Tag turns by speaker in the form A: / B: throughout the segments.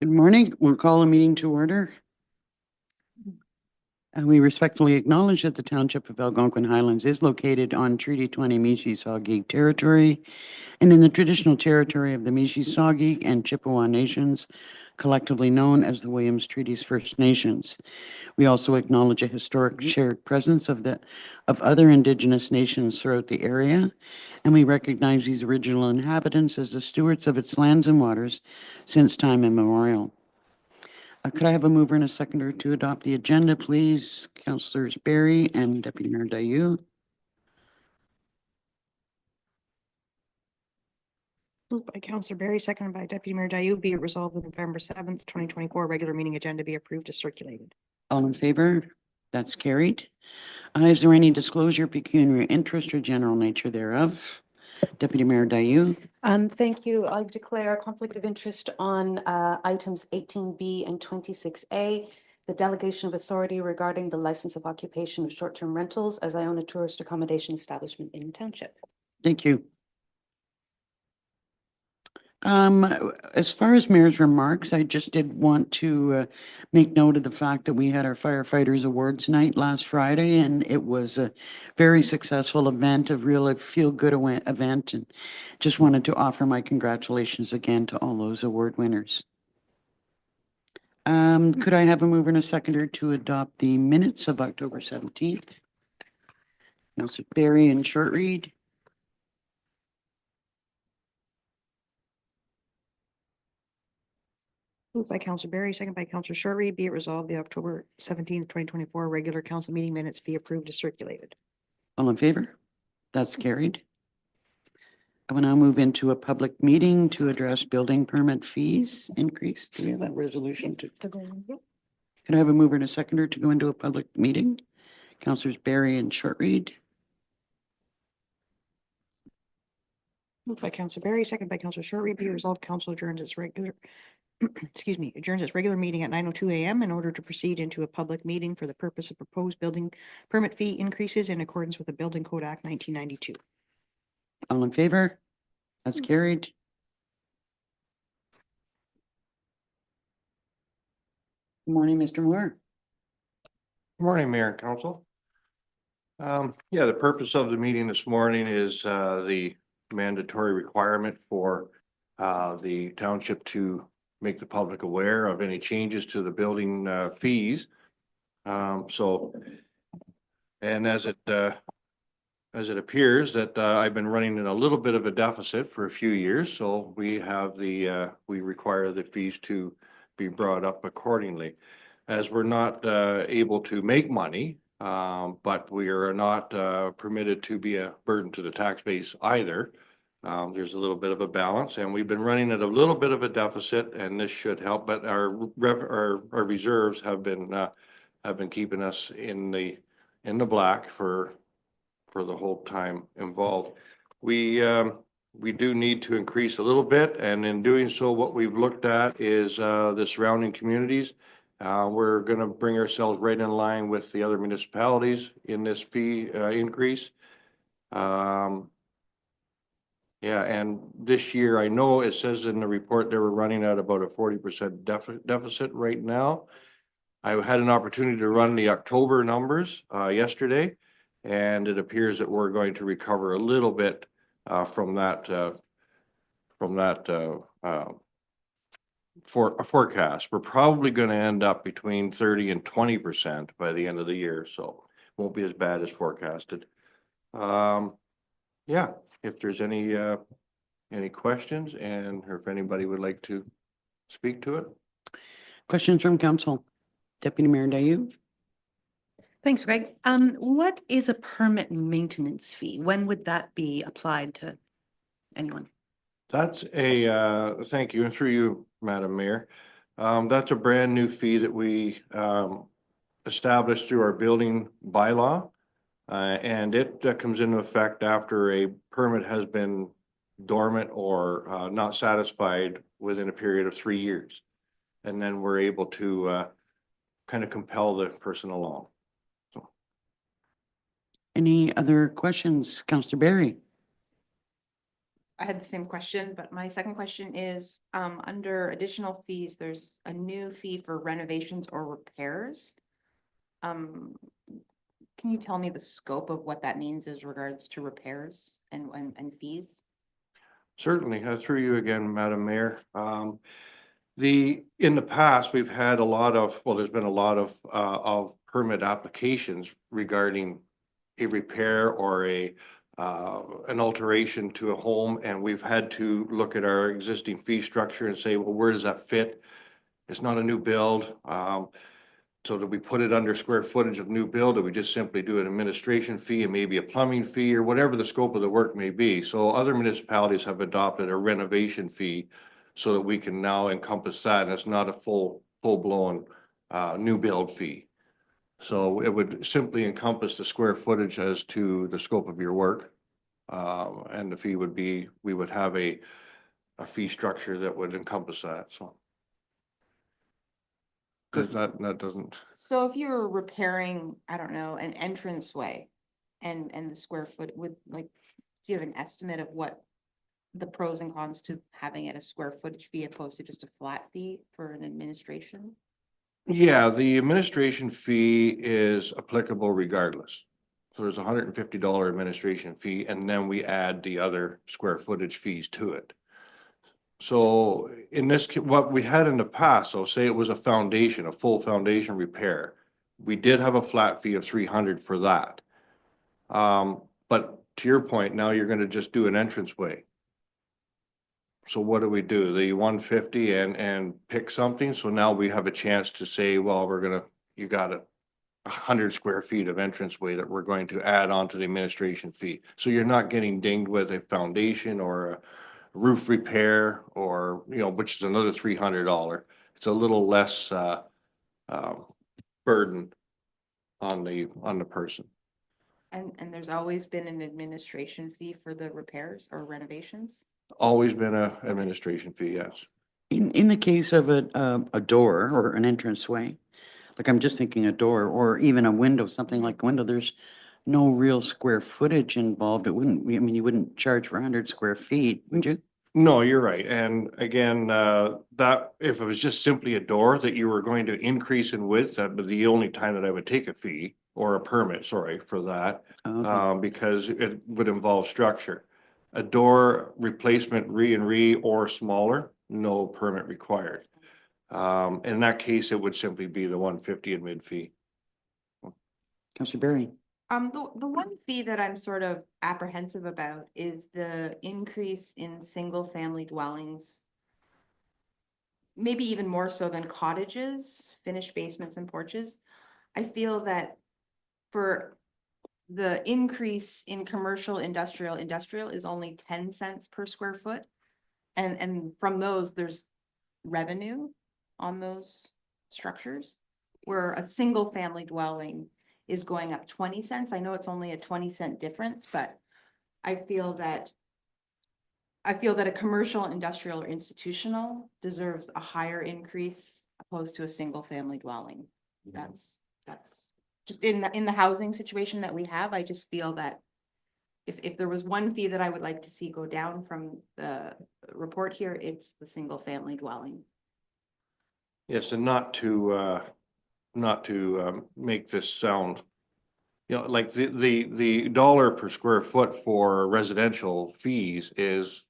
A: Good morning. We'll call a meeting to order. We respectfully acknowledge that the Township of Algonquin Highlands is located on Treaty 20 Mishi-Saugig territory and in the traditional territory of the Mishi-Saugig and Chippewa Nations, collectively known as the Williams Treaties First Nations. We also acknowledge a historic shared presence of other Indigenous nations throughout the area, and we recognize these original inhabitants as the stewards of its lands and waters since time immemorial. Could I have a mover and a seconder to adopt the agenda, please? Councillors Barry and Deputy Mayor Dayu.
B: Moved by Councillor Barry, seconded by Deputy Mayor Dayu. Be it resolved that November 7th, 2024 regular meeting agenda be approved as circulated.
A: All in favor? That's carried. Is there any disclosure, pecuniary interest, or general nature thereof? Deputy Mayor Dayu.
C: Thank you. I declare a conflict of interest on items 18B and 26A, the delegation of authority regarding the license of occupation of short-term rentals, as I own a tourist accommodation establishment in the township.
A: Thank you. As far as Mayor's remarks, I just did want to make note of the fact that we had our Firefighters Awards night last Friday, and it was a very successful event, a real feel-good event, and just wanted to offer my congratulations again to all those award winners. Could I have a mover and a seconder to adopt the minutes of October 17th? Councillor Barry and short read.
B: Moved by Councillor Barry, seconded by Councillor Shortreed. Be it resolved the October 17th, 2024 regular council meeting minutes be approved as circulated.
A: All in favor? That's carried. I will now move into a public meeting to address building permit fees increase. Do we have that resolution to? Can I have a mover and a seconder to go into a public meeting? Councillors Barry and Shortreed.
B: Moved by Councillor Barry, seconded by Councillor Shortreed. Be it resolved council adjourns its regular adjourns its regular meeting at 9:02 a.m. in order to proceed into a public meeting for the purpose of proposed building permit fee increases in accordance with the Building Code Act 1992.
A: All in favor? That's carried. Good morning, Mr. Moore.
D: Good morning, Mayor and Council. Yeah, the purpose of the meeting this morning is the mandatory requirement for the township to make the public aware of any changes to the building fees. And as it appears that I've been running in a little bit of a deficit for a few years, so we have we require the fees to be brought up accordingly. As we're not able to make money, but we are not permitted to be a burden to the tax base either. There's a little bit of a balance, and we've been running at a little bit of a deficit, and this should help. But our reserves have been keeping us in the black for the whole time involved. We do need to increase a little bit, and in doing so, what we've looked at is the surrounding communities. We're going to bring ourselves right in line with the other municipalities in this fee increase. Yeah, and this year, I know it says in the report they were running at about a 40% deficit right now. I had an opportunity to run the October numbers yesterday, and it appears that we're going to recover a little bit from that forecast. We're probably going to end up between 30 and 20% by the end of the year, so it won't be as bad as forecasted. Yeah, if there's any questions or if anybody would like to speak to it.
A: Questions from council? Deputy Mayor Dayu.
C: Thanks, Greg. What is a permit maintenance fee? When would that be applied to anyone?
D: That's a thank you, and through you, Madam Mayor. That's a brand new fee that we established through our building bylaw. And it comes into effect after a permit has been dormant or not satisfied within a period of 3 years. And then we're able to kind of compel the person along. So.
A: Any other questions, Councillor Barry?
E: I had the same question, but my second question is, under additional fees, there's a new fee for renovations or repairs. Um, can you tell me the scope of what that means as regards to repairs and fees?
D: Certainly, through you again, Madam Mayor. In the past, we've had a lot of, well, there's been a lot of permit applications regarding a repair or an alteration to a home, and we've had to look at our existing fee structure and say, well, where does that fit? It's not a new build. So do we put it under square footage of new build, or we just simply do an administration fee and maybe a plumbing fee, or whatever the scope of the work may be? So other municipalities have adopted a renovation fee so that we can now encompass that, and it's not a full-blown new build fee. So it would simply encompass the square footage as to the scope of your work. And the fee would be, we would have a fee structure that would encompass that, so. Cause that doesn't.
E: So if you're repairing, I don't know, an entranceway and the square foot would like, do you have an estimate of what the pros and cons to having it a square footage fee opposed to just a flat fee for an administration?
D: Yeah, the administration fee is applicable regardless. So there's $150 administration fee, and then we add the other square footage fees to it. So in this, what we had in the past, so say it was a foundation, a full foundation repair. We did have a flat fee of 300 for that. But to your point, now you're gonna just do an entranceway. So what do we do? The 150 and pick something? So now we have a chance to say, well, you got 100 square feet of entranceway that we're going to add on to the administration fee. So you're not getting dinged with a foundation or a roof repair or, which is another $300. It's a little less, burden on the person.
E: And there's always been an administration fee for the repairs or renovations?
D: Always been a administration fee, yes.
A: In the case of a door or an entranceway, like I'm just thinking a door or even a window, something like a window, there's no real square footage involved. It wouldn't, I mean, you wouldn't charge for 100 square feet, would you?
D: No, you're right. And again, that if it was just simply a door that you were going to increase in width, that would be the only time that I would take a fee or a permit, sorry, for that.
A: Okay.
D: Because it would involve structure. A door replacement or smaller, no permit required. In that case, it would simply be the 150 admin fee.
A: Councillor Berry.
E: The one fee that I'm sort of apprehensive about is the increase in single family dwellings. Maybe even more so than cottages, finished basements and porches. I feel that for the increase in commercial, industrial is only 10 cents per square foot. And from those, there's revenue on those structures. Where a single family dwelling is going up 20 cents. I know it's only a 20-cent difference, but I feel that a commercial, industrial, or institutional deserves a higher increase opposed to a single family dwelling. That's just in the housing situation that we have. I just feel that if there was one fee that I would like to see go down from the report here, it's the single family dwelling.
D: Yes, and not to make this sound, like the dollar per square foot for residential fees is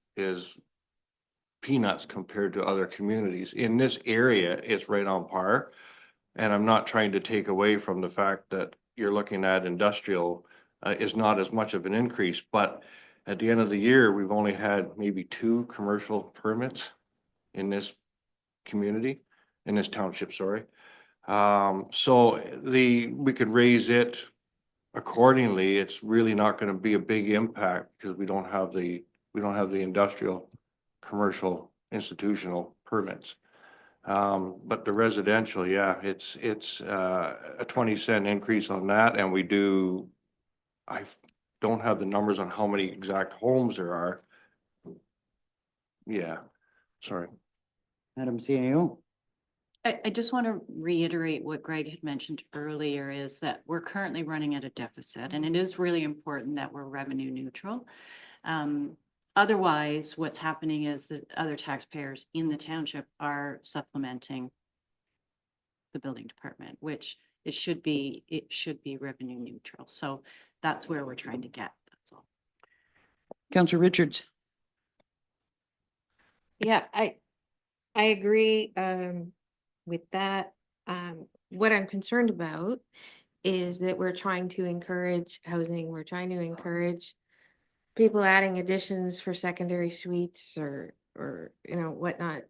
D: peanuts compared to other communities. In this area, it's right on par. And I'm not trying to take away from the fact that you're looking at industrial is not as much of an increase, but at the end of the year, we've only had maybe 2 commercial permits in this community, in this township, sorry. So we could raise it accordingly. It's really not going to be a big impact because we don't have the industrial, commercial, institutional permits. But the residential, yeah, it's a 20-cent increase on that, and I don't have the numbers on how many exact homes there are. Yeah, sorry.
A: Madam CAO.
F: I just want to reiterate what Greg had mentioned earlier is that we're currently running at a deficit, and it is really important that we're revenue neutral. Otherwise, what's happening is that other taxpayers in the township are supplementing the building department, which it should be revenue neutral. So that's where we're trying to get, that's all.
A: Counselor Richards.
G: Yeah, I agree with that. What I'm concerned about is that we're trying to encourage housing, we're trying to encourage people adding additions for secondary suites or you know, whatnot.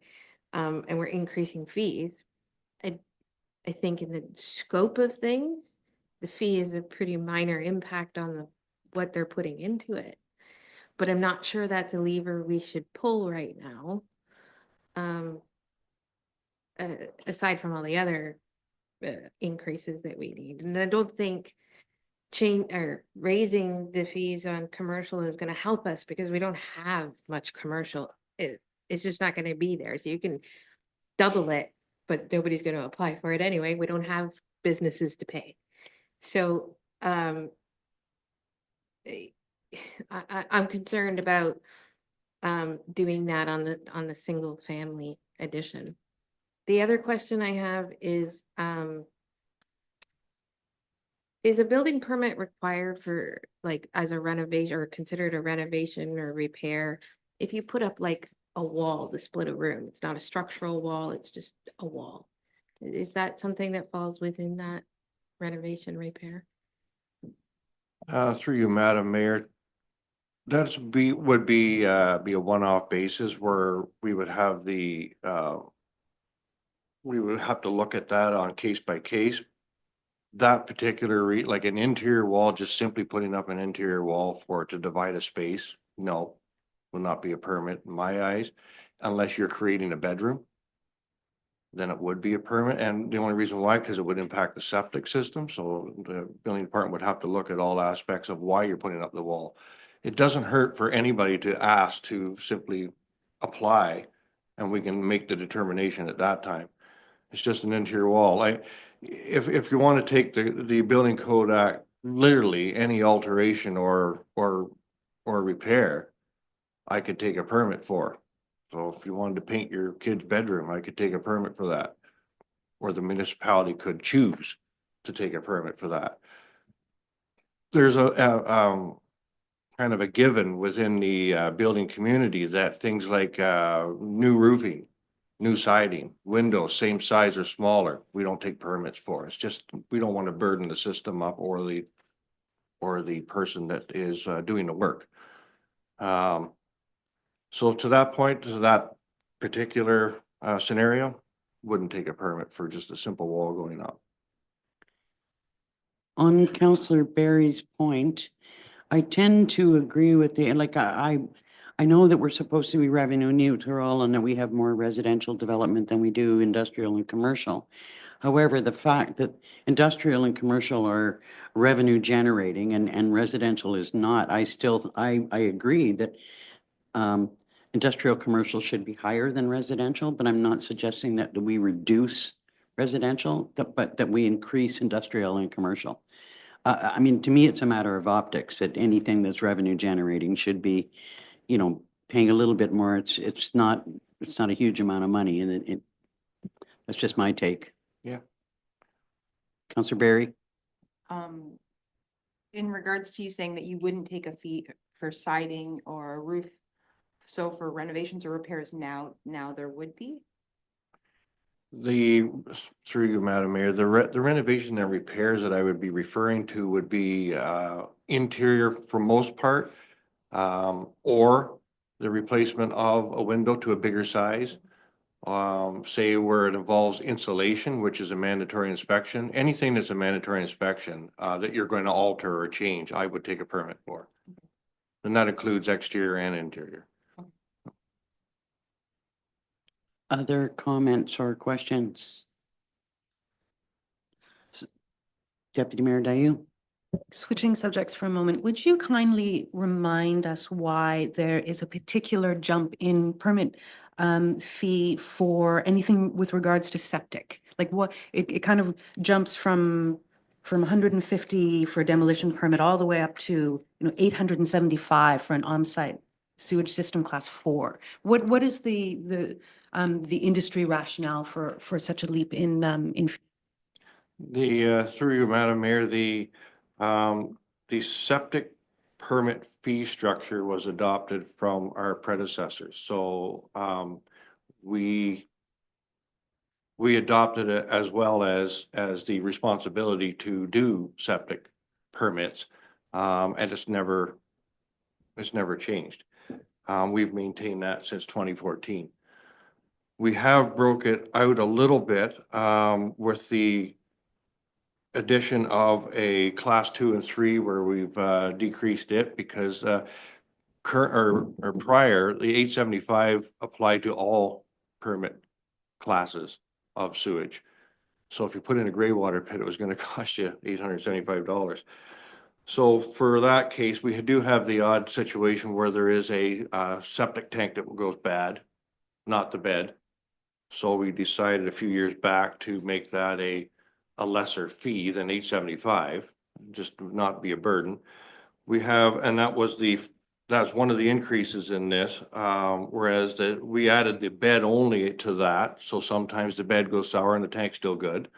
G: And we're increasing fees. I think in the scope of things, the fee is a pretty minor impact on what they're putting into it. But I'm not sure that's a lever we should pull right now. Aside from all the other increases that we need. And I don't think change or raising the fees on commercial is going to help us because we don't have much commercial. It's just not going to be there. So you can double it, but nobody's going to apply for it anyway. We don't have businesses to pay. So I'm concerned about doing that on the single family addition. The other question I have is a building permit required for like as a renovation or considered a renovation or repair? If you put up like a wall to split a room, it's not a structural wall, it's just a wall. Is that something that falls within that renovation repair?
D: Through you, Madam Mayor, would be a one-off basis where we would have we would have to look at that on case by case. That particular, like an interior wall, just simply putting up an interior wall for it to divide a space, no, will not be a permit in my eyes, unless you're creating a bedroom. Then it would be a permit, and the only reason why, because it would impact the septic system, so the building department would have to look at all aspects of why you're putting up the wall. It doesn't hurt for anybody to ask to simply apply, and we can make the determination at that time. It's just an interior wall. If you want to take the building code act, literally any alteration or repair, I could take a permit for. So if you wanted to paint your kid's bedroom, I could take a permit for that. Or the municipality could choose to take a permit for that. There's a kind of a given within the building community that things like new roofing, new siding, windows, same size or smaller, we don't take permits for. It's just, we don't want to burden the system up or the person that is doing the work. So to that point, to that particular scenario, wouldn't take a permit for just a simple wall going up.
A: On Counselor Barry's point, I tend to agree with I know that we're supposed to be revenue neutral and that we have more residential development than we do industrial and commercial. However, the fact that industrial and commercial are revenue generating and residential is not, I agree that industrial commercial should be higher than residential, but I'm not suggesting that we reduce residential, but that we increase industrial and commercial. I mean, to me, it's a matter of optics that anything that's revenue generating should be, paying a little bit more. It's not a huge amount of money, and that's just my take.
D: Yeah.
A: Counselor Barry?
E: In regards to you saying that you wouldn't take a fee for siding or a roof, so for renovations or repairs now there would be?
D: Through you, Madam Mayor, the renovation and repairs that I would be referring to would be interior for most part, or the replacement of a window to a bigger size. Say where it involves insulation, which is a mandatory inspection. Anything that's a mandatory inspection that you're going to alter or change, I would take a permit for. And that includes exterior and interior.
A: Other comments or questions? Deputy Mayor Dayu?
C: Switching subjects for a moment, would you kindly remind us why there is a particular jump in permit fee for anything with regards to septic? Like what, it kind of jumps from 150 for a demolition permit all the way up to, 875 for an on-site sewage system class 4. What is the industry rationale for such a leap in
D: Through you, Madam Mayor, the septic permit fee structure was adopted from our predecessors. So, we adopted it as well as the responsibility to do septic permits. And it's never changed. We've maintained that since 2014. We have broke it out a little bit, with the addition of a class 2 and 3 where we've, decreased it because, current or prior, the 875 applied to all permit classes of sewage. So if you put in a gray water pit, it was gonna cost you $875. So for that case, we do have the odd situation where there is a, septic tank that goes bad, not the bed. So we decided a few years back to make that a lesser fee than 875, just to not be a burden. We have, and that's one of the increases in this, whereas we added the bed only to that, so sometimes the bed goes sour and the tank's still good.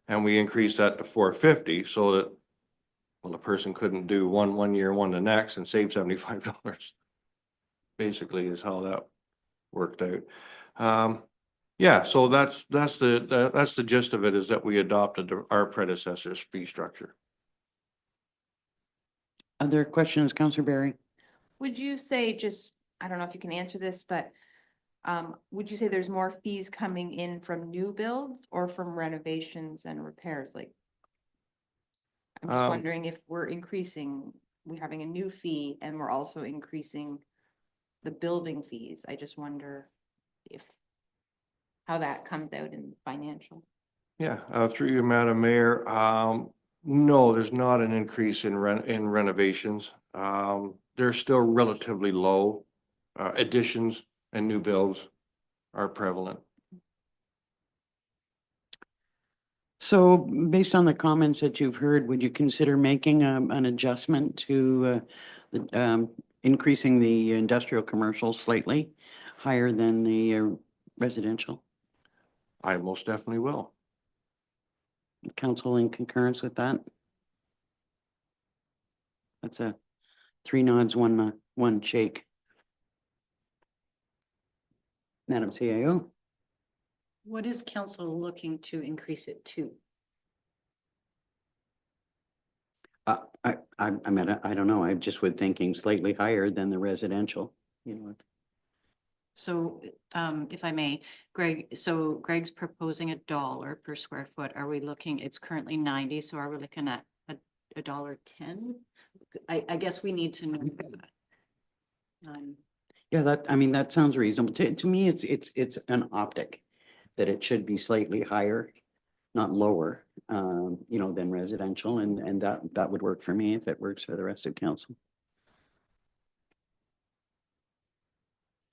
D: And we increased that to 450 so that, well, the person couldn't do one year, one the next and save $75. Basically is how that worked out. Yeah, so that's the gist of it, is that we adopted our predecessor's fee structure.
A: Other questions, Counselor Berry?
E: Would you say just, I don't know if you can answer this, but would you say there's more fees coming in from new builds or from renovations and repairs? Like, I'm just wondering if we're having a new fee and we're also increasing the building fees. I just wonder how that comes out in financial.
D: Yeah, through you, Madam Mayor, no, there's not an increase in renovations. They're still relatively low. Additions and new builds are prevalent.
A: So based on the comments that you've heard, would you consider making an adjustment to increasing the industrial commercial slightly higher than the residential?
D: I most definitely will.
A: Council in concurrence with that? That's a 3 nods, one shake. Madam CAO?
F: What is council looking to increase it to?
A: I mean, I don't know. I just would thinking slightly higher than the residential, you know.
F: So, if I may, Greg, so Greg's proposing $1 per square foot. Are we looking, it's currently 90, so are we looking at $1.10? I guess we need to know that.
A: Yeah, I mean, that sounds reasonable. To me, it's an optic that it should be slightly higher, not lower, you know, than residential, and that would work for me if it works for the rest of council.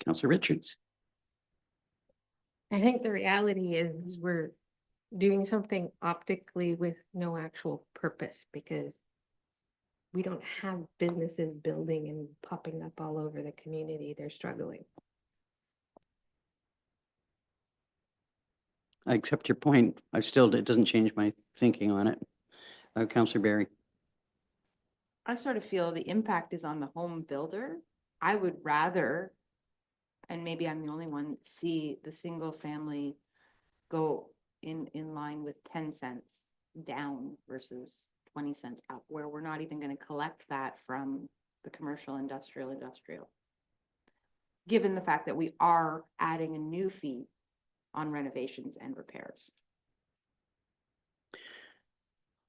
A: Councilor Richards.
G: I think the reality is we're doing something optically with no actual purpose because we don't have businesses building and popping up all over the community. They're struggling.
A: I accept your point. It doesn't change my thinking on it. Councilor Berry.
E: I sort of feel the impact is on the home builder. I would rather, and maybe I'm the only one, see the single family go in line with 10 cents down versus 20 cents up, where we're not even going to collect that from the commercial, industrial. Given the fact that we are adding a new fee on renovations and repairs.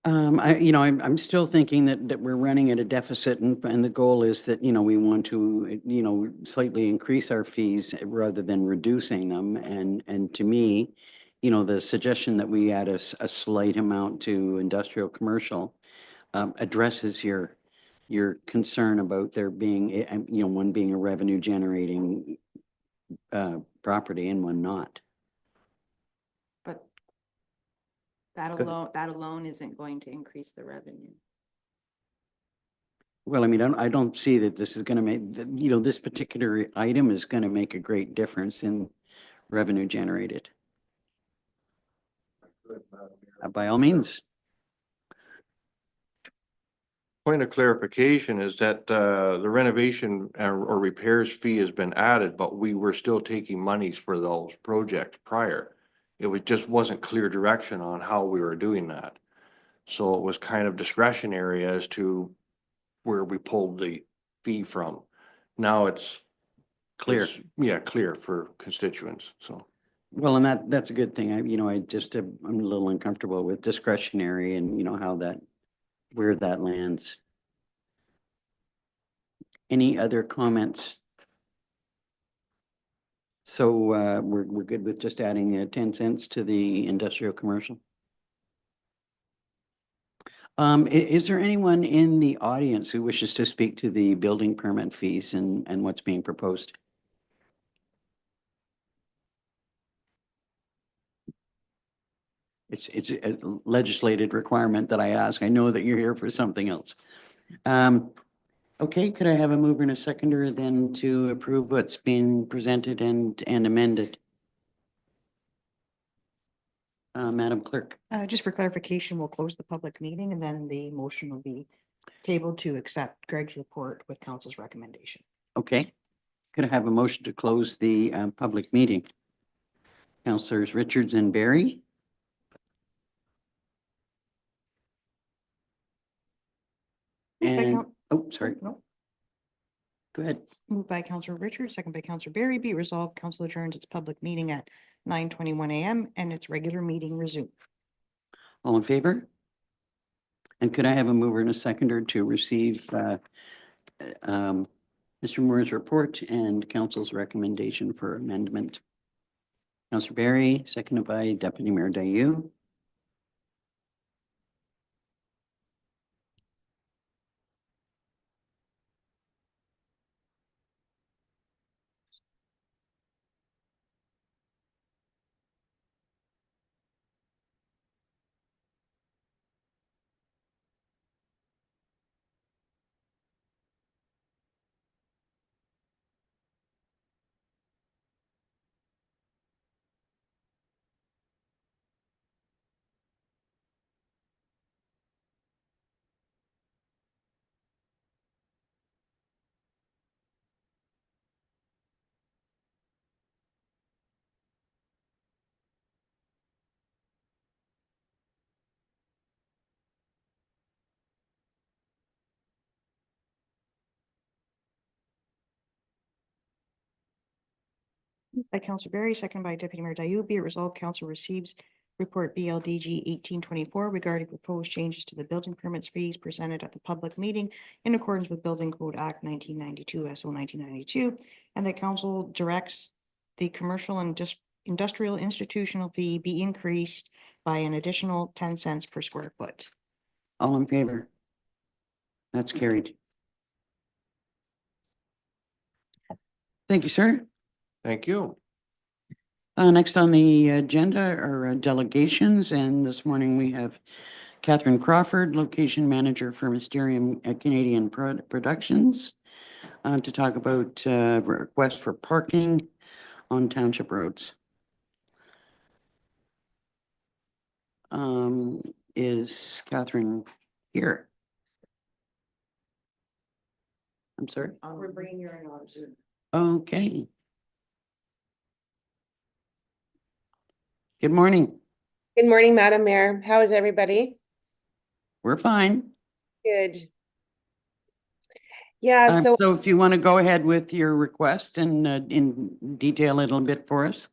A: I'm still thinking that we're running at a deficit and the goal is that, you know, we want to, you know, slightly increase our fees rather than reducing them. And to me, you know, the suggestion that we add a slight amount to industrial commercial addresses your concern about there being, you know, one being a revenue generating property and one not.
E: But that
A: Good.
E: alone isn't going to increase the revenue.
A: Well, I mean, I don't see that this is gonna make, this particular item is gonna make a great difference in revenue generated. By all means.
D: Point of clarification is that the renovation or repairs fee has been added, but we were still taking monies for those projects prior. It was just wasn't clear direction on how we were doing that. So it was kind of discretionary as to where we pulled the fee from. Now it's
A: Clear.
D: Yeah, clear for constituents, so.
A: Well, and that's a good thing. I'm a little uncomfortable with discretionary and how where that lands. Any other comments? So, we're good with just adding 10 cents to the industrial commercial? Is there anyone in the audience who wishes to speak to the building permit fees and what's being proposed? It's a legislated requirement that I ask. I know that you're here for something else. Okay, could I have a mover and a seconder then to approve what's been presented and amended? Madam Clerk.
B: Just for clarification, we'll close the public meeting and then the motion will be tabled to accept Greg's report with council's recommendation.
A: Okay, could I have a motion to close the public meeting? Councilors Richards and Barry.
B: Moved by
A: And,
B: Coun-
A: sorry,
B: No,
A: go ahead.
B: moved by Councilor Richards, second by Councilor Barry. Be resolved, council adjourns its public meeting at 9:21 a.m. and its regular meeting resumed.
A: All in favor? And could I have a mover and a seconder to receive Mr. Moore's report and council's recommendation for amendment? Councilor Barry, seconded by Deputy Mayor Dayu.
B: By Councilor Barry, second by Deputy Mayor Dayu. Be it resolved, council receives report BLDG 1824 regarding proposed changes to the building permits fees presented at the public meeting in accordance with Building Code Act 1992, SO 1992, and that council directs the commercial and industrial institutional fee be increased by an additional 10 cents per square foot.
A: All in favor? That's carried. Thank you, sir.
D: Thank you.
A: Next on the agenda are delegations, and this morning we have Catherine Crawford, location manager for Mysterium Canadian Productions, to talk about request for parking on township roads. Is Catherine here? I'm sorry?
B: We're bringing you in on Zoom.
A: Okay. Good morning.
H: Good morning, Madam Mayor. How is everybody?
A: We're fine.
H: Good. Yeah, so
A: So if you want to go ahead with your request and in detail a little bit for us.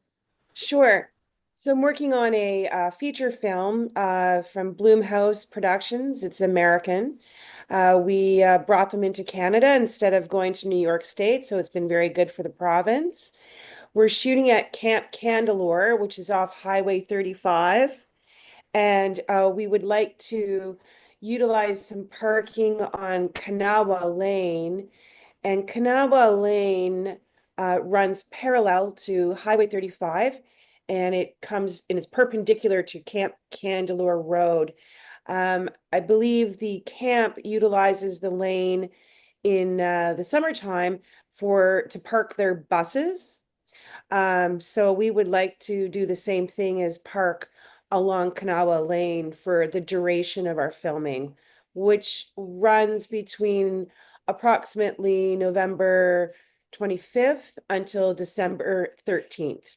H: sure. So I'm working on a feature film from Bloomhouse Productions. It's American. We brought them into Canada instead of going to New York State, so it's been very good for the province. We're shooting at Camp Candelore, which is off Highway 35. And we would like to utilize some parking on Kanawha Lane. And Kanawha Lane runs parallel to Highway 35, and it comes and it's perpendicular to Camp Candelore Road. I believe the camp utilizes the lane in the summertime to park their buses. So we would like to do the same thing as park along Kanawha Lane for the duration of our filming, which runs between approximately November 25th until December 13th.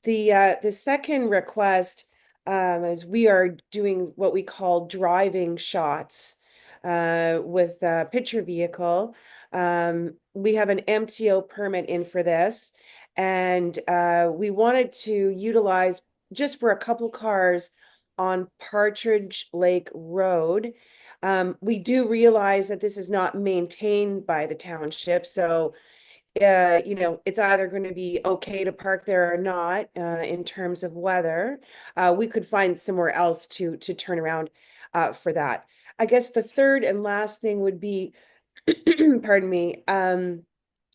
H: The second request is we are doing what we call driving shots with a picture vehicle. We have an MTO permit in for this, and we wanted to utilize just for a couple cars on Partridge Lake Road. We do realize that this is not maintained by the township, so it's either going to be okay to park there or not in terms of weather. We could find somewhere else to turn around for that. I guess the third and last thing would be, pardon me,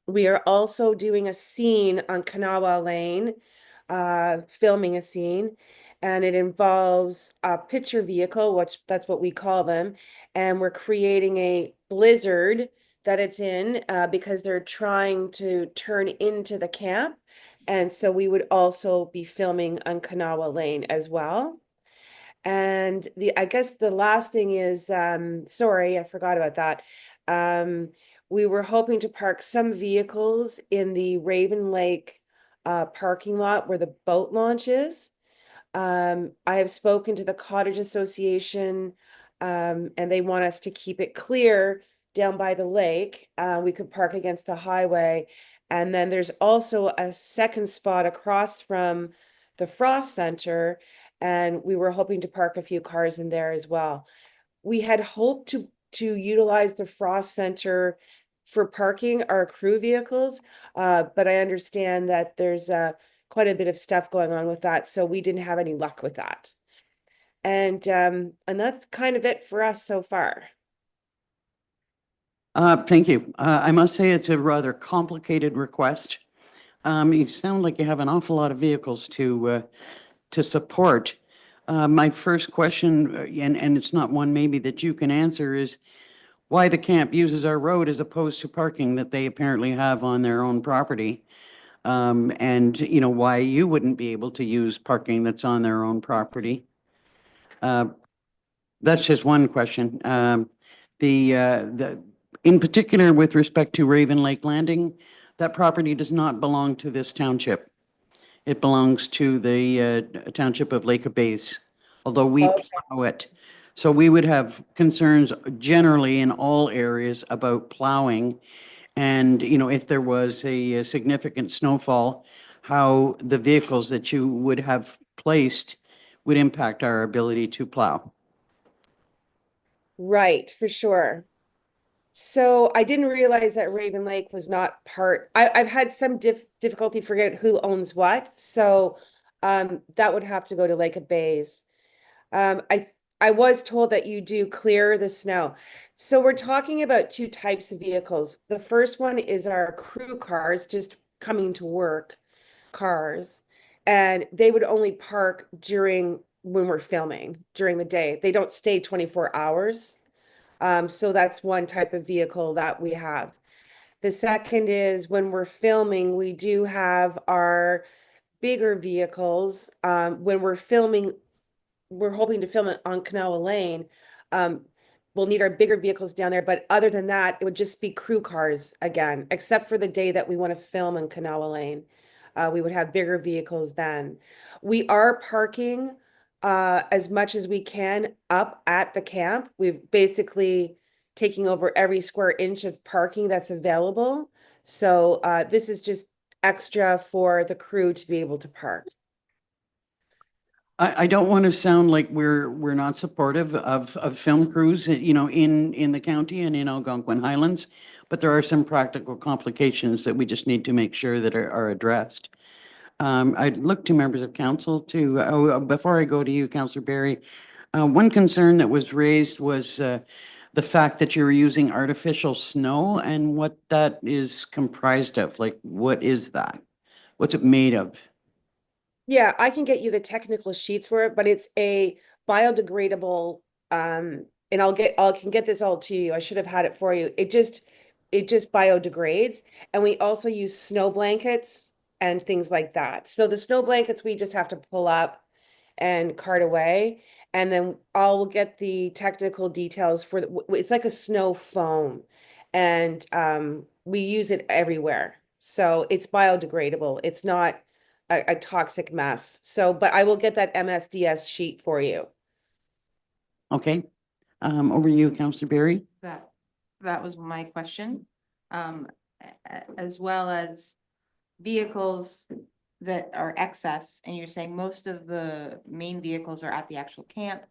H: we are also doing a scene on Kanawha Lane, filming a scene, and it involves a picture vehicle, which that's what we call them, and we're creating a blizzard that it's in because they're trying to turn into the camp. And so we would also be filming on Kanawha Lane as well. And I guess the last thing is, sorry, I forgot about that. We were hoping to park some vehicles in the Raven Lake parking lot where the boat launch is. I have spoken to the Cottage Association, and they want us to keep it clear down by the lake. We could park against the highway. And then there's also a second spot across from the Frost Center, and we were hoping to park a few cars in there as well. We had hoped to utilize the Frost Center for parking our crew vehicles, but I understand that there's quite a bit of stuff going on with that, so we didn't have any luck with that. And that's kind of it for us so far.
A: Thank you. I must say it's a rather complicated request. You sound like you have an awful lot of vehicles to support. My first question, and it's not one maybe that you can answer, is why the camp uses our road as opposed to parking that they apparently have on their own property. And why you wouldn't be able to use parking that's on their own property. That's just one question. In particular, with respect to Raven Lake Landing, that property does not belong to this township. It belongs to the township of Lake Bays, although we plow it. So we would have concerns generally in all areas about plowing. And, if there was a significant snowfall, how the vehicles that you would have placed would impact our ability to plow.
H: Right, for sure. So I didn't realize that Raven Lake was not I've had some difficulty figuring out who owns what. So that would have to go to Lake of Bays. I was told that you do clear the snow. So we're talking about two types of vehicles. The first one is our crew cars, just coming to work cars, and they would only park when we're filming during the day. They don't stay 24 hours. So that's one type of vehicle that we have. The second is when we're filming, we do have our bigger vehicles. When we're filming, we're hoping to film it on Kanawha Lane. We'll need our bigger vehicles down there, but other than that, it would just be crew cars again, except for the day that we want to film in Kanawha Lane. We would have bigger vehicles then. We are parking as much as we can up at the camp. We've basically taking over every square inch of parking that's available. So this is just extra for the crew to be able to park.
A: I don't want to sound like we're not supportive of film crews, in the county and in Algonquin Highlands, but there are some practical complications that we just need to make sure that are addressed. I'd look to members of council before I go to you, Councillor Barry. One concern that was raised was the fact that you're using artificial snow and what that is comprised of. Like, what is that? What's it made of?
H: Yeah, I can get you the technical sheets for it, but it's a biodegradable, and I can get this all to you. I should have had it for you. It just biodegrades. And we also use snow blankets and things like that. So the snow blankets, we just have to pull up and cart away. And then I'll get the technical details for it's like a snow foam, and we use it everywhere. So it's biodegradable. It's not a toxic mess. So, but I will get that MSDS sheet for you.
A: Okay. Over to you, Counselor Berry.
E: That was my question. As well as vehicles that are excess, and you're saying most of the main vehicles are at the actual camp.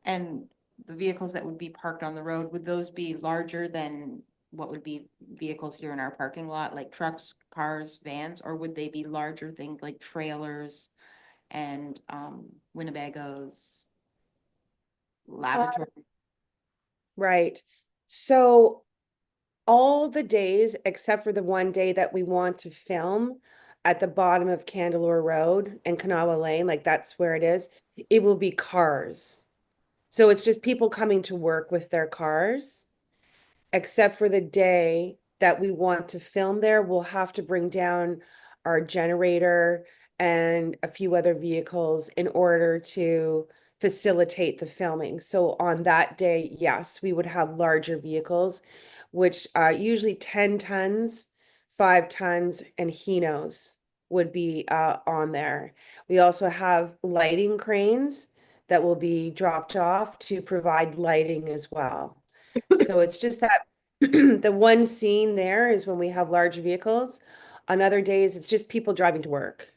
E: And the vehicles that would be parked on the road, would those be larger than what would be vehicles here in our parking lot, like trucks, cars, vans, or would they be larger things like trailers and Winnebagos, lavatory?
H: Right. So all the days except for the one day that we want to film at the bottom of Candelore Road and Kanawha Lane, like that's where it is, it will be cars. So it's just people coming to work with their cars, except for the day that we want to film there, we'll have to bring down our generator and a few other vehicles in order to facilitate the filming. So on that day, yes, we would have larger vehicles, which usually 10 tons, 5 tons, and Hinos would be on there. We also have lighting cranes that will be dropped off to provide lighting as well. So it's just that the one scene there is when we have large vehicles. On other days, it's just people driving to work.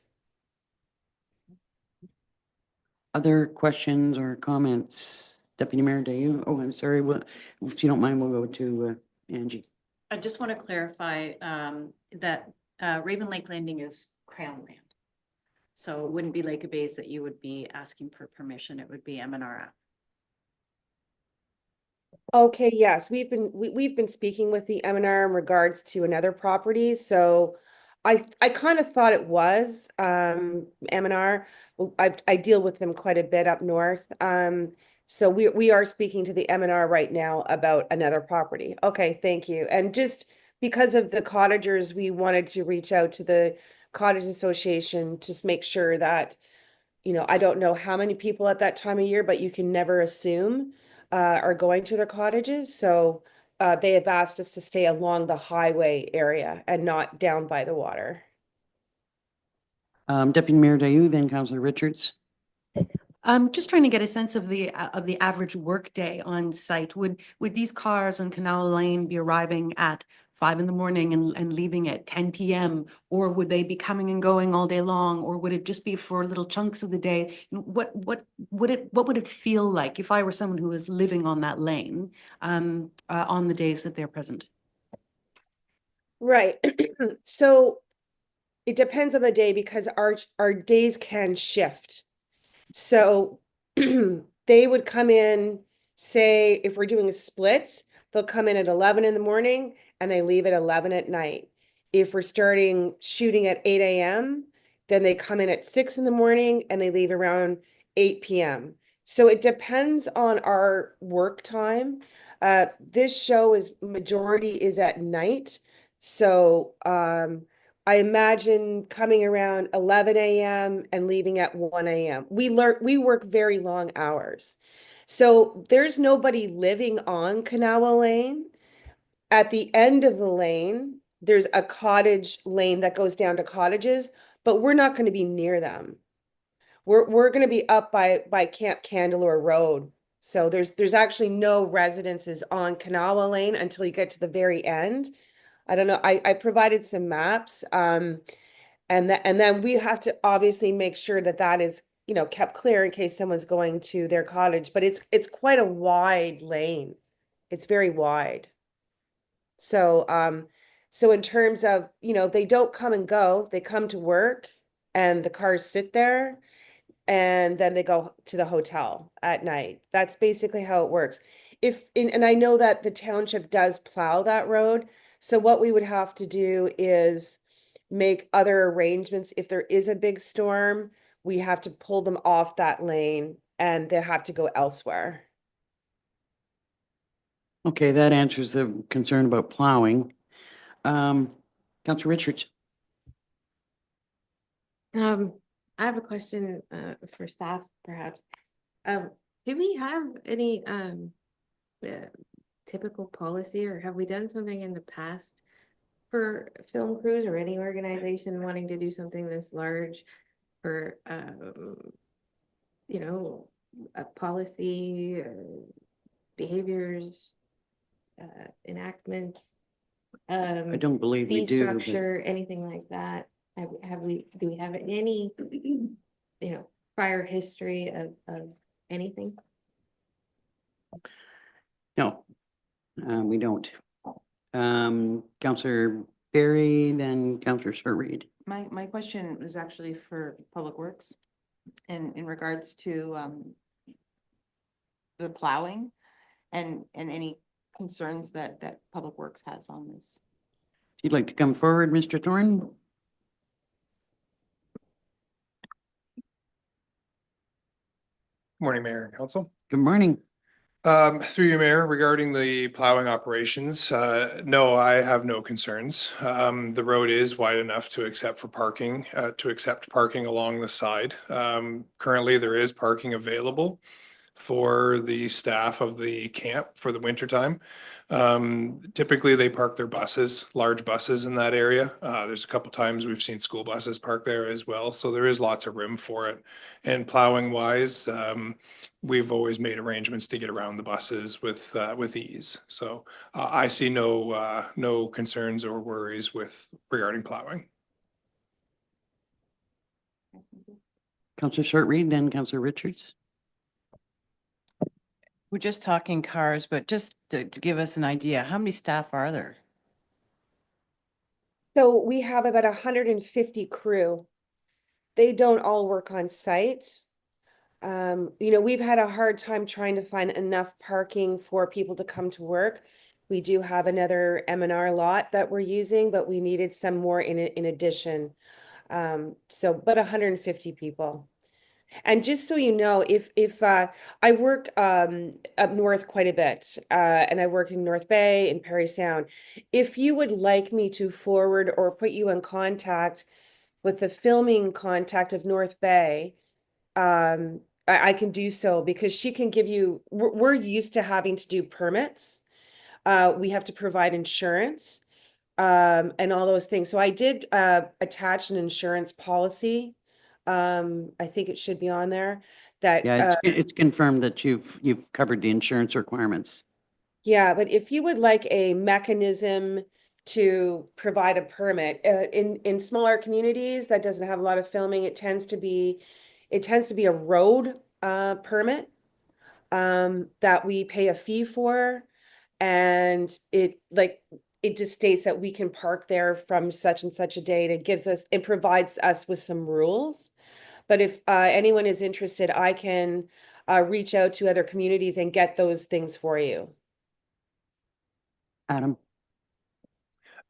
A: Other questions or comments? Deputy Mayor Dayu? Oh, I'm sorry. Well, if you don't mind, we'll go to Angie.
F: I just want to clarify that Raven Lake Landing is Crown land. So it wouldn't be Lake of Bays that you would be asking for permission. It would be MNRF.
H: Okay, yes, we've been speaking with the M&R in regards to another property, so I kind of thought it was M&R. I deal with them quite a bit up north. So we are speaking to the M&R right now about another property. Okay, thank you. And just because of the cottagers, we wanted to reach out to the Cottage Association, just make sure that, you know, I don't know how many people at that time of year, but you can never assume are going to their cottages. So they have asked us to stay along the highway area and not down by the water.
A: Deputy Mayor Dayu, then Councillor Richards.
C: I'm just trying to get a sense of the average workday on site. Would these cars on Canal Lane be arriving at 5 in the morning and leaving at 10 p.m. or would they be coming and going all day long, or would it just be for little chunks of the day? What would it feel like if I were someone who was living on that lane on the days that they're present?
H: Right. So it depends on the day because our days can shift. So they would come in, say, if we're doing splits, they'll come in at 11 in the morning and they leave at 11 at night. If we're starting shooting at 8 a.m., then they come in at 6 in the morning and they leave around 8 p.m. So it depends on our work time. This show is majority is at night. So I imagine coming around 11 a.m. and leaving at 1 a.m. We work very long hours. So there's nobody living on Kanawha Lane. At the end of the lane, there's a cottage lane that goes down to cottages, but we're not going to be near them. We're going to be up by Camp Candelore Road. So there's actually no residences on Kanawha Lane until you get to the very end. I don't know. I provided some maps. And then we have to obviously make sure that that is, you know, kept clear in case someone's going to their cottage, but it's quite a wide lane. It's very wide. So so in terms of, you know, they don't come and go, they come to work and the cars sit there and then they go to the hotel at night. That's basically how it works. And I know that the township does plow that road. So what we would have to do is make other arrangements. If there is a big storm, we have to pull them off that lane and they have to go elsewhere.
A: Okay, that answers the concern about plowing. Counselor Richards?
G: I have a question for staff, perhaps. Do we have any typical policy, or have we done something in the past for film crews or any organization wanting to do something this large for you know, a policy or behaviors, enactments,
A: I don't believe we
G: fee
A: do, but
G: structure, anything like that? Have we, do we have any, you know, prior history of anything?
A: no, we don't. Counselor Berry, then Counselor Sir-Reed.
E: My question was actually for Public Works and in regards to the plowing and any concerns that Public Works has on this.
A: If you'd like to come forward, Mr. Thorne?
I: Morning, Mayor and Council.
A: Good morning.
I: Through you, Mayor, regarding the plowing operations, no, I have no concerns. The road is wide enough to accept parking along the side. Currently, there is parking available for the staff of the camp for the winter time. Typically they park their buses, large buses in that area. There's a couple times we've seen school buses parked there as well. So there is lots of room for it. And plowing wise, we've always made arrangements to get around the buses with ease. So I see no concerns or worries regarding plowing.
A: Counselor Short-Reed, then Counselor Richards.
J: We're just talking cars, but just to give us an idea, how many staff are there?
H: So we have about 150 crew. They don't all work on site. You know, we've had a hard time trying to find enough parking for people to come to work. We do have another M&R lot that we're using, but we needed some more in addition. But 150 people. And just so you know, if I work up north quite a bit, and I work in North Bay and Parry Sound, if you would like me to forward or put you in contact with the filming contact of North Bay, I can do so because she can give you. We're used to having to do permits. We have to provide insurance, and all those things. So I did attach an insurance policy. I think it should be on there that,
A: Yeah, it's confirmed that you've covered the insurance requirements.
H: yeah, but if you would like a mechanism to provide a permit, in smaller communities that doesn't have a lot of filming, it tends to be a road, permit, that we pay a fee for. And it just states that we can park there from such and such a date. It provides us with some rules. But if anyone is interested, I can reach out to other communities and get those things for you.
A: Adam?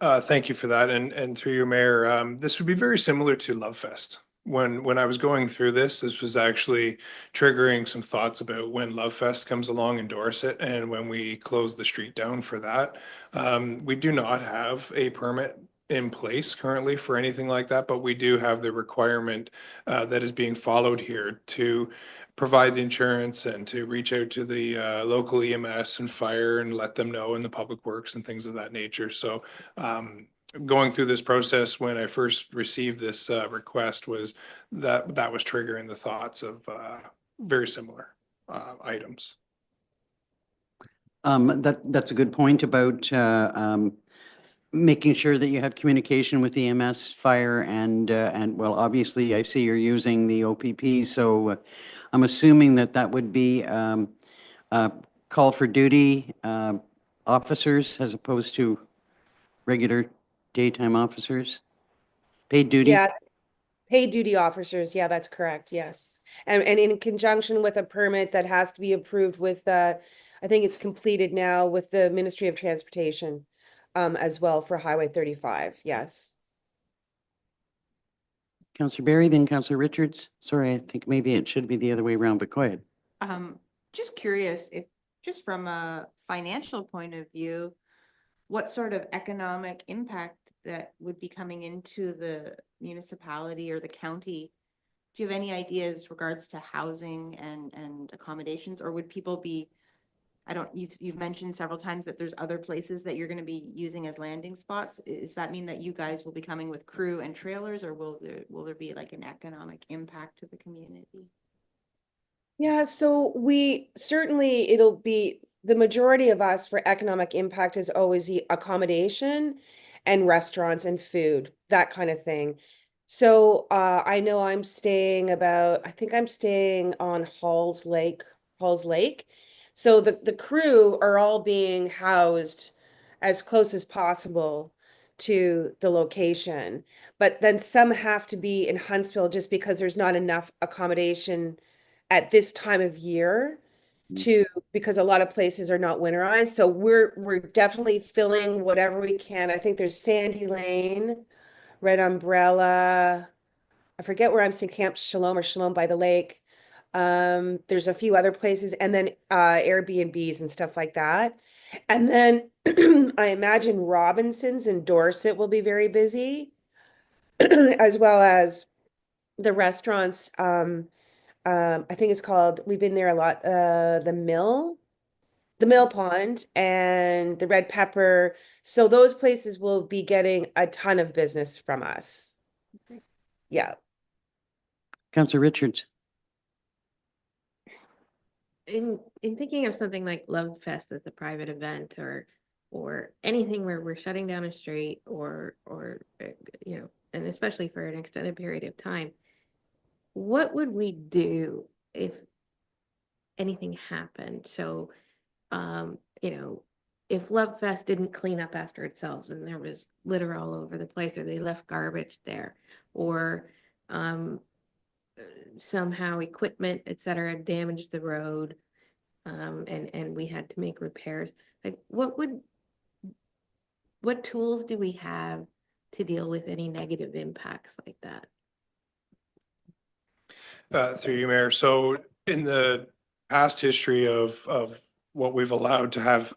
I: Thank you for that. And through you, Mayor, this would be very similar to Love Fest. When I was going through this was actually triggering some thoughts about when Love Fest comes along in Dorset and when we close the street down for that. We do not have a permit in place currently for anything like that, but we do have the requirement that is being followed here to provide the insurance and to reach out to the local EMS and fire and let them know, and the public works and things of that nature. So going through this process, when I first received this request, was that was triggering the thoughts of very similar items.
A: That's a good point about making sure that you have communication with EMS, fire, and well, obviously, I see you're using the OPP, so I'm assuming that would be call for duty officers as opposed to regular daytime officers? Paid duty?
H: Yeah, paid duty officers. Yeah, that's correct. Yes. And in conjunction with a permit that has to be approved with, I think it's completed now with the Ministry of Transportation, as well for Highway 35. Yes.
A: Councillor Berry, then Councillor Richards. Sorry, I think maybe it should be the other way around, but go ahead.
E: Just curious if, just from a financial point of view, what sort of economic impact that would be coming into the municipality or the county? Do you have any ideas regards to housing and accommodations, or would people be, I don't, you've mentioned several times that there's other places that you're gonna be using as landing spots. Does that mean that you guys will be coming with crew and trailers, or will there be like an economic impact to the community?
H: Yeah, so we certainly, it'll be the majority of us for economic impact is always the accommodation and restaurants and food, that kind of thing. So I know I think I'm staying on Halls Lake. So the crew are all being housed as close as possible to the location. But then some have to be in Huntsville just because there's not enough accommodation at this time of year to, because a lot of places are not winterized. So we're definitely filling whatever we can. I think there's Sandy Lane, Red Umbrella. I forget where I'm staying, Camp Shalom or Shalom by the Lake. There's a few other places, and then Airbnbs and stuff like that. And then I imagine Robinson's in Dorset will be very busy, as well as the restaurants. I think it's called, we've been there a lot, the Mill Pond and the Red Pepper. So those places will be getting a ton of business from us. Yeah.
A: Counselor Richards.
G: In thinking of something like Love Fest as a private event or anything where we're shutting down a street or you know, and especially for an extended period of time, what would we do if anything happened? So you know, if Love Fest didn't clean up after itself and there was litter all over the place, or they left garbage there, or somehow equipment, etc., damaged the road, and we had to make repairs, like what tools do we have to deal with any negative impacts like that?
I: Through you, Mayor. So in the past history of what we've allowed to have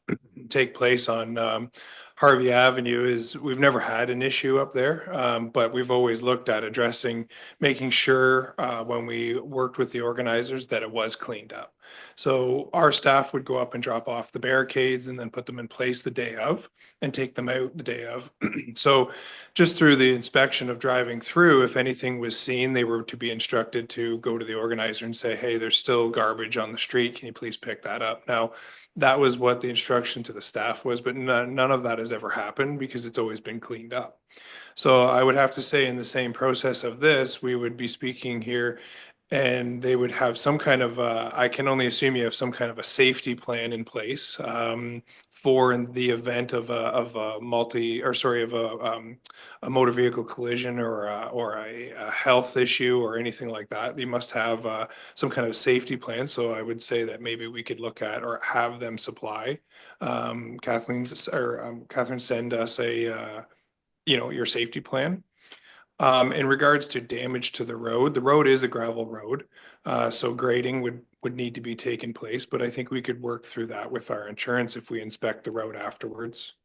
I: take place on Harvey Avenue is we've never had an issue up there, but we've always looked at addressing, making sure when we worked with the organizers that it was cleaned up. So our staff would go up and drop off the barricades and then put them in place the day of and take them out the day of. So just through the inspection of driving through, if anything was seen, they were to be instructed to go to the organizer and say, hey, there's still garbage on the street. Can you please pick that up? Now, that was what the instruction to the staff was, but none of that has ever happened because it's always been cleaned up. So I would have to say in the same process of this, we would be speaking here and they would have some kind of, I can only assume you have some kind of a safety plan in place for in the event of a motor vehicle collision or a health issue or anything like that. You must have some kind of safety plan. So I would say that maybe we could look at or have them supply. Catherine send us a, your safety plan. In regards to damage to the road is a gravel road. So grading would need to be taken place, but I think we could work through that with our insurance if we inspect the road afterwards.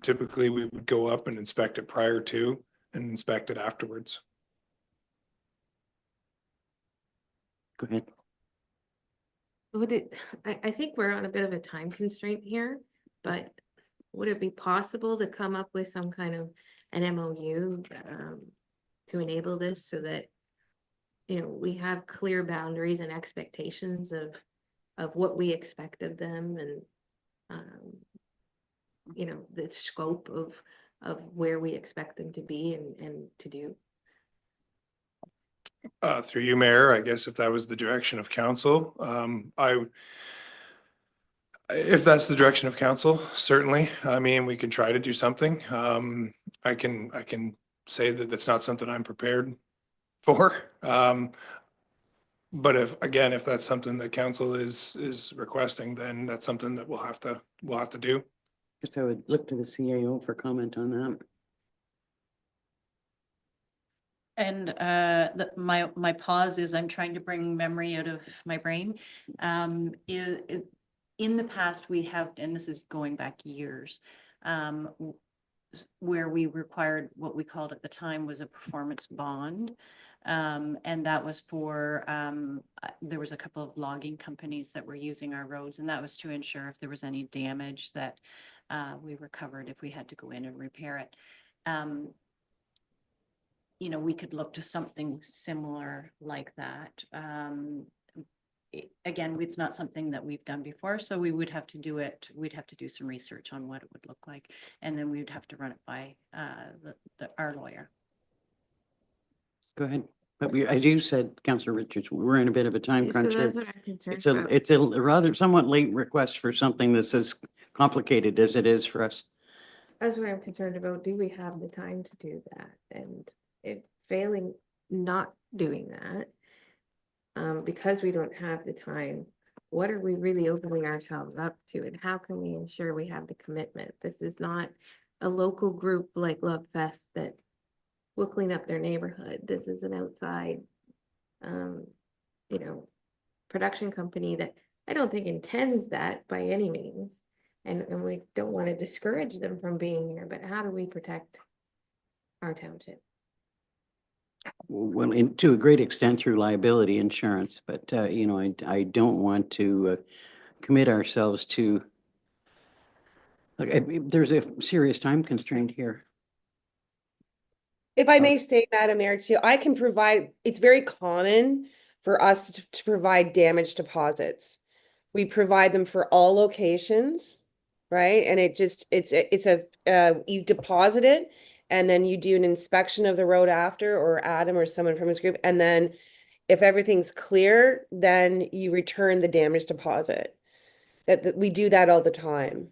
I: Typically, we would go up and inspect it prior to and inspect it afterwards.
A: Go ahead.
G: I think we're on a bit of a time constraint here, but would it be possible to come up with some kind of an MOU to enable this so that, you know, we have clear boundaries and expectations of what we expect of them and, you know, the scope of where we expect them to be and to do?
I: Through you, Mayor, I guess if that was the direction of council, if that's the direction of council, certainly. I mean, we can try to do something. I can say that that's not something I'm prepared for. But if that's something that council is requesting, then that's something that we'll have to do.
A: Just I would look to the CAO for comment on that.
F: And my pause is I'm trying to bring memory out of my brain. In the past, we have, and this is going back years, where we required what we called at the time was a performance bond. And that was for, there was a couple of logging companies that were using our roads, and that was to ensure if there was any damage that we were covered if we had to go in and repair it. You know, we could look to something similar like that. Again, it's not something that we've done before, so we would have to do it. We'd have to do some research on what it would look like, and then we would have to run it by our lawyer.
A: Go ahead. But as you said, Councillor Richards, we're in a bit of a time
G: So
A: crunch here.
G: that's what I'm concerned
A: It's a,
G: about.
A: it's a rather somewhat late request for something that's as complicated as it is for us.
G: That's what I'm concerned about. Do we have the time to do that? And if failing not doing that, because we don't have the time, what are we really opening ourselves up to? And how can we ensure we have the commitment? This is not a local group like Love Fest that will clean up their neighborhood. This is an outside, you know, production company that I don't think intends that by any means. And we don't want to discourage them from being here, but how do we protect our township?
A: Well, to a great extent through liability insurance, but, you know, I don't want to commit ourselves to, like, there's a serious time constraint here.
H: If I may say, Madam Mayor, too, I can provide, it's very common for us to provide damage deposits. We provide them for all locations, right? And you deposit it and then you do an inspection of the road after, or Adam or someone from his group. And then if everything's clear, then you return the damage deposit. That we do that all the time.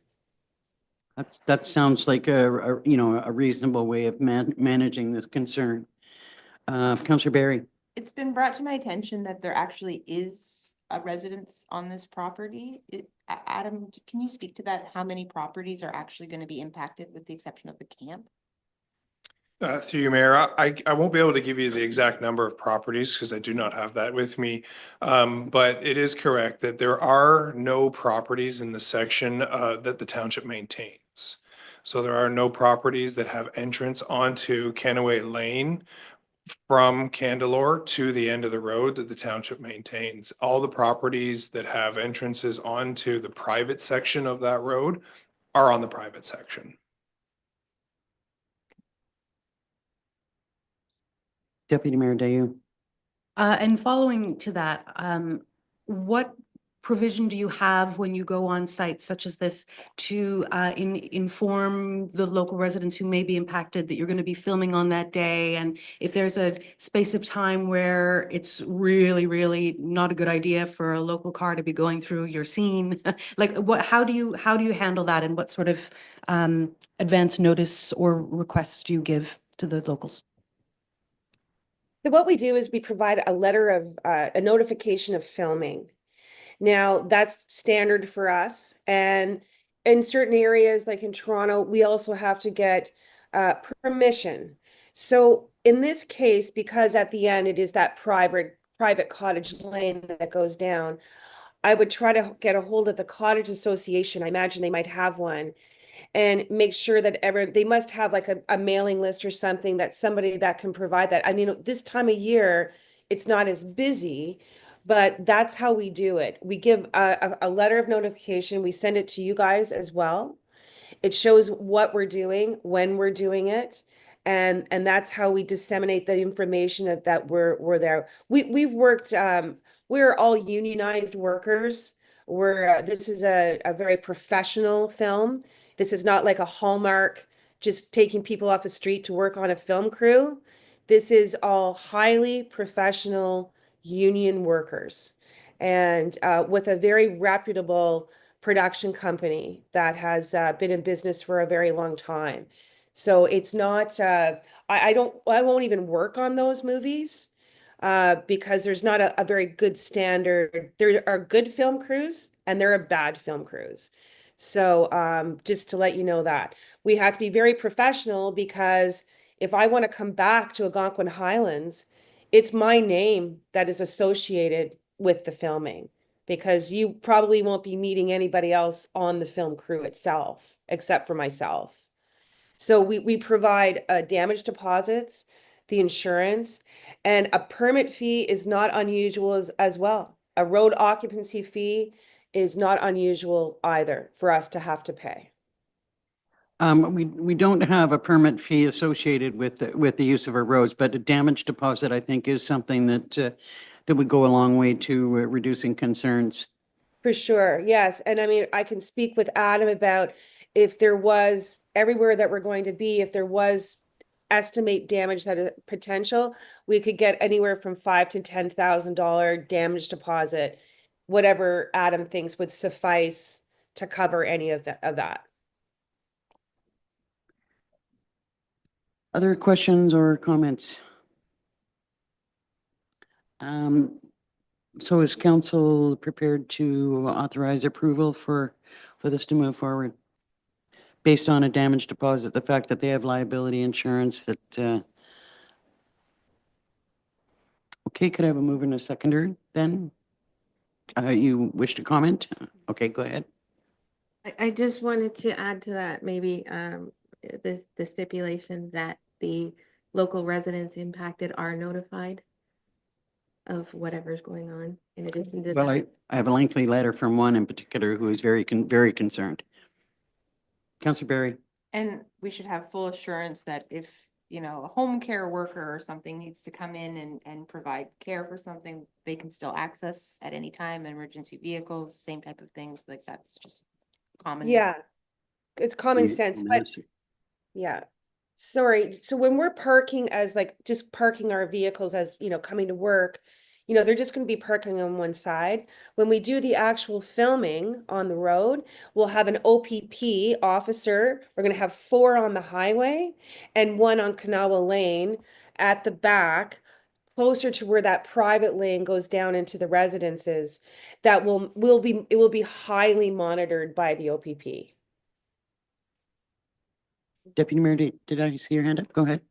A: That sounds like you know, a reasonable way of managing this concern. Councillor Barry.
E: It's been brought to my attention that there actually is a residence on this property. Adam, can you speak to that? How many properties are actually going to be impacted with the exception of the camp?
I: Through you, Mayor, I won't be able to give you the exact number of properties because I do not have that with me. But it is correct that there are no properties in the section that the township maintains. So there are no properties that have entrance onto Canaway Lane from Candelore to the end of the road that the township maintains. All the properties that have entrances onto the private section of that road are on the private section.
A: Deputy Mayor Dayu.
C: And following to that, what provision do you have when you go on sites such as this to inform the local residents who may be impacted that you're going to be filming on that day? And if there's a space of time where it's really, really not a good idea for a local car to be going through your scene, like how do you handle that, and what sort of advance notice or requests do you give to the locals?
H: So what we do is we provide a letter of a notification of filming. Now, that's standard for us. And in certain areas, like in Toronto, we also have to get permission. So in this case, because at the end it is that private cottage lane that goes down, I would try to get a hold of the cottage association. I imagine they might have one, and make sure that they must have like a mailing list or something, that somebody that can provide that. I mean, this time of year, it's not as busy, but that's how we do it. We give a letter of notification. We send it to you guys as well. It shows what we're doing, when we're doing it. And that's how we disseminate the information that we're there. We've worked, we're all unionized workers. This is a very professional film. This is not like a Hallmark, just taking people off the street to work on a film crew. This is all highly professional union workers, and with a very reputable production company that has been in business for a very long time. So it's not, I won't even work on those movies because there's not a very good standard. There are good film crews and there are bad film crews. So just to let you know that we have to be very professional, because if I want to come back to Algonquin Highlands, it's my name that is associated with the filming, because you probably won't be meeting anybody else on the film crew itself, except for myself. So we provide damage deposits, the insurance, and a permit fee is not unusual as well. A road occupancy fee is not unusual either for us to have to pay.
A: We don't have a permit fee associated with the use of our roads, but a damage deposit, I think, is something that that would go a long way to reducing concerns.
H: For sure, yes. And I mean, I can speak with Adam about if there was, everywhere that we're going to be, if there was estimate damage that is potential, we could get anywhere from $5,000 to $10,000 damage deposit, whatever Adam thinks would suffice to cover any of that.
A: Other questions or comments? So is council prepared to authorize approval for this to move forward? Based on a damage deposit, the fact that they have liability insurance that, okay, could I have a mover and a seconder then? You wish to comment? Okay, go ahead.
G: I just wanted to add to that, maybe the stipulation that the local residents impacted are notified of whatever's going on in addition to
A: Well,
G: that.
A: I have a lengthy letter from one in particular who is very concerned. Councillor Barry.
E: And we should have full assurance that if, you know, a home care worker or something needs to come in and provide care for something, they can still access at any time, emergency vehicles, same type of things, like that's just common.
H: Yeah, it's common sense, but yeah. Sorry. So when we're parking as like just parking our vehicles as, you know, coming to work, you know, they're just going to be parking on one side. When we do the actual filming on the road, we'll have an OPP officer. We're going to have 4 on the highway and 1 on Kanawha Lane at the back, closer to where that private lane goes down into the residences. That it will be highly monitored by the OPP.
A: Deputy Mayor, did I see your hand up? Go ahead.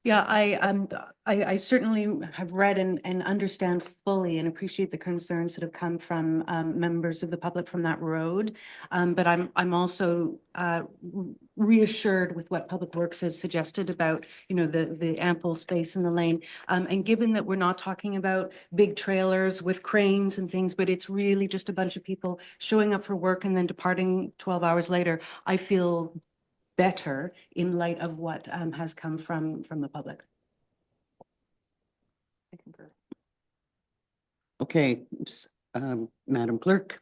C: Yeah, I certainly have read and understand fully and appreciate the concerns that have come from members of the public from that road. But I'm also reassured with what Public Works has suggested about, you know, the ample space in the lane. And given that we're not talking about big trailers with cranes and things, but it's really just a bunch of people showing up for work and then departing 12 hours later, I feel better in light of what has come from the public.
E: I concur.
A: Okay, Madam Clerk.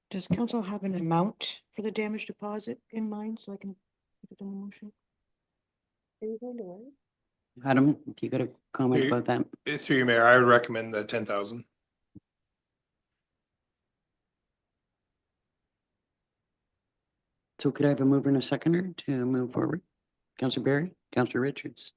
B: Does council have an amount for the damage deposit in mind so I can put it in the motion?
A: Adam, you got a comment
I: Through-
A: about that?
I: Through you, Mayor, I would recommend the 10,000.
A: So could I have a mover and a seconder to move forward? Councillor Barry, Councillor Richards.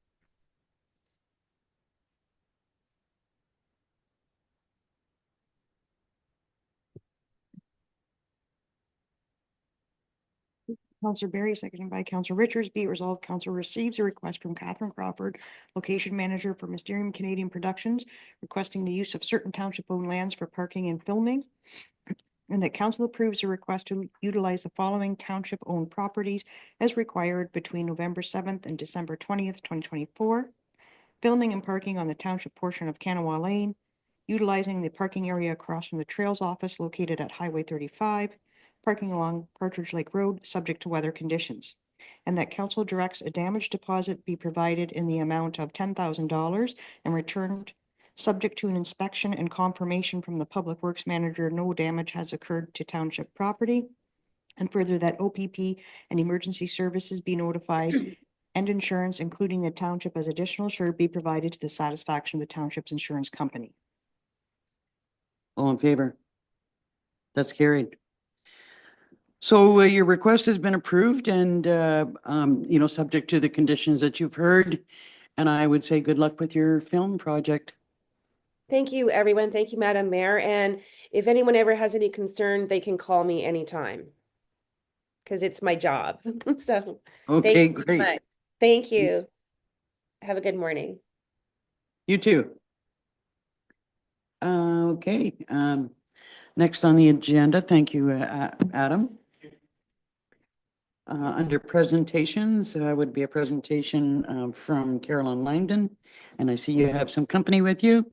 B: Councillor Barry, seconded by Councillor Richards. Be it resolved, council receives a request from Catherine Crawford, location manager for Mysterium Canadian Productions, requesting the use of certain township-owned lands for parking and filming. And that council approves a request to utilize the following township-owned properties as required between November 7th and December 20th, 2024. Filming and parking on the township portion of Kanawha Lane, utilizing the parking area across from the Trails Office located at Highway 35, parking along Partridge Lake Road, subject to weather conditions. And that council directs a damage deposit be provided in the amount of $10,000 and returned subject to an inspection and confirmation from the Public Works Manager, no damage has occurred to township property. And further, that OPP and emergency services be notified and insurance, including the township as additional insured, be provided to the satisfaction of the township's insurance company.
A: All in favor? That's carried. So your request has been approved and, you know, subject to the conditions that you've heard. And I would say good luck with your film project.
H: Thank you, everyone. Thank you, Madam Mayor. And if anyone ever has any concern, they can call me anytime, because it's my job. So
A: Okay,
H: thank you so
A: great.
H: much. Thank you. Have a good morning.
A: You too. Okay, next on the agenda, thank you, Adam. Under presentations, would be a presentation from Carolyn Langdon, and I see you have some company with you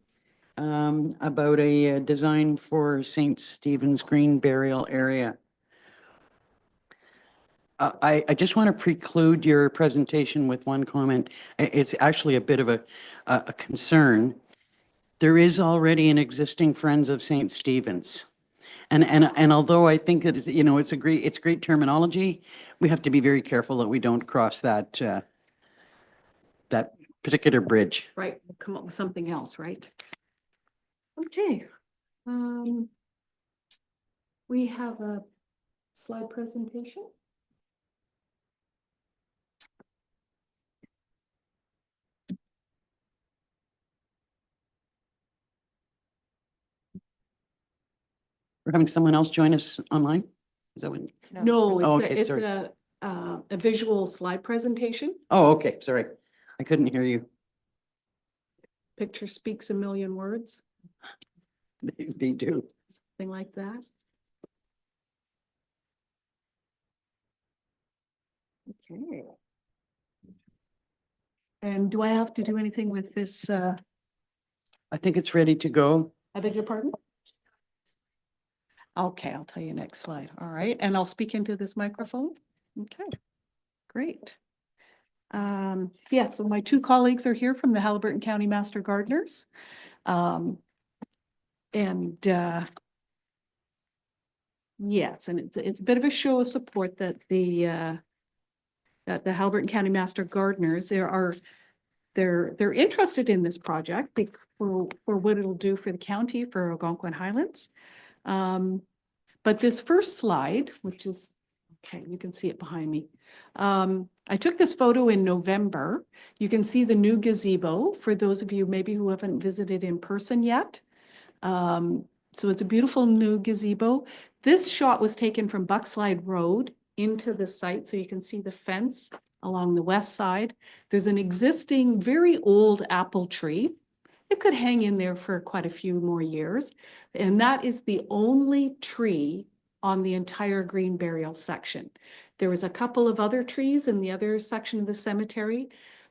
A: about a design for St. Stephen's Green Burial Area. I just want to preclude your presentation with one comment. It's actually a bit of a concern. There is already an existing Friends of St. Stephen's. And although I think that, it's great terminology, we have to be very careful that we don't cross that particular bridge.
K: Right, we'll come up with something else, right? Okay. We have a slide presentation.
A: We're having someone else join us online? Is that what?
K: No,
A: Oh,
K: it's
A: okay,
K: a, it's
A: sorry.
K: a visual slide presentation.
A: Oh, okay, sorry. I couldn't hear you.
K: Picture speaks a million words,
A: They do.
K: something like that. Okay. And do I have to do anything with this?
A: I think it's ready to go.
K: I beg your pardon? Okay, I'll tell you next slide. All right, and I'll speak into this microphone. Okay, great. Yeah, so my two colleagues are here from the Haliburton County Master Gardeners. Yes, and it's a bit of a show of support that the Haliburton County Master Gardeners, they're interested in this project for what it'll do for the county, for Algonquin Highlands. But this first slide, which is, okay, you can see it behind me. I took this photo in November. You can see the new gazebo for those of you maybe who haven't visited in person yet. So it's a beautiful new gazebo. This shot was taken from Buckslide Road into the site, so you can see the fence along the west side. There's an existing, very old apple tree. It could hang in there for quite a few more years. And that is the only tree on the entire green burial section. There was a couple of other trees in the other section of the cemetery,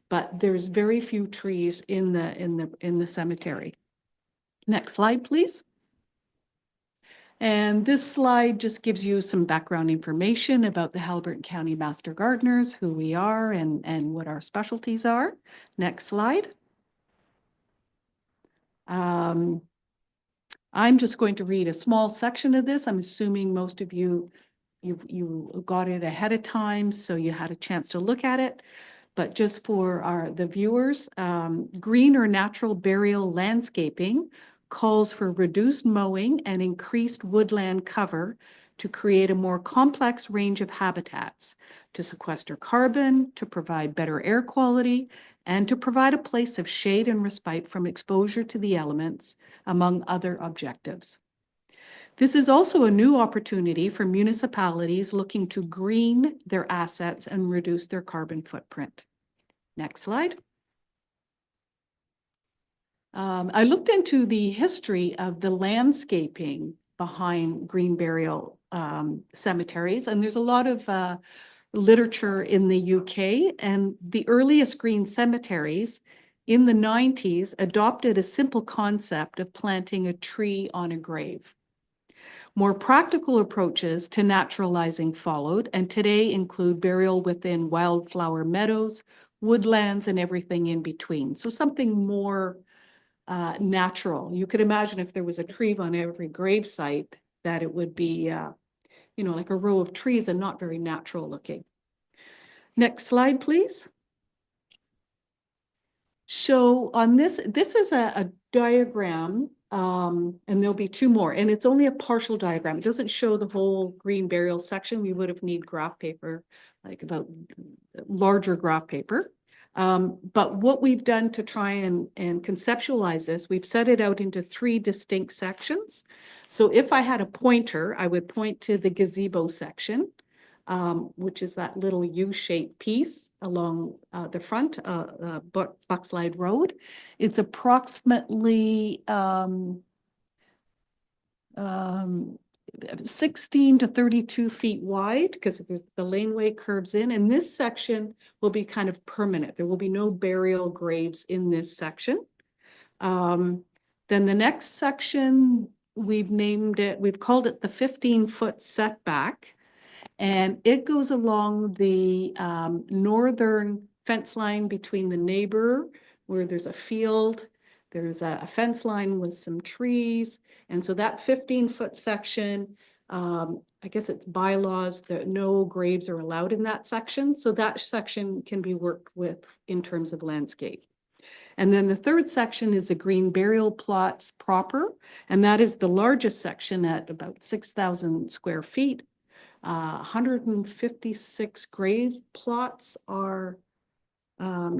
K: but there's very few trees in the cemetery. Next slide, please. And this slide just gives you some background information about the Haliburton County Master Gardeners, who we are and what our specialties are. Next slide. I'm just going to read a small section of this. I'm assuming most of you got it ahead of time, so you had a chance to look at it. But just for the viewers, green or natural burial landscaping calls for reduced mowing and increased woodland cover to create a more complex range of habitats, to sequester carbon, to provide better air quality, and to provide a place of shade and respite from exposure to the elements, among other objectives. This is also a new opportunity for municipalities looking to green their assets and reduce their carbon footprint. Next slide. I looked into the history of the landscaping behind green burial cemeteries, and there's a lot of literature in the UK, and the earliest green cemeteries in the 90s adopted a simple concept of planting a tree on a grave. More practical approaches to naturalizing followed, and today include burial within wildflower meadows, woodlands, and everything in between. So something more natural. You could imagine if there was a tree on every grave site, that it would be, like a row of trees and not very natural looking. Next slide, please. So on this is a diagram, and there'll be two more, and it's only a partial diagram. It doesn't show the whole green burial section. We would have need graph paper, like about larger graph paper. But what we've done to try and conceptualize this, we've set it out into 3 distinct sections. So if I had a pointer, I would point to the gazebo section. which is that little U-shaped piece along the front, Buckslide Road. It's approximately 16 to 32 feet wide because the laneway curves in, and this section will be kind of permanent. There will be no burial graves in this section. Then the next section, we've called it the 15-foot setback, and it goes along the northern fence line between the neighbor, where there's a field, there's a fence line with some trees. And so that 15-foot section, I guess it's bylaws that no graves are allowed in that section. So that section can be worked with in terms of landscape. And then the third section is the green burial plots proper. And that is the largest section at about 6,000 square feet. 156 grave plots are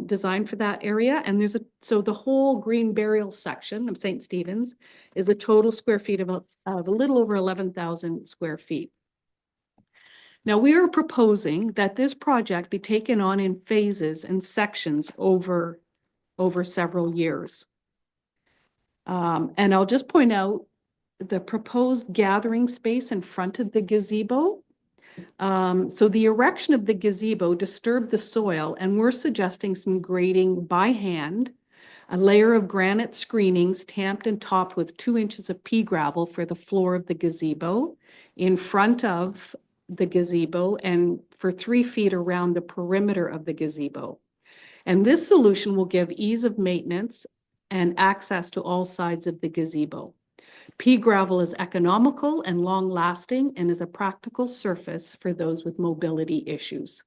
K: designed for that area. And so the whole green burial section of St. Stephen's is a total square feet of a little over 11,000 square feet. Now we are proposing that this project be taken on in phases and sections over several years. And I'll just point out the proposed gathering space in front of the gazebo. So the erection of the gazebo disturbed the soil, and we're suggesting some grading by hand, a layer of granite screenings tamped and topped with 2 inches of pea gravel for the floor of the gazebo, in front of the gazebo, and for 3 feet around the perimeter of the gazebo. And this solution will give ease of maintenance and access to all sides of the gazebo. Pea gravel is economical and long-lasting and is a practical surface for those with mobility issues.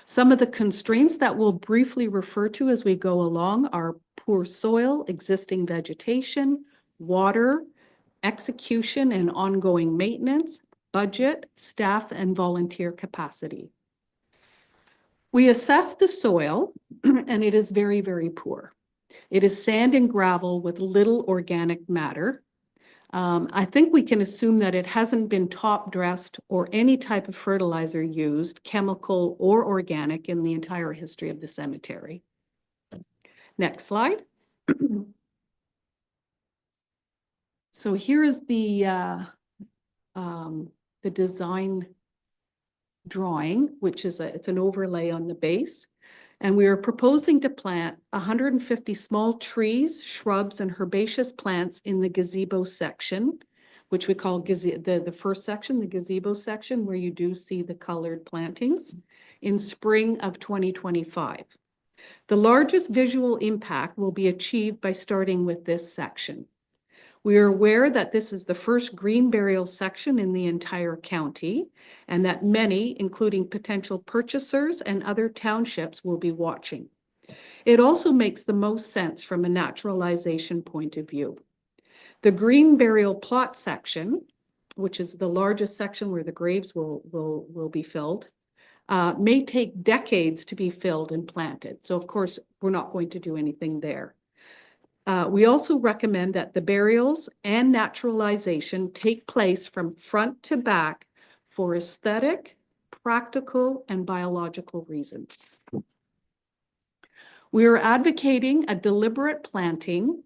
K: Some of the constraints that we'll briefly refer to as we go along are poor soil, existing vegetation, water, execution and ongoing maintenance, budget, staff, and volunteer capacity. We assess the soil, and it is very, very poor. It is sand and gravel with little organic matter. I think we can assume that it hasn't been top dressed or any type of fertilizer used, chemical or organic, in the entire history of the cemetery. Next slide. So here is the design drawing, which is it's an overlay on the base. And we are proposing to plant 150 small trees, shrubs, and herbaceous plants in the gazebo section, which we call the first section, the gazebo section, where you do see the colored plantings, in spring of 2025. The largest visual impact will be achieved by starting with this section. We are aware that this is the first green burial section in the entire county, and that many, including potential purchasers and other townships, will be watching. It also makes the most sense from a naturalization point of view. The green burial plot section, which is the largest section where the graves will be filled, may take decades to be filled and planted. So of course, we're not going to do anything there. We also recommend that the burials and naturalization take place from front to back for aesthetic, practical, and biological reasons. We are advocating a deliberate planting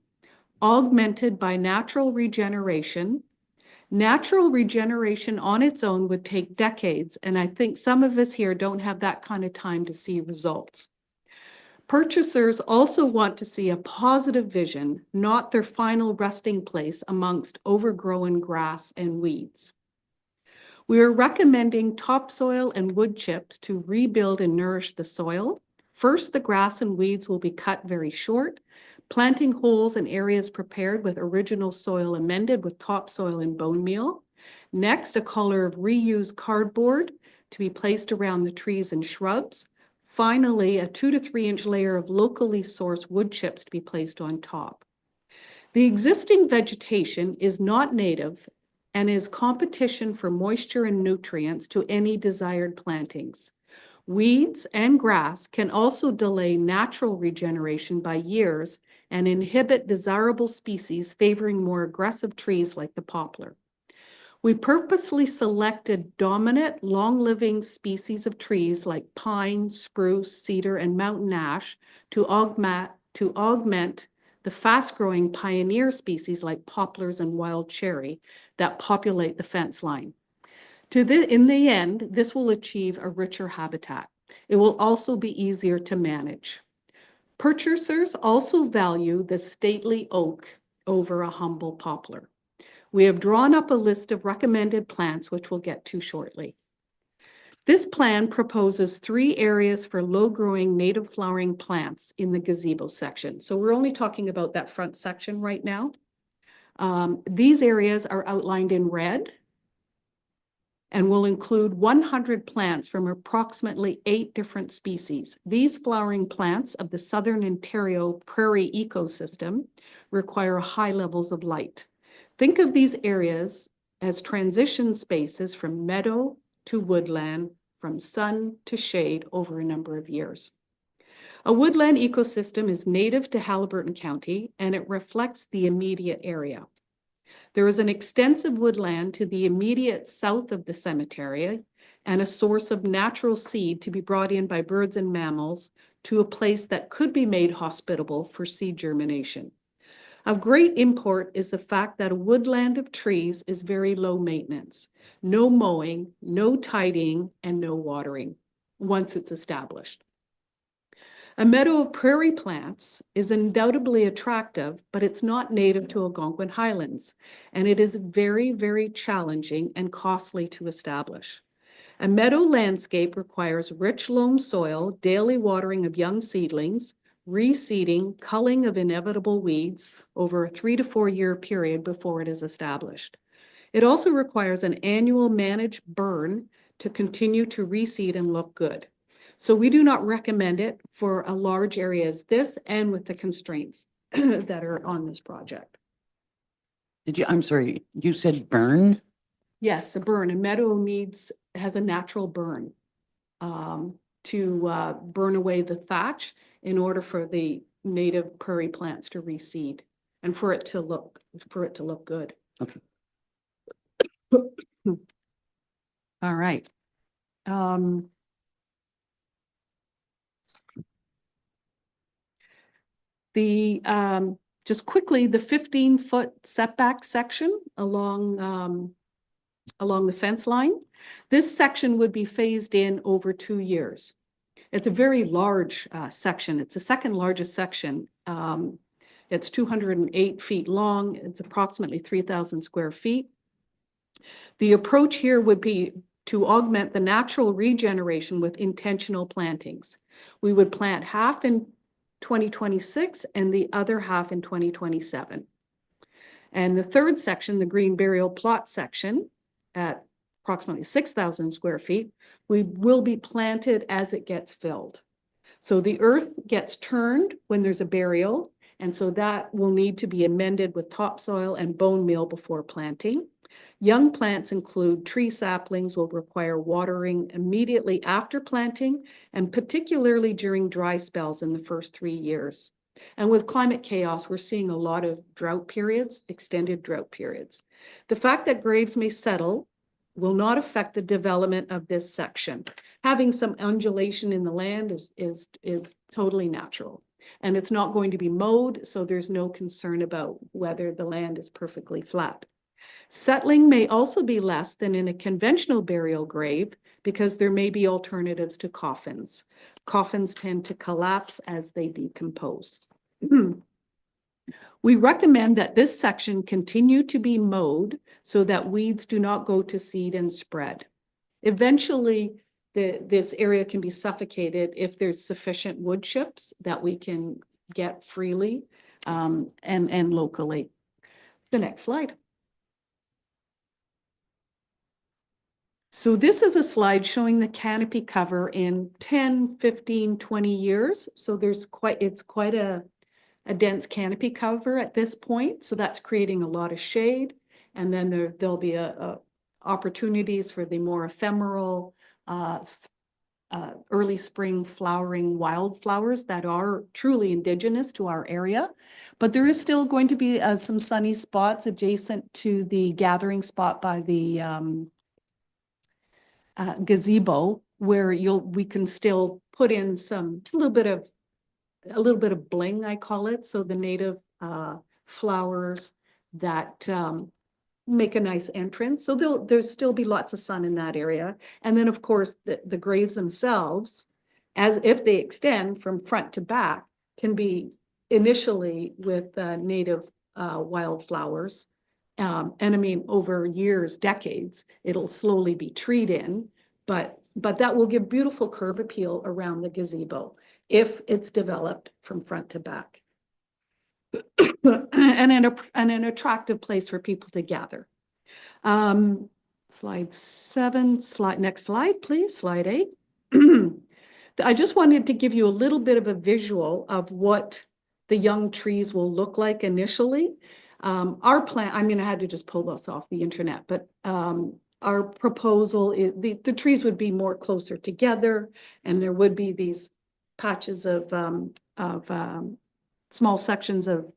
K: augmented by natural regeneration. Natural regeneration on its own would take decades, and I think some of us here don't have that kind of time to see results. Purchasers also want to see a positive vision, not their final resting place amongst overgrown grass and weeds. We are recommending topsoil and wood chips to rebuild and nourish the soil. First, the grass and weeds will be cut very short, planting holes in areas prepared with original soil amended with topsoil and bone meal. Next, a collar of reused cardboard to be placed around the trees and shrubs. Finally, a 2 to 3 inch layer of locally sourced wood chips to be placed on top. The existing vegetation is not native and is competition for moisture and nutrients to any desired plantings. Weeds and grass can also delay natural regeneration by years and inhibit desirable species, favoring more aggressive trees like the poplar. We purposely selected dominant, long-living species of trees like pine, spruce, cedar, and mountain ash to augment the fast-growing pioneer species like poplars and wild cherry that populate the fence line. In the end, this will achieve a richer habitat. It will also be easier to manage. Purchasers also value the stately oak over a humble poplar. We have drawn up a list of recommended plants, which we'll get to shortly. This plan proposes 3 areas for low-growing native flowering plants in the gazebo section. So we're only talking about that front section right now. These areas are outlined in red and will include 100 plants from approximately 8 different species. These flowering plants of the Southern Ontario prairie ecosystem require high levels of light. Think of these areas as transition spaces from meadow to woodland, from sun to shade over a number of years. A woodland ecosystem is native to Haliburton County, and it reflects the immediate area. There is an extensive woodland to the immediate south of the cemetery and a source of natural seed to be brought in by birds and mammals to a place that could be made hospitable for seed germination. Of great import is the fact that a woodland of trees is very low maintenance. No mowing, no tidying, and no watering once it's established. A meadow of prairie plants is undoubtedly attractive, but it's not native to Algonquin Highlands, and it is very, very challenging and costly to establish. A meadow landscape requires rich loam soil, daily watering of young seedlings, reseeding, culling of inevitable weeds over a 3 to 4 year period before it is established. It also requires an annual managed burn to continue to reseed and look good. So we do not recommend it for a large area as this and with the constraints that are on this project.
A: I'm sorry, you said burn?
K: Yes, a burn. A meadow has a natural burn to burn away the thatch in order for the native prairie plants to reseed and for it to look good.
A: Okay.
K: All right. Just quickly, the 15-foot setback section along the fence line. This section would be phased in over 2 years. It's a very large section. It's the second largest section. It's 208 feet long. It's approximately 3,000 square feet. The approach here would be to augment the natural regeneration with intentional plantings. We would plant half in 2026 and the other half in 2027. And the third section, the green burial plot section, at approximately 6,000 square feet, we will be planted as it gets filled. So the earth gets turned when there's a burial, and so that will need to be amended with topsoil and bone meal before planting. Young plants include tree saplings will require watering immediately after planting, and particularly during dry spells in the first 3 years. And with climate chaos, we're seeing a lot of drought periods, extended drought periods. The fact that graves may settle will not affect the development of this section. Having some undulation in the land is totally natural. And it's not going to be mowed, so there's no concern about whether the land is perfectly flat. Settling may also be less than in a conventional burial grave because there may be alternatives to coffins. Coffins tend to collapse as they decompose. We recommend that this section continue to be mowed so that weeds do not go to seed and spread. Eventually, this area can be suffocated if there's sufficient wood chips that we can get freely and locally. The next slide. So this is a slide showing the canopy cover in 10, 15, 20 years. So it's quite a dense canopy cover at this point. So that's creating a lot of shade. And then there'll be opportunities for the more ephemeral early spring flowering wildflowers that are truly indigenous to our area. But there is still going to be some sunny spots adjacent to the gathering spot by the gazebo where we can still put in a little bit of bling, I call it. So the native flowers that make a nice entrance. So there'll still be lots of sun in that area. And then of course the graves themselves, as if they extend from front to back, can be initially with native wildflowers. And I mean, over years, decades, it'll slowly be treed in, but that will give beautiful curb appeal around the gazebo if it's developed from front to back. And an attractive place for people to gather. Slide 7, next slide, please, slide 8. I just wanted to give you a little bit of a visual of what the young trees will look like initially. Our plan, I mean, I had to just pull this off the internet, but our proposal is the trees would be more closer together, and there would be these patches of small sections of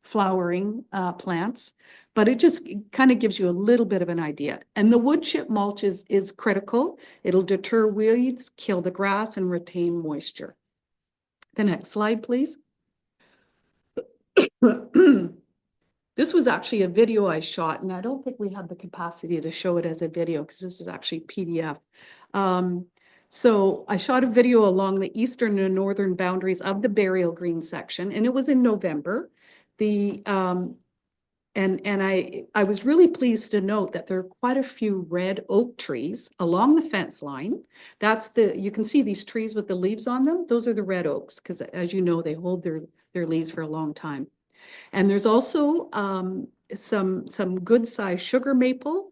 K: flowering plants, but it just kind of gives you a little bit of an idea. And the wood chip mulch is critical. It'll deter weeds, kill the grass, and retain moisture. The next slide, please. This was actually a video I shot, and I don't think we have the capacity to show it as a video because this is actually PDF. So I shot a video along the eastern and northern boundaries of the burial green section, and it was in November. And I was really pleased to note that there are quite a few red oak trees along the fence line. You can see these trees with the leaves on them. Those are the red oaks because, as you know, they hold their leaves for a long time. And there's also some good sized sugar maple,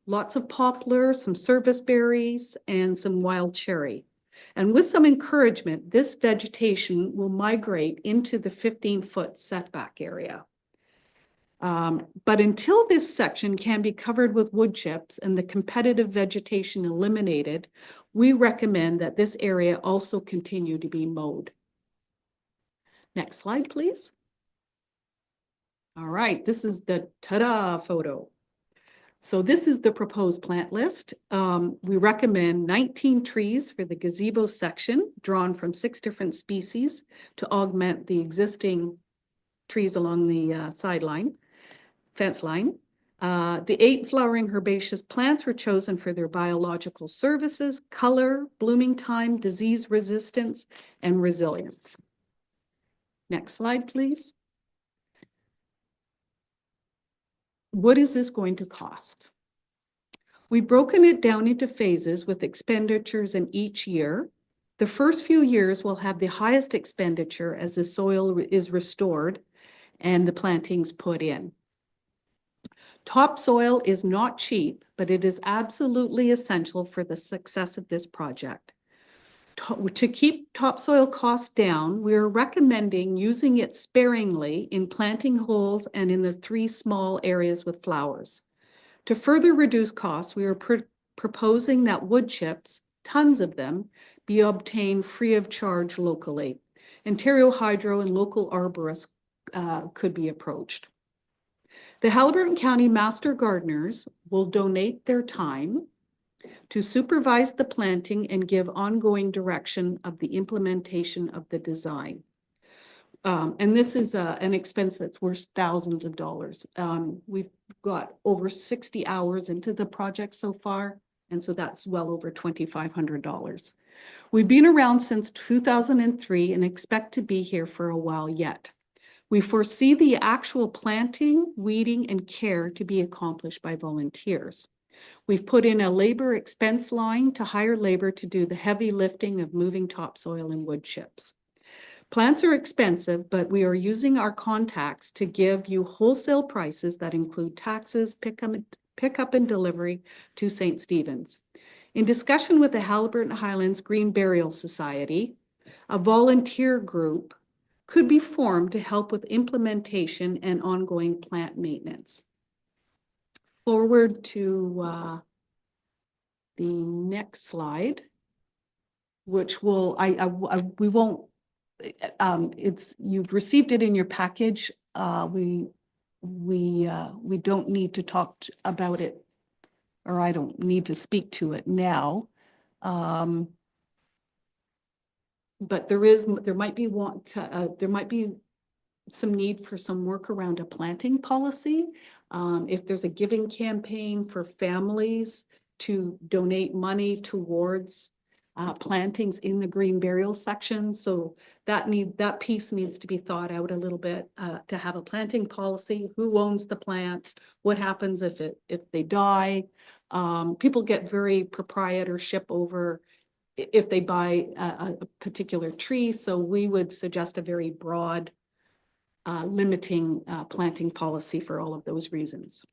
K: lots of poplar, some service berries, and some wild cherry. And with some encouragement, this vegetation will migrate into the 15-foot setback area. But until this section can be covered with wood chips and the competitive vegetation eliminated, we recommend that this area also continue to be mowed. Next slide, please. All right, this is the ta-da photo. So this is the proposed plant list. We recommend 19 trees for the gazebo section, drawn from 6 different species to augment the existing trees along the fence line. The 8 flowering herbaceous plants were chosen for their biological services, color, blooming time, disease resistance, and resilience. Next slide, please. What is this going to cost? We've broken it down into phases with expenditures in each year. The first few years will have the highest expenditure as the soil is restored and the plantings put in. Topsoil is not cheap, but it is absolutely essential for the success of this project. To keep topsoil costs down, we are recommending using it sparingly in planting holes and in the 3 small areas with flowers. To further reduce costs, we are proposing that wood chips, tons of them, be obtained free of charge locally. Ontario Hydro and local arborists could be approached. The Haliburton County Master Gardeners will donate their time to supervise the planting and give ongoing direction of the implementation of the design. And this is an expense that's worth thousands of dollars. We've got over 60 hours into the project so far, and so that's well over $2,500. We've been around since 2003 and expect to be here for a while yet. We foresee the actual planting, weeding, and care to be accomplished by volunteers. We've put in a labor expense line to hire labor to do the heavy lifting of moving topsoil and wood chips. Plants are expensive, but we are using our contacts to give you wholesale prices that include taxes, pickup and delivery to St. Stephen's. In discussion with the Haliburton Highlands Green Burial Society, a volunteer group could be formed to help with implementation and ongoing plant maintenance. Forward to the next slide. which will, we won't, you've received it in your package. We don't need to talk about it, or I don't need to speak to it now. But there might be some need for some work around a planting policy. If there's a giving campaign for families to donate money towards plantings in the green burial section. So that piece needs to be thought out a little bit, to have a planting policy. Who owns the plants? What happens if they die? People get very proprietorship over if they buy a particular tree. So we would suggest a very broad limiting planting policy for all of those reasons.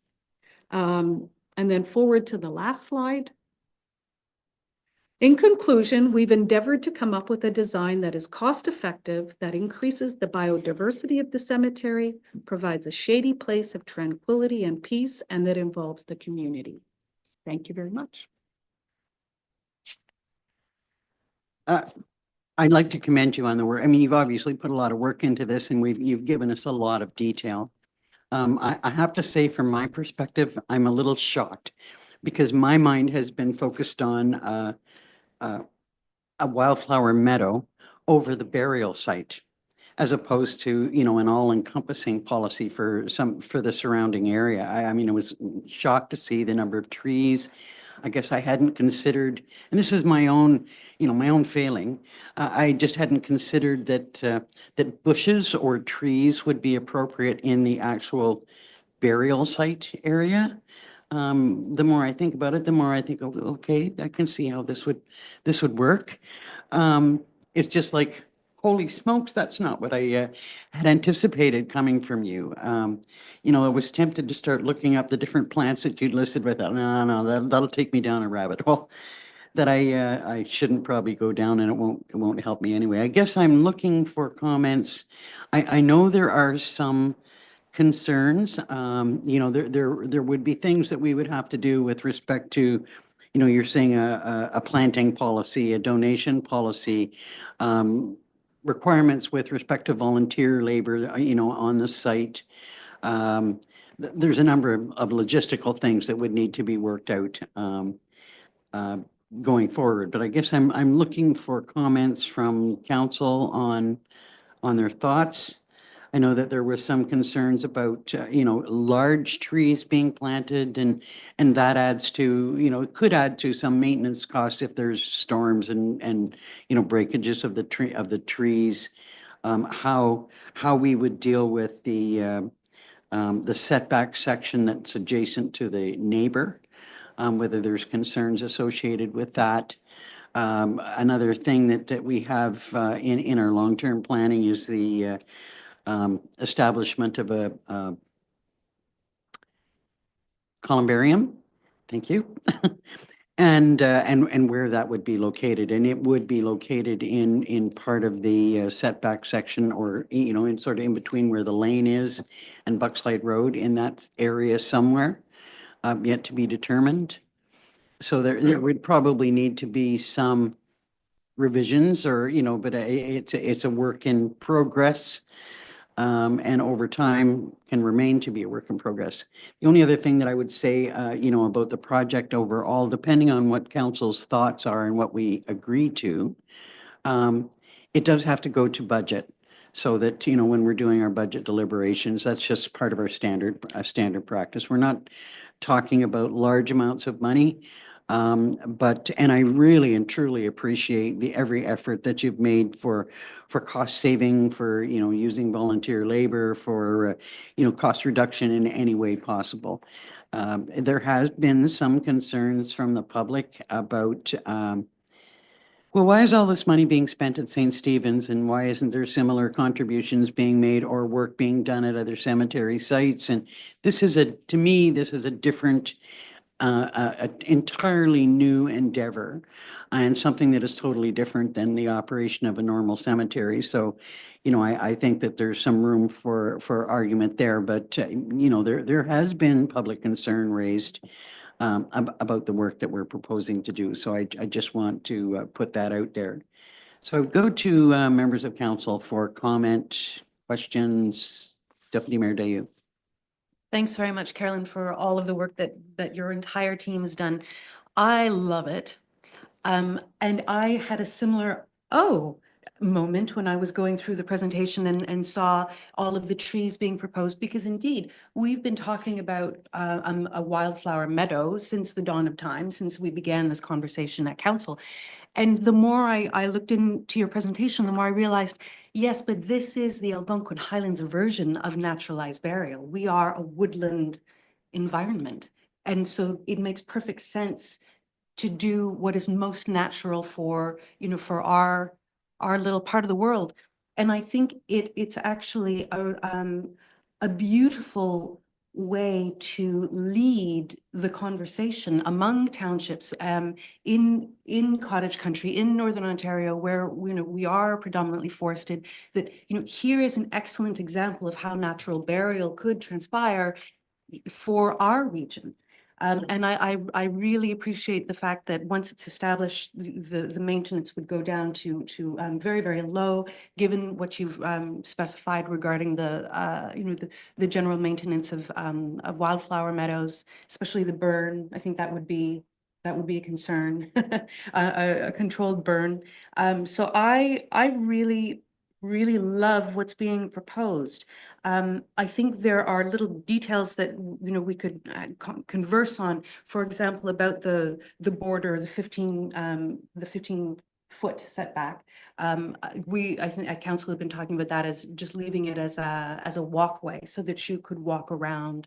K: And then forward to the last slide. In conclusion, we've endeavored to come up with a design that is cost-effective, that increases the biodiversity of the cemetery, provides a shady place of tranquility and peace, and that involves the community. Thank you very much.
A: I'd like to commend you on the work. I mean, you've obviously put a lot of work into this, and you've given us a lot of detail. I have to say, from my perspective, I'm a little shocked because my mind has been focused on a wildflower meadow over the burial site, as opposed to, an all-encompassing policy for the surrounding area. I mean, I was shocked to see the number of trees. I guess I hadn't considered, and this is my own, my own failing. I just hadn't considered that bushes or trees would be appropriate in the actual burial site area. The more I think about it, the more I think, oh, okay, I can see how this would work. It's just like, holy smokes, that's not what I had anticipated coming from you. I was tempted to start looking up the different plants that you'd listed with. No, that'll take me down a rabbit hole that I shouldn't probably go down, and it won't help me anyway. I guess I'm looking for comments. I know there are some concerns. There would be things that we would have to do with respect to, you're saying a planting policy, a donation policy, requirements with respect to volunteer labor, on the site. There's a number of logistical things that would need to be worked out going forward. But I guess I'm looking for comments from council on their thoughts. I know that there were some concerns about, large trees being planted, and that adds to, it could add to some maintenance costs if there's storms and breakages of the trees. How we would deal with the setback section that's adjacent to the neighbor, whether there's concerns associated with that. Another thing that we have in our long-term planning is the establishment of a columbarium. Thank you. And where that would be located, and it would be located in part of the setback section, or in sort of in between where the lane is and Buckslide Road, in that area somewhere, yet to be determined. So there would probably need to be some revisions, or but it's a work in progress. And over time can remain to be a work in progress. The only other thing that I would say, about the project overall, depending on what council's thoughts are and what we agree to, it does have to go to budget, so that, when we're doing our budget deliberations, that's just part of our standard practice. We're not talking about large amounts of money. And I really and truly appreciate every effort that you've made for cost saving, for, using volunteer labor, for, cost reduction in any way possible. There has been some concerns from the public about, well, why is all this money being spent at St. Stephen's, and why isn't there similar contributions being made or work being done at other cemetery sites? And to me, this is a different, an entirely new endeavor, and something that is totally different than the operation of a normal cemetery. So, I think that there's some room for argument there, but, there has been public concern raised about the work that we're proposing to do. So I just want to put that out there. So I would go to members of council for comment, questions. Deputy Mayor Dayu.
C: Thanks very much, Carolyn, for all of the work that your entire team has done. I love it. And I had a similar, moment when I was going through the presentation and saw all of the trees being proposed, because indeed, we've been talking about a wildflower meadow since the dawn of time, since we began this conversation at council. And the more I looked into your presentation, the more I realized, yes, but this is the Algonquin Highlands version of naturalized burial. We are a woodland environment. And so it makes perfect sense to do what is most natural for, for our little part of the world. And I think it's actually a beautiful way to lead the conversation among townships in cottage country in Northern Ontario, where we are predominantly forested, that here is an excellent example of how natural burial could transpire for our region. And I really appreciate the fact that once it's established, the maintenance would go down to very, very low, given what you've specified regarding the general maintenance of wildflower meadows, especially the burn. I think that would be a concern, a controlled burn. So I really love what's being proposed. I think there are little details that we could converse on. For example, about the border, the 15-foot setback. I think at council have been talking about that as just leaving it as a walkway so that you could walk around.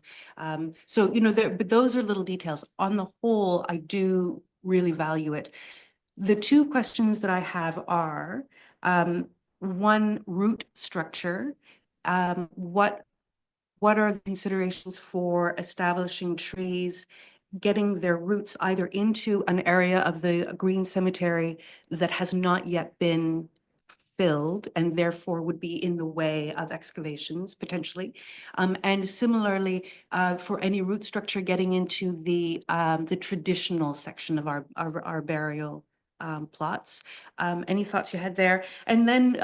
C: So but those are little details. On the whole, I do really value it. The two questions that I have are, one, root structure. What are the considerations for establishing trees, getting their roots either into an area of the green cemetery that has not yet been filled and therefore would be in the way of excavations potentially, and similarly for any root structure getting into the traditional section of our burial plots. Any thoughts you had there? And then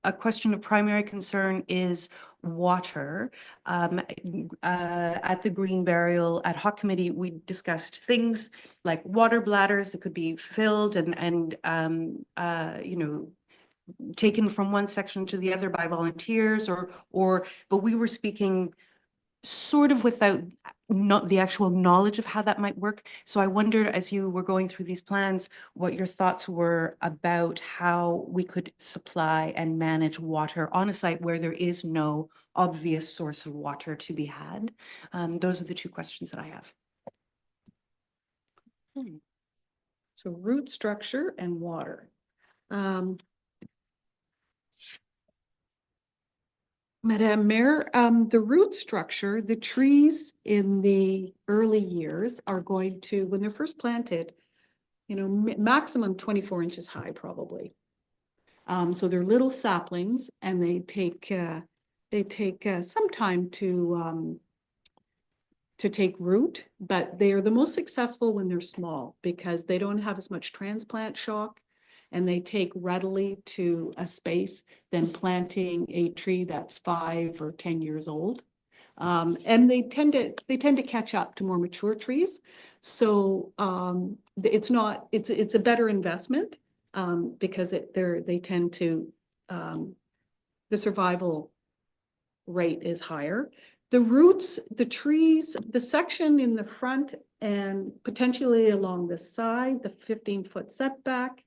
C: a question of primary concern is water. At the Green Burial Ad Hoc Committee, we discussed things like water bladders that could be filled and taken from one section to the other by volunteers, but we were speaking sort of without not the actual knowledge of how that might work. So I wondered, as you were going through these plans, what your thoughts were about how we could supply and manage water on a site where there is no obvious source of water to be had. Those are the two questions that I have.
K: So root structure and water. Madam Mayor, the root structure, the trees in the early years are going to, when they're first planted, maximum 24 inches high, probably. So they're little saplings, and they take some time to take root, but they are the most successful when they're small because they don't have as much transplant shock, and they take readily to a space than planting a tree that's 5 or 10 years old. And they tend to catch up to more mature trees. So it's a better investment because they tend to, the survival rate is higher. The roots, the trees, the section in the front and potentially along the side, the 15-foot setback,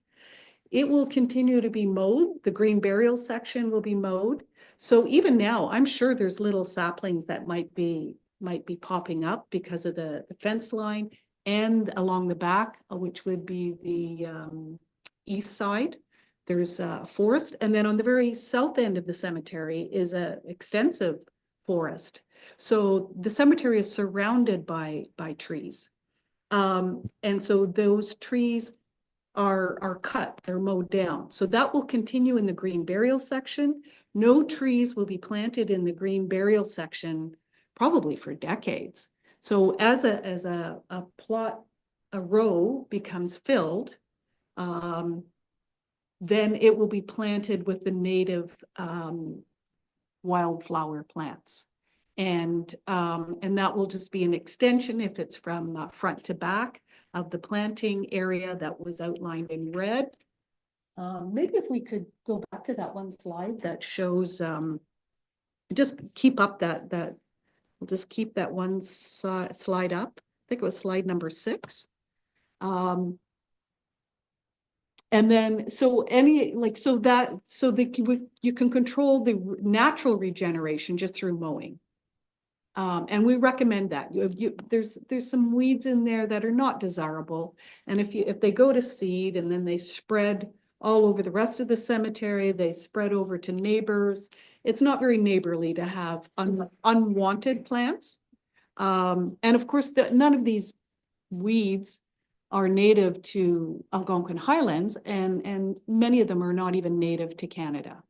K: it will continue to be mowed. The green burial section will be mowed. So even now, I'm sure there's little saplings that might be popping up because of the fence line, and along the back, which would be the east side, there's a forest. And then on the very south end of the cemetery is an extensive forest. So the cemetery is surrounded by trees. And so those trees are cut, they're mowed down. So that will continue in the green burial section. No trees will be planted in the green burial section probably for decades. So as a plot, a row becomes filled, then it will be planted with the native wildflower plants. And that will just be an extension if it's from front to back of the planting area that was outlined in red. Maybe if we could go back to that one slide that shows, just keep up we'll just keep that one slide up. I think it was slide number 6. And then, so you can control the natural regeneration just through mowing. And we recommend that. There's some weeds in there that are not desirable. And if they go to seed and then they spread all over the rest of the cemetery, they spread over to neighbors. It's not very neighborly to have unwanted plants. And of course, none of these weeds are native to Algonquin Highlands, and many of them are not even native to Canada.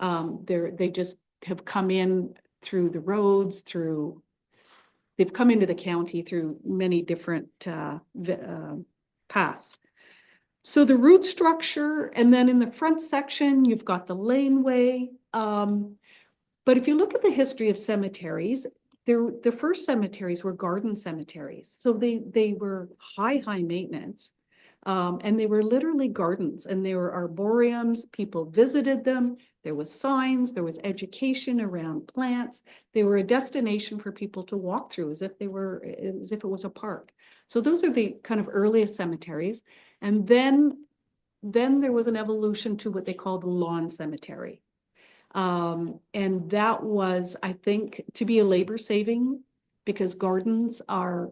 K: They just have come in through the roads, they've come into the county through many different paths. So the root structure, and then in the front section, you've got the laneway. But if you look at the history of cemeteries, the first cemeteries were garden cemeteries. So they were high maintenance. And they were literally gardens, and they were arboreums. People visited them. There was signs, there was education around plants. They were a destination for people to walk through as if it was a park. So those are the kind of earliest cemeteries. And then there was an evolution to what they called the lawn cemetery. And that was, I think, to be a labor saving, because gardens are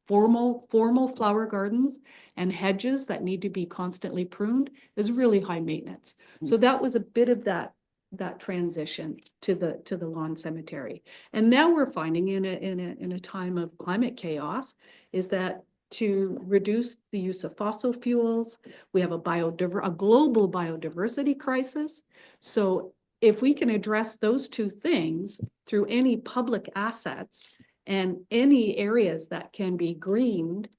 K: formal flower gardens, and hedges that need to be constantly pruned is really high maintenance. So that was a bit of that transition to the lawn cemetery. And now we're finding in a time of climate chaos is that to reduce the use of fossil fuels, we have a global biodiversity crisis. So if we can address those two things through any public assets and any areas that can be greened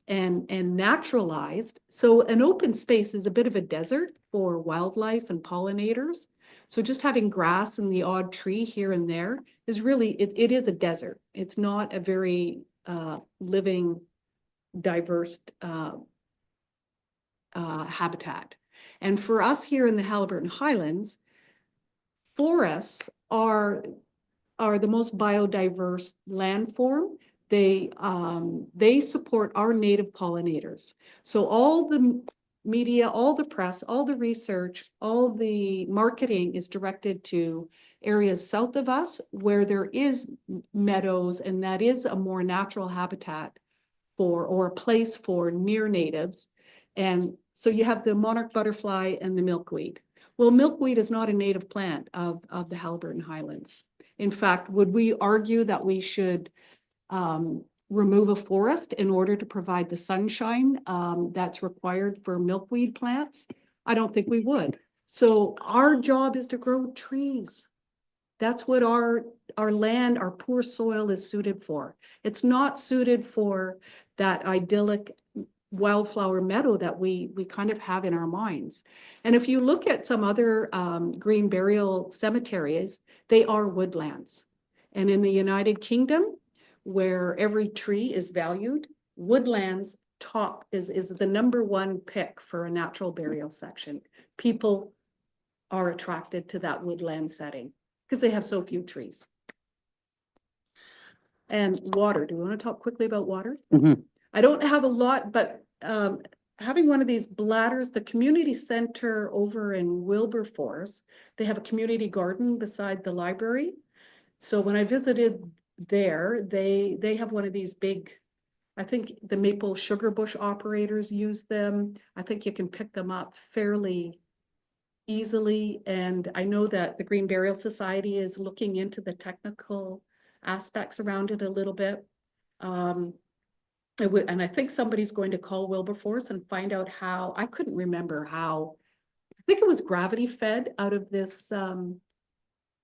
K: and naturalized. So an open space is a bit of a desert for wildlife and pollinators. So just having grass and the odd tree here and there is really, it is a desert. It's not a very living, diverse habitat. And for us here in the Haliburton Highlands, forests are the most biodiverse landform. They support our native pollinators. So all the media, all the press, all the research, all the marketing is directed to areas south of us where there is meadows, and that is a more natural habitat or a place for near natives. And so you have the monarch butterfly and the milkweed. Well, milkweed is not a native plant of the Haliburton Highlands. In fact, would we argue that we should remove a forest in order to provide the sunshine that's required for milkweed plants? I don't think we would. So our job is to grow trees. That's what our land, our poor soil is suited for. It's not suited for that idyllic wildflower meadow that we kind of have in our minds. And if you look at some other green burial cemeteries, they are woodlands. And in the United Kingdom, where every tree is valued, woodlands top is the #1 pick for a natural burial section. People are attracted to that woodland setting because they have so few trees. And water, do we want to talk quickly about water?
A: Mhm.
K: I don't have a lot, but having one of these bladders, the community center over in Wilberforce, they have a community garden beside the library. So when I visited there, they have one of these big, I think the maple sugar bush operators use them. I think you can pick them up fairly easily. And I know that the Green Burial Society is looking into the technical aspects around it a little bit. And I think somebody's going to call Wilberforce and find out how, I couldn't remember how, I think it was gravity fed out of this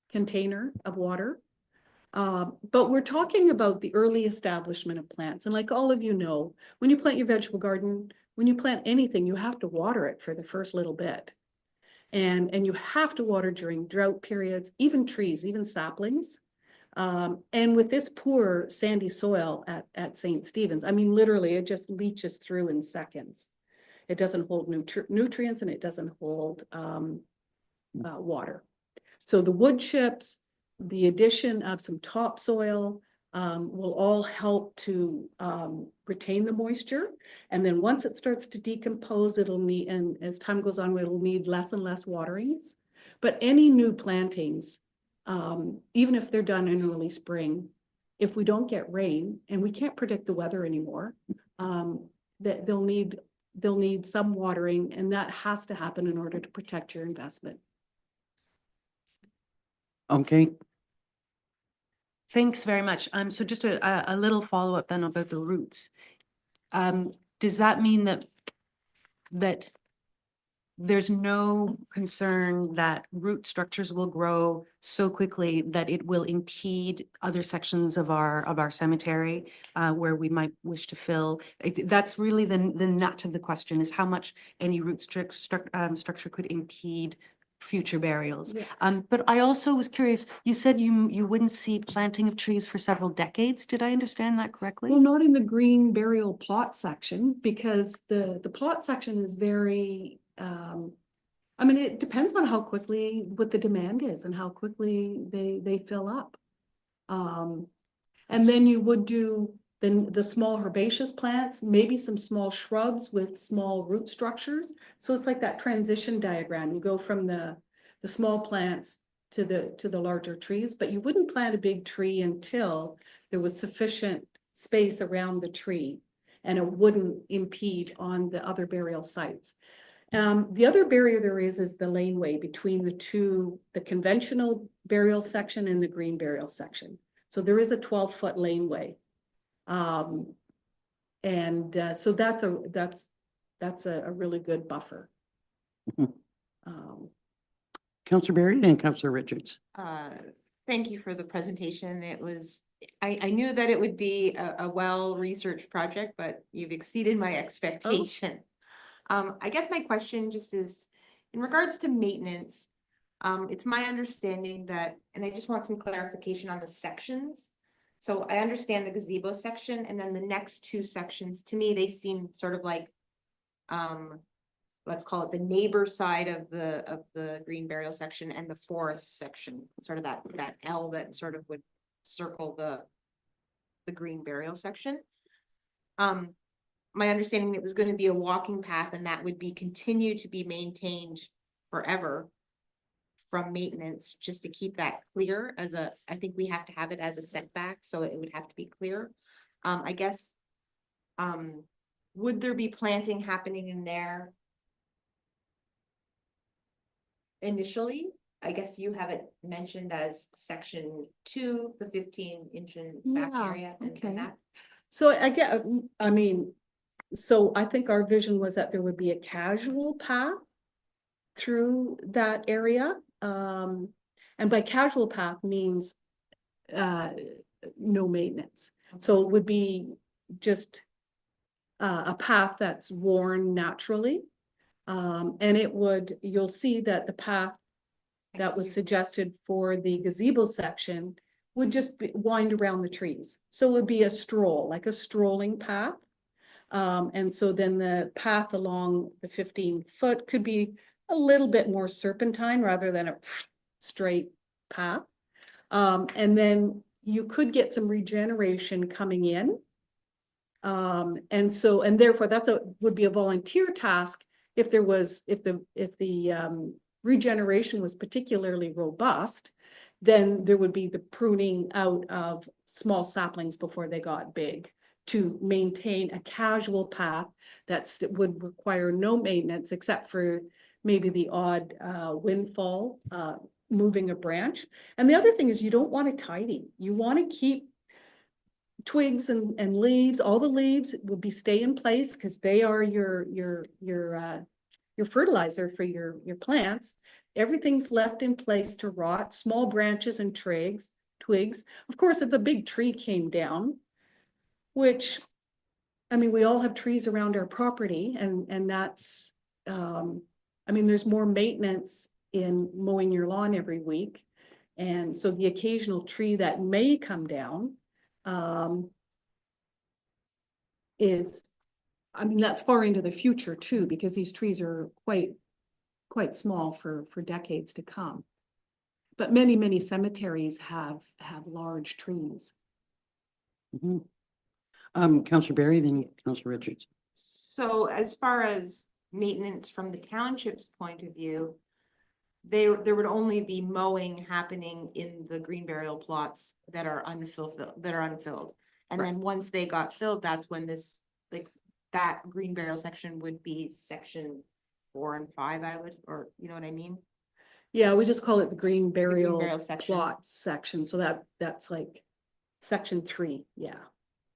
K: container of water. But we're talking about the early establishment of plants. And like all of you know, when you plant your vegetable garden, when you plant anything, you have to water it for the first little bit. And you have to water during drought periods, even trees, even saplings. And with this poor sandy soil at St. Stephen's, I mean, literally, it just leaches through in seconds. It doesn't hold nutrients and it doesn't hold water. So the wood chips, the addition of some topsoil will all help to retain the moisture. And then once it starts to decompose, it'll need, and as time goes on, it'll need less and less waterings. But any new plantings, even if they're done in early spring, if we don't get rain, and we can't predict the weather anymore, that they'll need some watering, and that has to happen in order to protect your investment.
A: Okay,
C: Thanks very much. So just a little follow-up then about the roots. Does that mean that there's no concern that root structures will grow so quickly that it will impede other sections of our cemetery where we might wish to fill? That's really the nut of the question, is how much any root structure could impede future burials.
K: Yeah.
C: But I also was curious, you said you wouldn't see planting of trees for several decades. Did I understand that correctly?
K: Well, not in the green burial plot section, because the plot section is very, I mean, it depends on how quickly, what the demand is and how quickly they fill up. And then you would do the small herbaceous plants, maybe some small shrubs with small root structures. So it's like that transition diagram. You go from the small plants to the larger trees, but you wouldn't plant a big tree until there was sufficient space around the tree and it wouldn't impede on the other burial sites. The other barrier there is the laneway between the conventional burial section and the green burial section. So there is a 12-foot laneway. So that's a really good buffer.
A: Councillor Berry, then Councillor Richards.
E: Thank you for the presentation. It was, I knew that it would be a well-researched project, but you've exceeded my expectation. I guess my question just is, in regards to maintenance, it's my understanding that, and I just want some clarification on the sections. So I understand the gazebo section, and then the next two sections, to me, they seem sort of like, let's call it the neighbor side of the green burial section and the forest section, sort of that L that sort of would circle the green burial section. My understanding, it was going to be a walking path, and that would be continue to be maintained forever from maintenance, just to keep that clear I think we have to have it as a setback, so it would have to be clear. I guess, would there be planting happening in there initially? I guess you have it mentioned as section 2, the 15-inch back
K: Yeah,
E: area and
K: okay.
E: that.
K: So I mean, so I think our vision was that there would be a casual path through that area. And by casual path means no maintenance. So it would be just a path that's worn naturally. And you'll see that the path that was suggested for the gazebo section would just wind around the trees. So it would be a stroll, like a strolling path. And so then the path along the 15-foot could be a little bit more serpentine rather than a straight path. And then you could get some regeneration coming in. And therefore would be a volunteer task if the regeneration was particularly robust. Then there would be the pruning out of small saplings before they got big to maintain a casual path that would require no maintenance except for maybe the odd windfall, moving a branch. And the other thing is, you don't want to tidy. You want to keep twigs and leaves. All the leaves will stay in place because they are your fertilizer for your plants. Everything's left in place to rot. Small branches and twigs twigs. Of course, if a big tree came down, which, I mean, we all have trees around our property and that's, I mean, there's more maintenance in mowing your lawn every week. And so the occasional tree that may come down, is, I mean, that's far into the future too, because these trees are quite small for decades to come. But many cemeteries have large trees.
A: Mhm. Counselor Berry, then Counselor Richards.
E: So as far as maintenance from the township's point of view, there would only be mowing happening in the green burial plots that are unfilled. And then once they got filled, that's when this, like, that green burial section would be section 4 and 5, I would, or you know what I mean?
K: Yeah, we just call it the green burial
E: burial section.
K: plots section, so that's like section 3, yeah.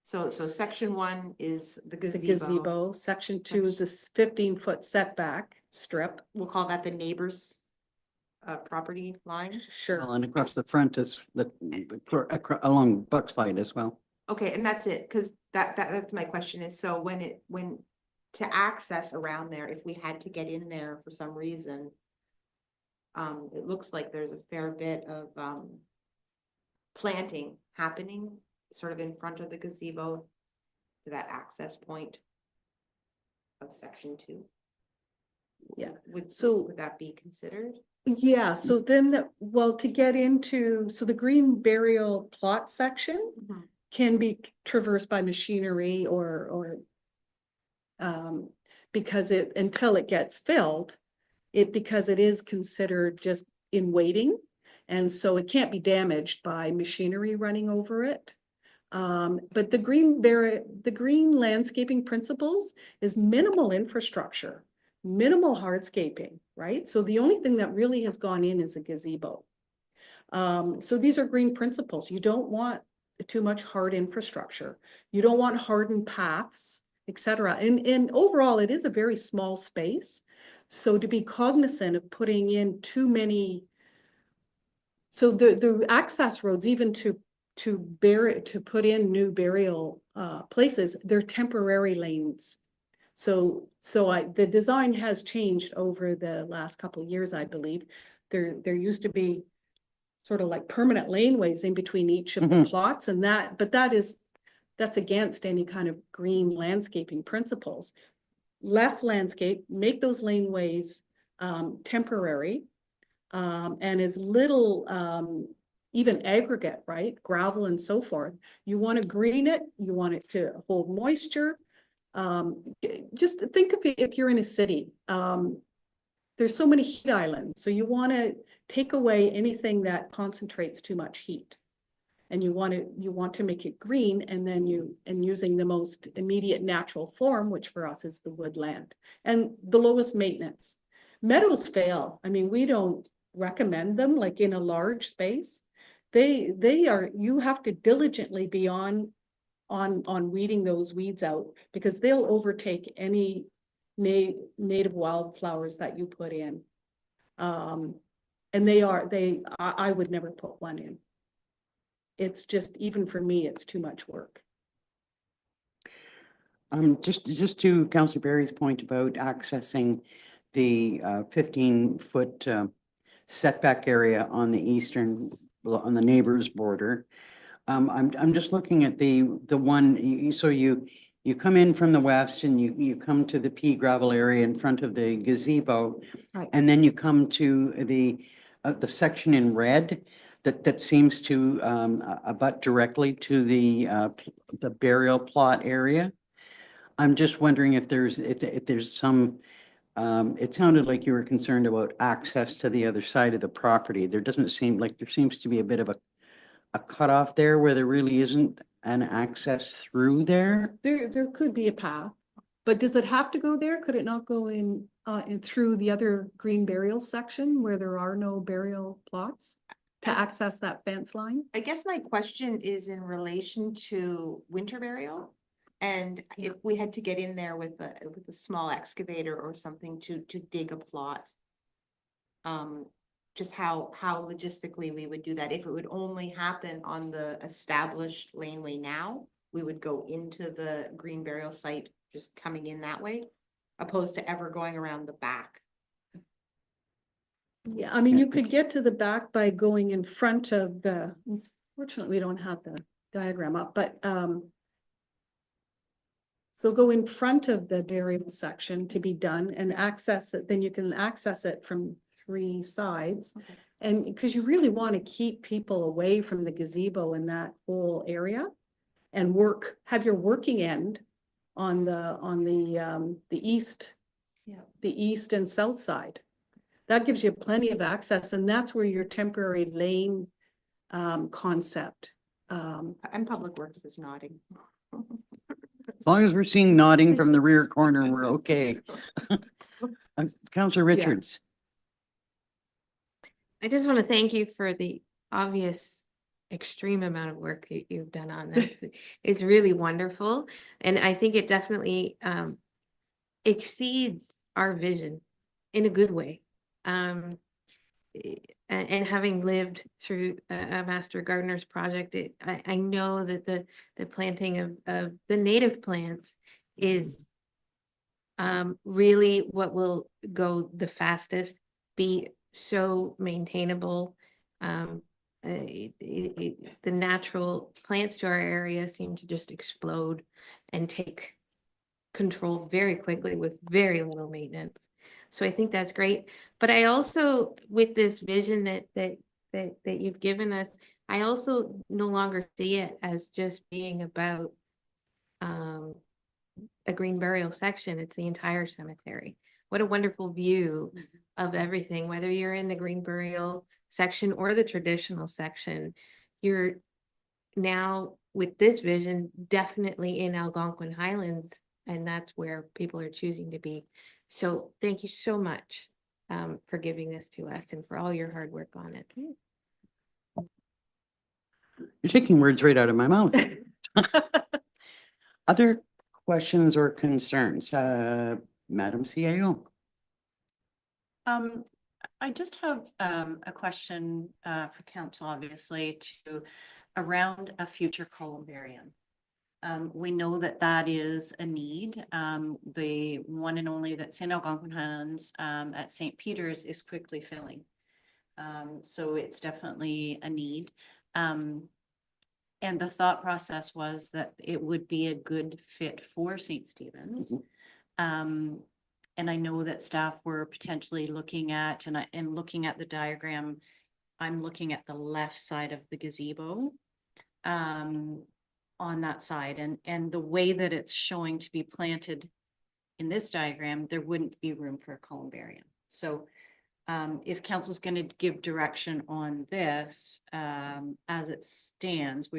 E: So section 1 is the
K: The
E: gazebo.
K: gazebo, section 2 is this 15-foot setback strip,
E: We'll call that the neighbor's property line.
A: Well,
K: sure.
A: and across the front is along Buckslide as well.
E: Okay, and that's it, because that's my question is, so when to access around there, if we had to get in there for some reason, it looks like there's a fair bit of planting happening sort of in front of the gazebo to that access point of section 2.
K: Yeah,
E: So
K: so-
E: would that be considered?
K: Yeah, so then, well, to get into, so the green burial plot section can be traversed by machinery or because until it gets filled, because it is considered just in waiting. And so it can't be damaged by machinery running over it. But the green landscaping principles is minimal infrastructure, minimal hardscaping, right? So the only thing that really has gone in is a gazebo. So these are green principles. You don't want too much hard infrastructure. You don't want hardened paths, etc. And overall, it is a very small space. So to be cognizant of putting in too many, so the access roads, even to put in new burial places, they're temporary lanes. So the design has changed over the last couple of years, I believe. There used to be sort of like permanent laneways in between each of the plots, and that's against any kind of green landscaping principles. Less landscape, make those laneways temporary, and as little even aggregate, right? Gravel and so forth. You want to green it, you want it to hold moisture. Just think of it if you're in a city. There's so many heat islands, so you want to take away anything that concentrates too much heat. And you want to make it green, and then using the most immediate natural form, which for us is the woodland, and the lowest maintenance. Meadows fail. I mean, we don't recommend them like in a large space. You have to diligently be on weeding those weeds out, because they'll overtake any native wildflowers that you put in. And I would never put one in. It's just, even for me, it's too much work.
A: Just to Councillor Berry's point about accessing the 15-foot setback area on the neighbor's border. I'm just looking at the one, so you come in from the west and you come to the pea gravel area in front of the gazebo.
K: Right.
A: And then you come to the section in red that seems to abut directly to the burial plot area. I'm just wondering if there's some, it sounded like you were concerned about access to the other side of the property. There doesn't seem like, there seems to be a bit of a cutoff there where there really isn't an access through there.
K: There could be a path, but does it have to go there? Could it not go in through the other green burial section where there are no burial plots to access that fence line?
E: I guess my question is in relation to winter burial. And if we had to get in there with a small excavator or something to dig a plot. just how logistically we would do that. If it would only happen on the established laneway now, we would go into the green burial site, just coming in that way, opposed to ever going around the back.
K: Yeah, I mean, you could get to the back by going in front of the, fortunately, we don't have the diagram up, but, so go in front of the burial section to be done and access it, then you can access it from 3 sides.
E: Okay.
K: And because you really want to keep people away from the gazebo in that whole area and have your working end on the east.
E: Yeah.
K: The east and south side. That gives you plenty of access, and that's where your temporary lane concept.
E: And Public Works is nodding.
A: As long as we're seeing nodding from the rear corner, we're okay. Counselor Richards.
G: I just want to thank you for the obvious extreme amount of work that you've done on this. It's really wonderful. And I think it definitely exceeds our vision in a good way. And having lived through a Master Gardener's project, I know that the planting of the native plants is really what will go the fastest, be so maintainable. The natural plants to our area seem to just explode and take control very quickly with very little maintenance. So I think that's great. But I also, with this vision that you've given us, I also no longer see it as just being about a green burial section. It's the entire cemetery. What a wonderful view of everything, whether you're in the green burial section or the traditional section. You're now, with this vision, definitely in Algonquin Highlands, and that's where people are choosing to be. So thank you so much for giving this to us and for all your hard work on it.
A: You're taking words right out of my mouth. Other questions or concerns? Madam CAO.
F: I just have a question for council, obviously, around a future columbarium. We know that is a need. The one and only that's in Algonquin Highlands at St. Peter's is quickly filling. So it's definitely a need. And the thought process was that it would be a good fit for St. Stephen's. And I know that staff were potentially looking at, and looking at the diagram, I'm looking at the left side of the gazebo on that side. And the way that it's showing to be planted in this diagram, there wouldn't be room for a columbarium. So if council's going to give direction on this, as it stands,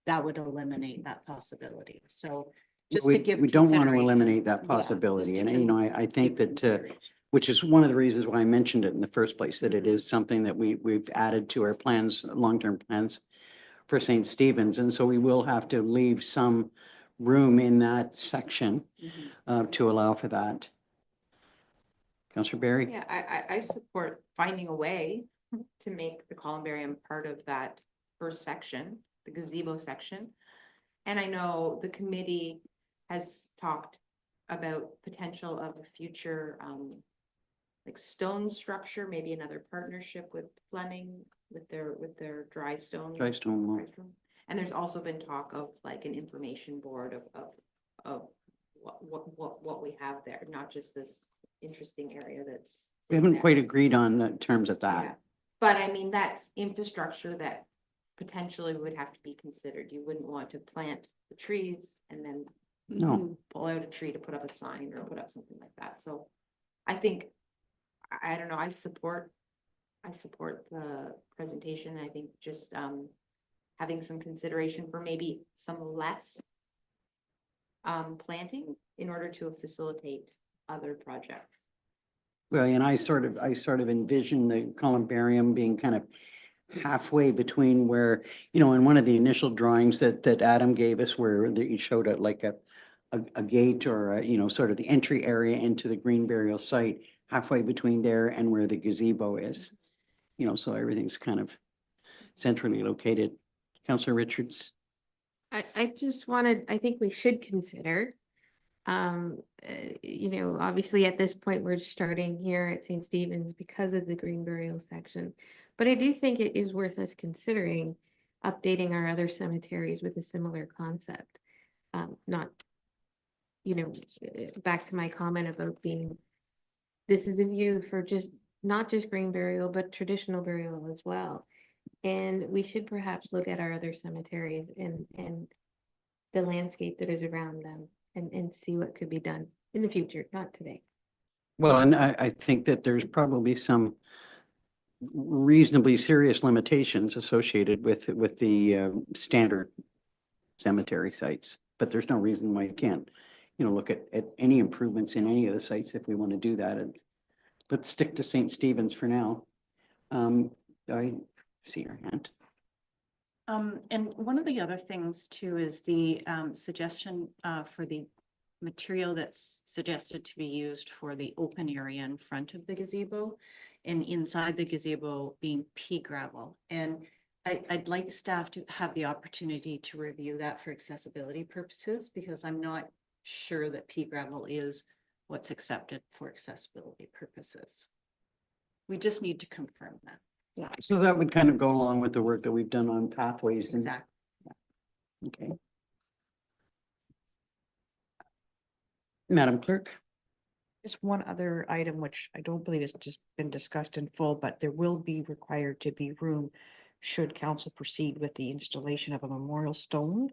F: that would eliminate that possibility. So just to give
A: We don't want to
F: consideration.
A: eliminate that
F: Yeah,
A: possibility.
F: just to
A: And, I think
F: give
A: that,
F: consideration.
A: which is one of the reasons why I mentioned it in the first place, that it is something that we've added to our plans, long-term plans for St. Stephen's. And so we will have to leave some room in that section to allow for that. Councillor Barry?
E: Yeah, I support finding a way to make the columbarium part of that first section, the gazebo section. And I know the committee has talked about potential of a future like stone structure, maybe another partnership with Fleming with their dry stone.
A: Dry stone wall.
E: And there's also been talk of like an information board of what we have there, not just this interesting area that's.
A: We haven't
E: there.
A: quite agreed on the terms of
E: Yeah.
A: that.
E: But I mean, that's infrastructure that potentially would have to be considered. You wouldn't want to plant the trees and then
A: No.
E: pull out a tree to put up a sign or put up something like that. So I think, I don't know, I support the presentation. I think just having some consideration for maybe some less planting in order to facilitate other projects.
A: Well, and I sort of envision the columbarium being kind of halfway between where, in one of the initial drawings that Adam gave us, where he showed it like a gate or, sort of the entry area into the green burial site, halfway between there and where the gazebo is. so everything's kind of centrally located. Counselor Richards?
G: I just wanted, I think we should consider, obviously at this point, we're starting here at St. Stephen's because of the green burial section. But I do think it is worth us considering updating our other cemeteries with a similar concept. Not, back to my comment about this is a view for not just green burial, but traditional burial as well. And we should perhaps look at our other cemeteries and the landscape that is around them and see what could be done in the future, not today.
A: Well, and I think that there's probably some reasonably serious limitations associated with the standard cemetery sites, but there's no reason why you can't, look at any improvements in any of the sites if we want to do that. And let's stick to St. Stephen's for now. I see your hand.
F: And one of the other things too is the suggestion for the material that's suggested to be used for the open area in front of the gazebo and inside the gazebo being pea gravel. And I'd like staff to have the opportunity to review that for accessibility purposes, because I'm not sure that pea gravel is what's accepted for accessibility purposes. We just need to confirm that.
A: Yeah. So that would kind of go along with the work that we've done on pathways. And
F: Exactly.
A: okay. Madam Clerk?
B: Just one other item, which I don't believe has just been discussed in full, but there will be required to be room should council proceed with the installation of a memorial stone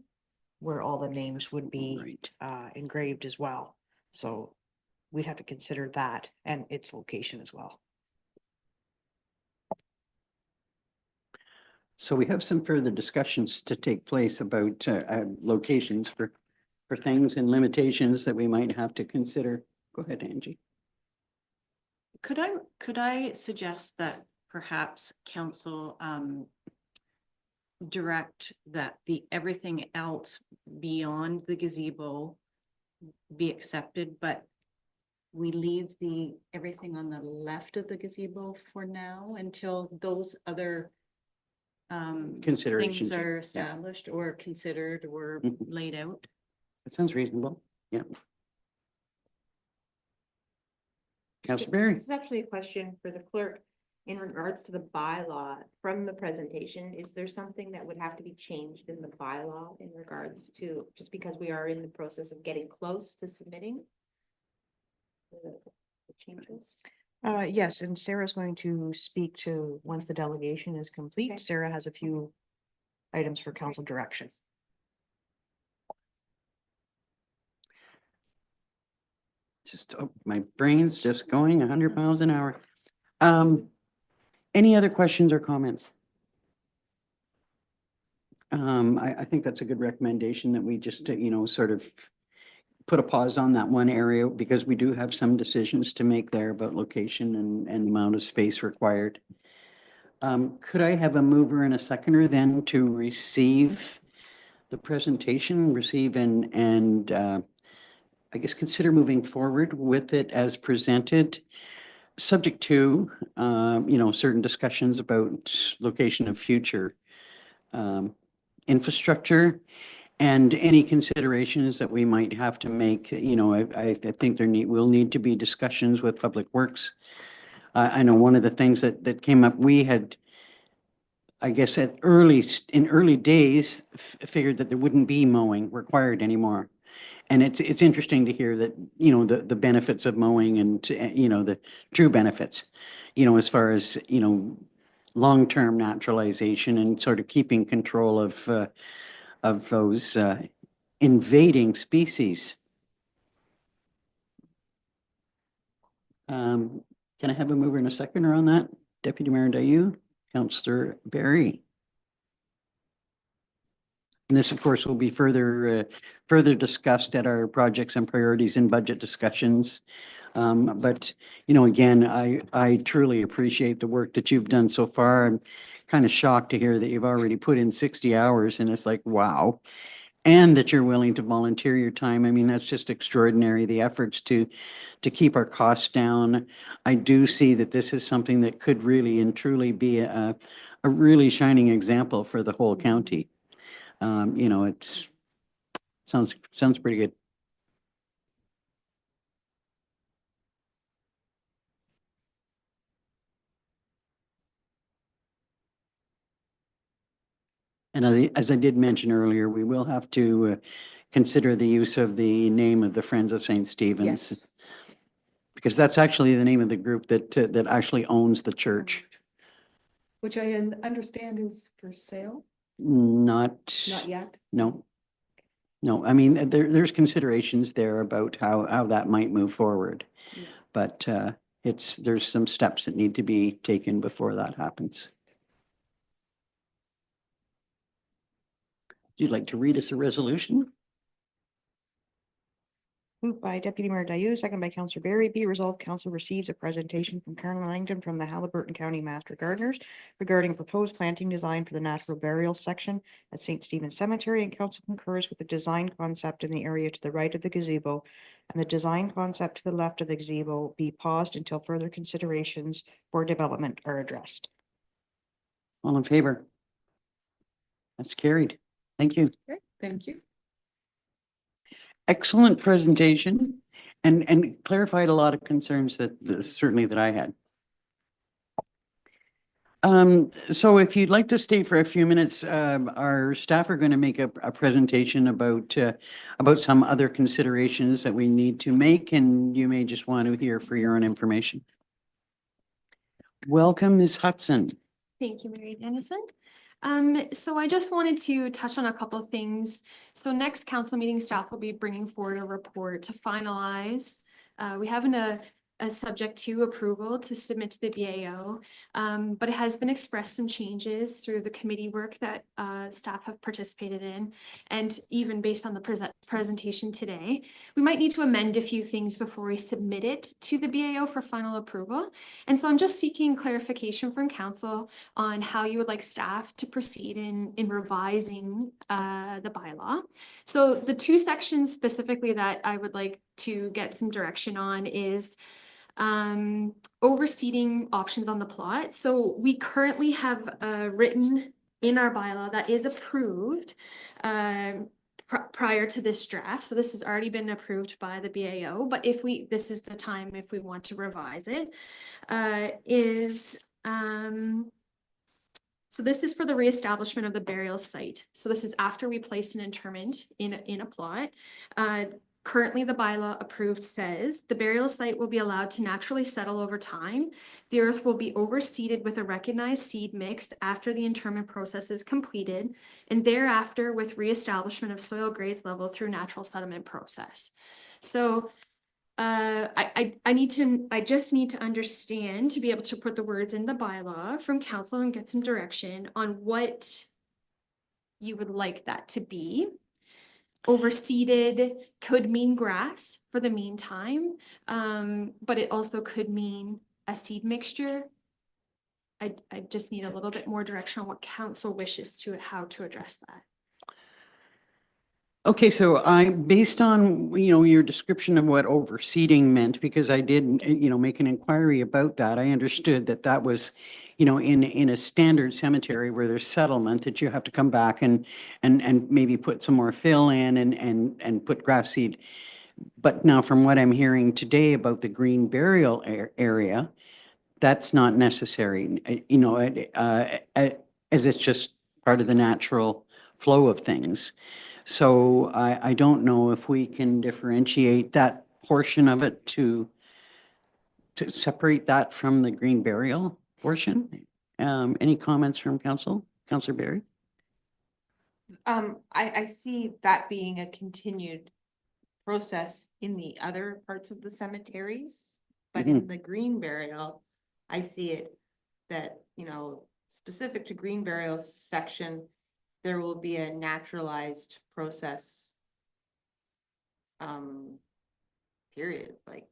B: where all the names would be engraved as well. So we'd have to consider that and its location as well.
A: So we have some further discussions to take place about locations for things and limitations that we might have to consider. Go ahead, Angie.
F: Could I suggest that perhaps council direct that everything else beyond the gazebo be accepted, but we leave everything on the left of the gazebo for now until those other
A: Considerations,
F: things are
A: yeah.
F: established or considered or
A: Mhm.
F: laid out?
A: That sounds reasonable. Yeah. Councilor Berry?
E: This is actually a question for the clerk. In regards to the bylaw from the presentation, is there something that would have to be changed in the bylaw in regards to, just because we are in the process of getting close to submitting the changes?
B: Yes, and Sarah's going to speak to, once the delegation is complete,
E: Okay.
B: Sarah has a few items for council direction.
A: Just, my brain's just going 100 miles an hour. Any other questions or comments? I think that's a good recommendation that we just, sort of put a pause on that one area, because we do have some decisions to make there about location and amount of space required. Could I have a mover and a seconder then to receive the presentation, and I guess consider moving forward with it as presented, subject to, certain discussions about location of future infrastructure and any considerations that we might have to make. I think will need to be discussions with Public Works. I know one of the things that came up, we had, I guess, in early days, figured that there wouldn't be mowing required anymore. And it's interesting to hear that, the benefits of mowing and, the true benefits, as far as, long-term naturalization and sort of keeping control of those invading species. Can I have a mover and a seconder on that? Deputy Mayor Dayu, Councillor Berry. And this, of course, will be further discussed at our projects and priorities and budget discussions. But, again, I truly appreciate the work that you've done so far. I'm kind of shocked to hear that you've already put in 60 hours, and it's like, wow. and that you're willing to volunteer your time. I mean, that's just extraordinary, the efforts to keep our costs down. I do see that this is something that could really and truly be a really shining example for the whole county. You know, sounds pretty good. And as I did mention earlier, we will have to consider the use of the name of the Friends of St. Stephen's.
B: Yes.
A: Because that's actually the name of the group that actually owns the church.
K: Which I understand is for sale,
A: Not.
K: not yet.
A: No. No, I mean, there's considerations there about how that might move forward.
K: Yeah.
A: But there's some steps that need to be taken before that happens. Would you like to read us a resolution?
B: Moved by Deputy Mayor Dayu, second by Councillor Barry. Be resolved, council receives a presentation from Karen Langdon from the Haliburton County Master Gardeners regarding proposed planting design for the natural burial section at St. Stephen's Cemetery, and council concurs with the design concept in the area to the right of the gazebo, and the design concept to the left of the gazebo be paused until further considerations for development are addressed.
A: All in favor? That's carried. Thank you.
K: Okay, thank you.
A: Excellent presentation and clarified a lot of concerns that certainly that I had. So if you'd like to stay for a few minutes, our staff are going to make a presentation about some other considerations that we need to make, and you may just want to hear for your own information. Welcome, Ms. Hudson.
L: Thank you, Mary Dennison. So I just wanted to touch on a couple of things. So next council meeting, staff will be bringing forward a report to finalize. We have a subject to approval to submit to the BAO, but it has been expressed some changes through the committee work that staff have participated in, and even based on the presentation today. We might need to amend a few things before we submit it to the BAO for final approval. And so I'm just seeking clarification from council on how you would like staff to proceed in overseeing the bylaw. So the two sections specifically that I would like to get some direction on is overseeding options on the plot. So we currently have written in our bylaw that is approved prior to this draft. So this has already been approved by the BAO, but this is the time if we want to revise it, so this is for the reestablishment of the burial site. So this is after we placed an interment in a plot. Currently, the bylaw approved says the burial site will be allowed to naturally settle over time. The earth will be overseeded with a recognized seed mix after the interment process is completed, and thereafter with reestablishment of soil grades level through natural sediment process. So I just need to understand to be able to put the words in the bylaw from council and get some direction on what you would like that to be. Overseeded could mean grass for the meantime, but it also could mean a seed mixture. I just need a little bit more direction on what council wishes to how to address that.
A: Okay, so based on, your description of what overseeding meant, because I did, make an inquiry about that, I understood that was, in a standard cemetery where there's settlement, that you have to come back and maybe put some more fill in and put grass seed. But now from what I'm hearing today about the green burial area, that's not necessary, as it's just part of the natural flow of things. So I don't know if we can differentiate that portion of it to separate that from the green burial portion. Any comments from council? Councillor Barry?
E: I see that being a continued process in the other parts of the cemeteries, but in the green burial, I see it that, specific to green burial section, there will be a naturalized process. Period, like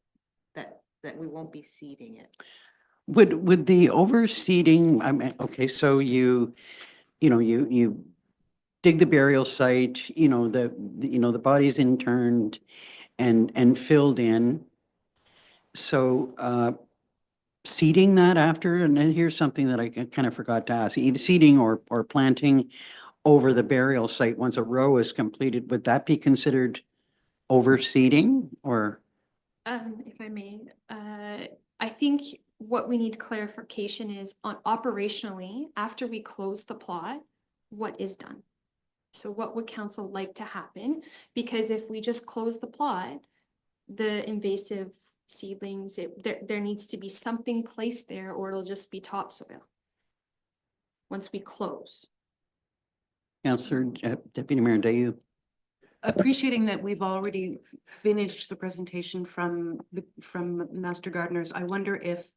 E: that we won't be seeding it.
A: Would the overseeding, okay, so you dig the burial site, the body's interned and filled in. So, seeding that after, and then here's something that I kind of forgot to ask, either seeding or planting over the burial site once a row is completed, would that be considered overseeding or?
L: If I may, I think what we need clarification is on operationally, after we close the plot, what is done? So what would council like to happen? Because if we just close the plot, the invasive seedlings, there needs to be something placed there or it'll just be topsoil. Once we close.
A: Councillor, Deputy Mayor Dayu.
C: Appreciating that we've already finished the presentation from Master Gardeners, I wonder if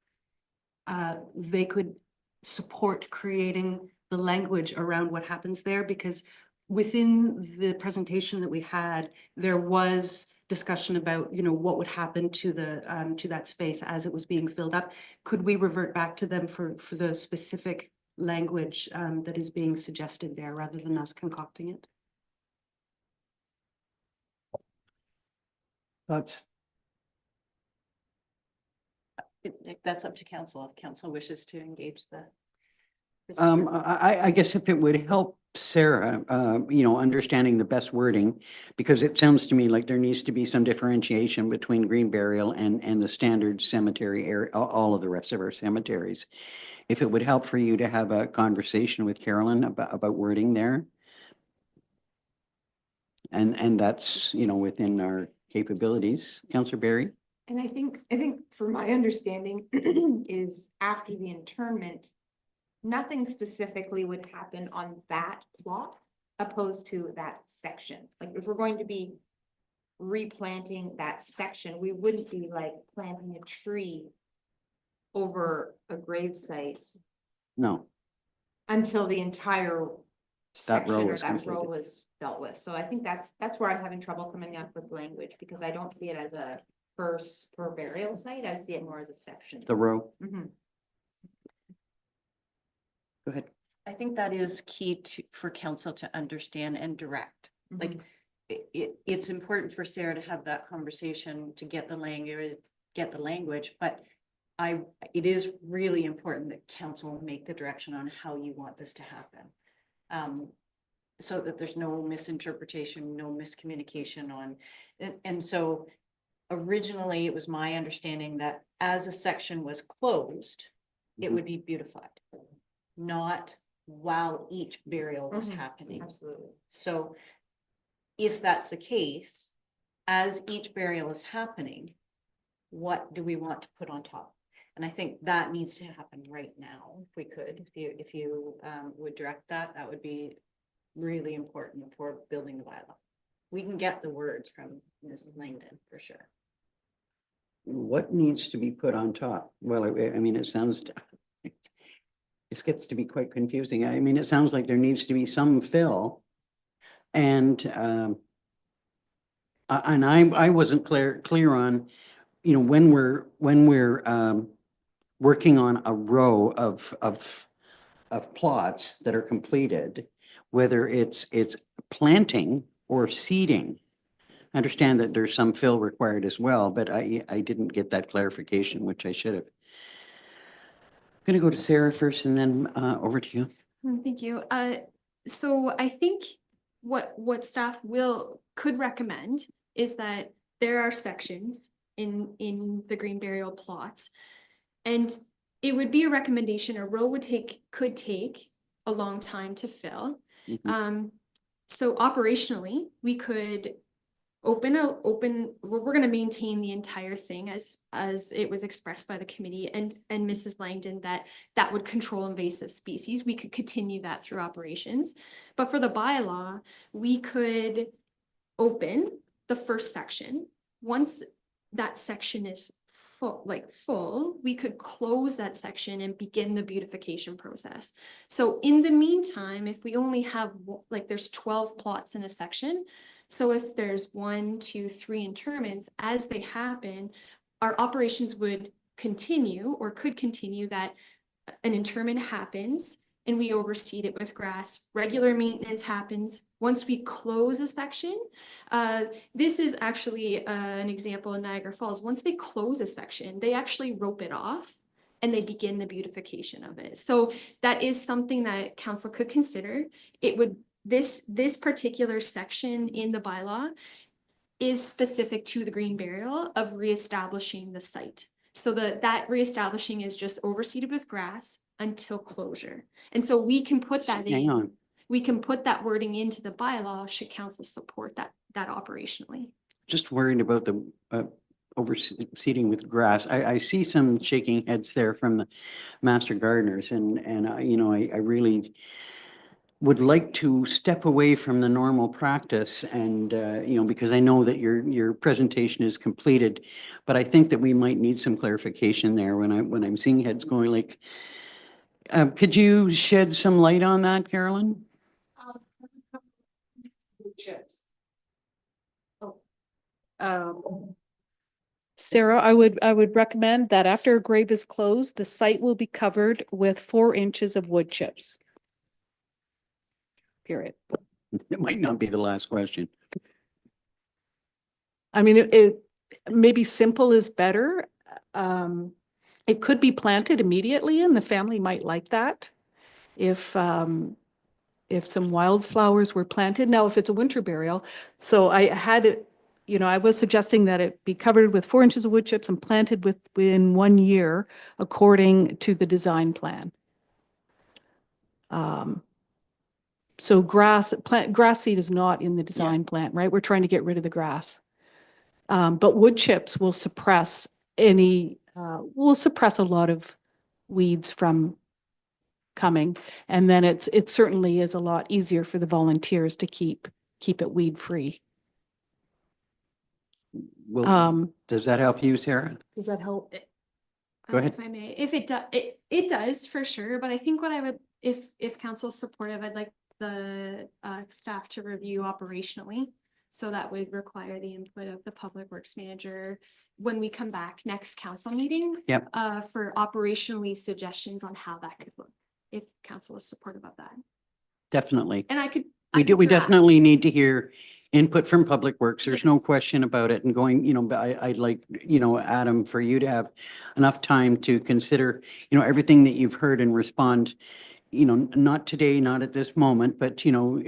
C: they could support creating the language around what happens there, because within the presentation that we had, there was discussion about, what would happen to that space as it was being filled up. Could we revert back to them for the specific language that is being suggested there rather than us concocting it?
A: Thoughts?
F: That's up to council. If council wishes to engage the.
A: I guess if it would help Sarah, understanding the best wording, because it sounds to me like there needs to be some differentiation between green burial and the standard cemetery area, all of the rest of our cemeteries. If it would help for you to have a conversation with Carolyn about wording there. And that's, within our capabilities. Councillor Barry?
E: And I think for my understanding is after the internment, nothing specifically would happen on that plot opposed to that section. Like if we're going to be replanting that section, we wouldn't be like planting a tree over a grave site
A: No.
E: until the entire section or
A: was
E: that row
A: completed.
E: was dealt with. So I think that's where I'm having trouble coming up with language, because I don't see it as a per burial site. I see it more as a section.
A: The row?
E: Mhm.
A: Go ahead.
F: I think that is key for council to understand and direct. Like it's important for Sarah to have that conversation to get the language, but it is really important that council make the direction on how you want this to happen. So that there's no misinterpretation, no miscommunication on, and so originally it was my understanding that as a section was closed, it would be beautified, not while each burial was happening.
E: Absolutely.
F: So if that's the case, as each burial is happening, what do we want to put on top? And I think that needs to happen right now. If we could, if you would direct that, that would be really important for building the bylaw. We can get the words from Mrs. Langdon for sure.
A: What needs to be put on top? Well, I mean, it sounds, this gets to be quite confusing. I mean, it sounds like there needs to be some fill. And I wasn't clear on, when we're working on a row of plots that are completed, whether it's planting or seeding. I understand that there's some fill required as well, but I didn't get that clarification, which I should have. I'm going to go to Sarah first and then over to you.
L: Thank you. So I think what staff could recommend is that there are sections in the green burial plots, and it would be a recommendation. A row could take a long time to fill. So operationally, we could we're going to maintain the entire thing as it was expressed by the committee and Mrs. Langdon, that would control invasive species. We could continue that through operations, but for the bylaw, we could open the first section. Once that section is full, we could close that section and begin the beautification process. So in the meantime, if we only have there's 12 plots in a section, so if there's 1, 2, 3 interments, as they happen, our operations would continue or could continue that an interment happens and we overseed it with grass. Regular maintenance happens. Once we close a section, this is actually an example in Niagara Falls. Once they close a section, they actually rope it off and they begin the beautification of it. So that is something that council could consider. It would, this particular section in the bylaw is specific to the green burial of reestablishing the site. So that reestablishing is just overseeded with grass until closure. And so we can put that
A: Hang
L: in,
A: on.
L: we can put that wording into the bylaw should council support that operationally.
A: Just worried about the overseeding with grass. I see some shaking heads there from the master gardeners and you know, I really would like to step away from the normal practice and, you know, because I know that your presentation is completed, but I think that we might need some clarification there when I'm seeing heads going like, could you shed some light on that, Carolyn?
K: Sarah, I would recommend that after a grave is closed, the site will be covered with 4 inches of wood chips. Period.
A: It might not be the last question.
K: I mean, it maybe simple is better. It could be planted immediately and the family might like that. If some wildflowers were planted. Now, if it's a winter burial, so I had it, you know, I was suggesting that it be covered with 4 inches of wood chips and planted within 1 year according to the design plan. So grass seed is not in the design plan, right? We're trying to get rid of the grass. But wood chips will suppress will suppress a lot of weeds from coming. And then it certainly is a lot easier for the volunteers to keep it weed free.
A: Well, does that help you, Sarah?
K: Does that help?
A: Go ahead.
L: If I may, if it does, it does for sure, but I think what I would, if council's supportive, I'd like the staff to review operationally. So that would require the input of the public works manager when we come back next council meeting.
A: Yep.
L: For operationally suggestions on how that could look, if council is supportive of that.
A: Definitely.
L: And I could.
A: We
L: draft.
A: definitely need to hear input from Public Works. There's no question about it. And going, you know, but I'd like, you know, Adam, for you to have enough time to consider, you know, everything that you've heard and respond, you know, not today, not at this moment, but, you know,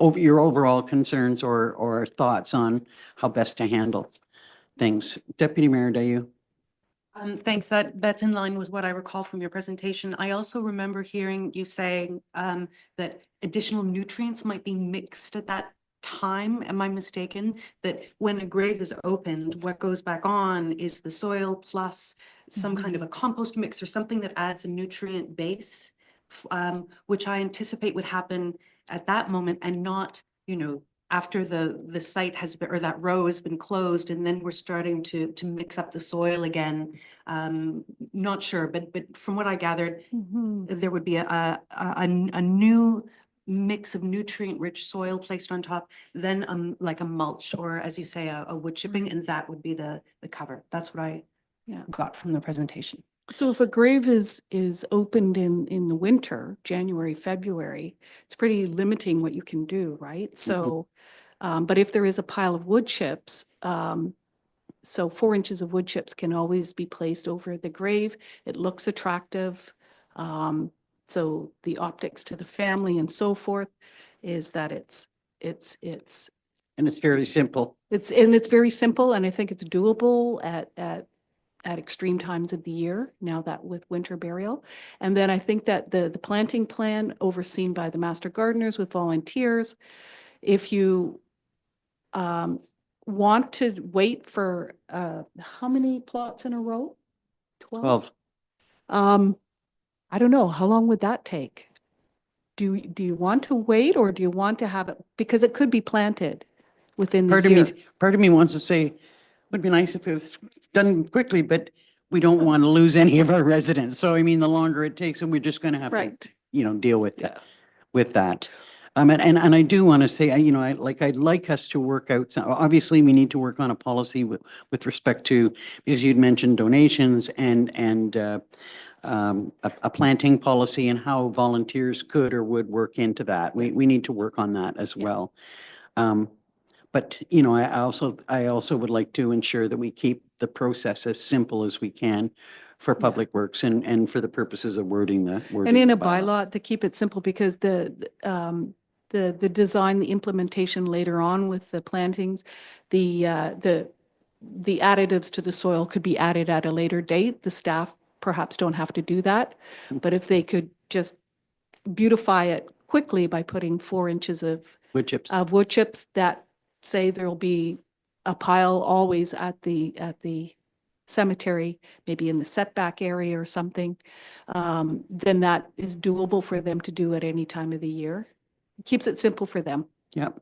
A: over your overall concerns or thoughts on how best to handle things. Deputy Mayor Dayu.
C: Thanks. That's in line with what I recall from your presentation. I also remember hearing you saying that additional nutrients might be mixed at that time. Am I mistaken? That when a grave is opened, what goes back on is the soil plus some kind of a compost mix or something that adds a nutrient base, which I anticipate would happen at that moment and not, you know, after the site has been, or that row has been closed, and then we're starting to mix up the soil again. Not sure, but from what I gathered, there would be a new mix of nutrient-rich soil placed on top, then like a mulch, or as you say, a wood chipping, and that would be the cover. That's what I got from the presentation.
K: So if a grave is opened in the winter, January, February, it's pretty limiting what you can do, right? So, but if there is a pile of wood chips, so 4 inches of wood chips can always be placed over the grave. It looks attractive. So the optics to the family and so forth is that it's
A: And it's fairly simple.
K: It's very simple, and I think it's doable at extreme times of the year, now that with winter burial. And then I think that the planting plan overseen by the master gardeners with volunteers, if you want to wait for how many plots in a row? 12. I don't know, how long would that take? Do you want to wait, or do you want to have it, because it could be planted within the year?
A: Part of me wants to say, would be nice if it was done quickly, but we don't want to lose any of our residents. So I mean, the longer it takes, and we're just going to have to,
K: Right.
A: you know, deal with
K: Yeah.
A: with that. And I do want to say, I'd like us to work out, obviously, we need to work on a policy with respect to, because you'd mentioned donations and a planting policy and how volunteers could or would work into that. We need to work on that as well. But, I also would like to ensure that we keep the process as simple as we can for Public Works and for the purposes of wording
K: And in a
A: the
K: bylaw, to keep it simple, because the design, the implementation later on with the plantings, the additives to the soil could be added at a later date. The staff perhaps don't have to do that. But if they could just beautify it quickly by putting 4 inches of
A: wood chips.
K: wood chips that say there'll be a pile always at the cemetery, maybe in the setback area or something, then that is doable for them to do at any time of the year. It keeps it simple for them
A: Yep.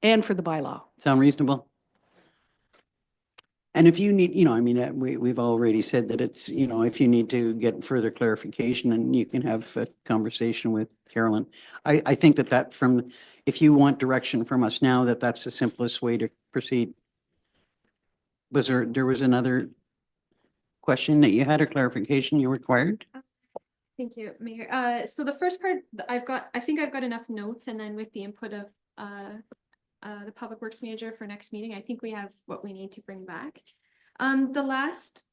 K: and for the bylaw.
A: Sound reasonable? And if you need, we've already said that it's, if you need to get further clarification, and you can have a conversation with Carolyn. I think that if you want direction from us now, that's the simplest way to proceed. There was another question that you had, or clarification you required?
L: Thank you, Mayor. So the first part, I think I've got enough notes, and then with the input of the Public Works Manager for next meeting, I think we have what we need to bring back. The last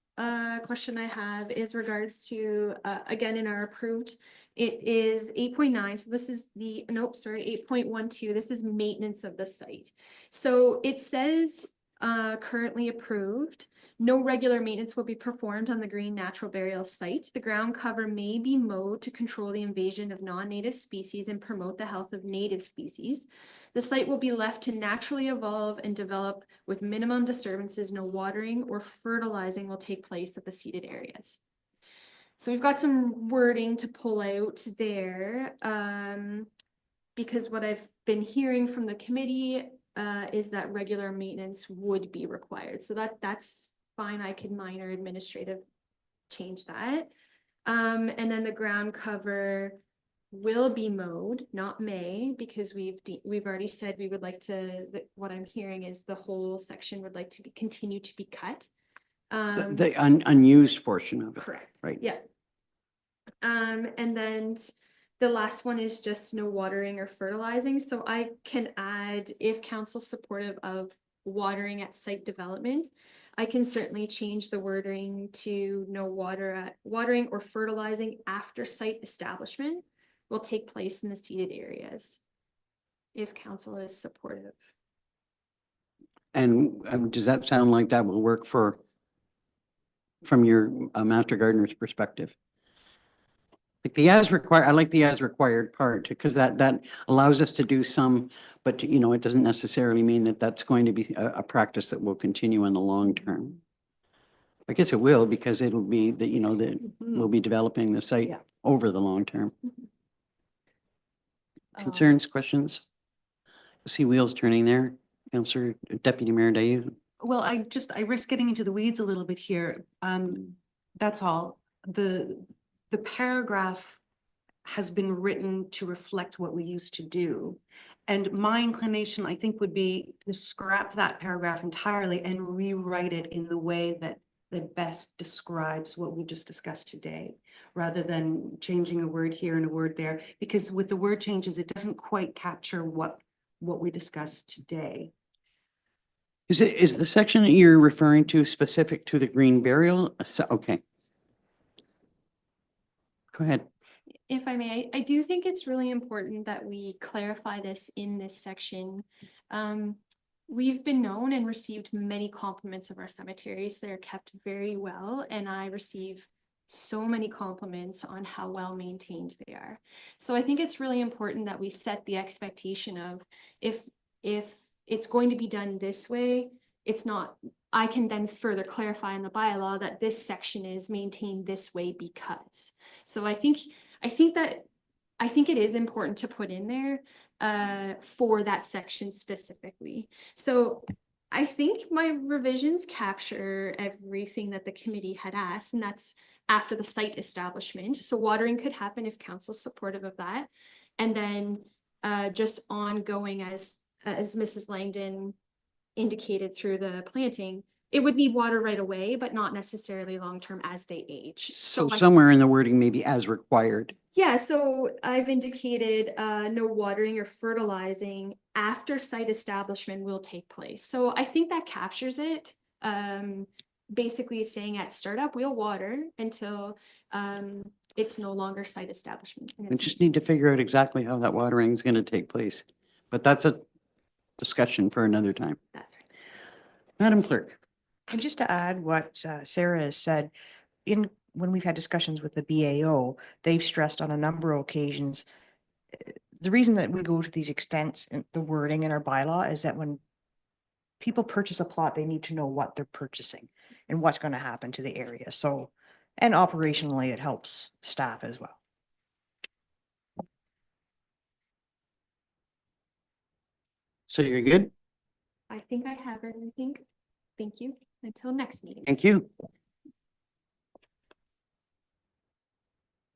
L: question I have is regards to, again, in our approved, it is 8.9. So this is 8.12. This is maintenance of the site. So it says currently approved. No regular maintenance will be performed on the green natural burial site. The ground cover may be mowed to control the invasion of non-native species and promote the health of native species. The site will be left to naturally evolve and develop with minimum disturbances. No watering or fertilizing will take place at the seeded areas. So we've got some wording to pull out there, because what I've been hearing from the committee is that regular maintenance would be required. So that's fine. I could minor administrative change that. And then the ground cover will be mowed, not may, because we've already said we would like to, what I'm hearing is the whole section would like to continue to be cut.
A: The unused portion of it.
L: Correct.
A: Right.
L: Yeah. And then the last one is just no watering or fertilizing. So I can add, if council's supportive of watering at site development, I can certainly change the wording to no watering or fertilizing after site establishment will take place in the seeded areas, if council is supportive.
A: And does that sound like that will work from your master gardener's perspective? Like the as required, I like the as required part, because that allows us to do some, but it doesn't necessarily mean that that's going to be a practice that will continue in the long term. I guess it will, because it'll be that, that we'll be developing the site over the long term. Concerns, questions? I see wheels turning there. Councillor Deputy Mayor Dayu.
C: Well, I risk getting into the weeds a little bit here. That's all. The paragraph has been written to reflect what we used to do. And my inclination, I think, would be to scrap that paragraph entirely and rewrite it in the way that best describes what we just discussed today, rather than changing a word here and a word there, because with the word changes, it doesn't quite capture what we discussed today.
A: Is the section that you're referring to specific to the green burial? Okay. Go ahead.
L: If I may, I do think it's really important that we clarify this in this section. We've been known and received many compliments of our cemeteries. They're kept very well, and I receive so many compliments on how well maintained they are. So I think it's really important that we set the expectation of if it's going to be done this way, it's not, I can then further clarify in the bylaw that this section is maintained this way because. So I think it is important to put in there for that section specifically. So I think my revisions capture everything that the committee had asked, and that's after the site establishment. So watering could happen if council's supportive of that. And then just ongoing as Mrs. Langdon indicated through the planting, it would need water right away, but not necessarily long-term as they age.
A: So
L: I-
A: somewhere in the wording, maybe as required.
L: Yeah, so I've indicated no watering or fertilizing after site establishment will take place. So I think that captures it. Basically saying at startup, we'll water until it's no longer site establishment. and
A: We
L: it's
A: just need to figure out exactly how that watering is going to take place. But that's a discussion for another time.
L: That's right.
A: Madam Clerk.
B: And just to add what Sarah has said, when we've had discussions with the BAO, they've stressed on a number of occasions, the reason that we go to these extents in the wording in our bylaw is that when people purchase a plot, they need to know what they're purchasing and what's going to happen to the area. So, and operationally, it helps staff as well.
A: So you're good?
L: I think I have everything. Thank you. Until next meeting.
A: Thank you.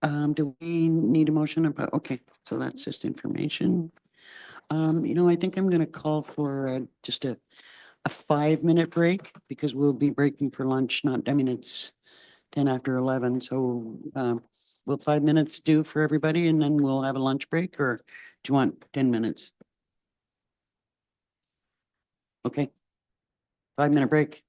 A: Do we need a motion about, okay, so that's just information. I think I'm gonna call for just a 5-minute break because we'll be breaking for lunch, it's 10 after 11, so will 5 minutes do for everybody and then we'll have a lunch break, or do you want 10 minutes? Okay. 5-minute break.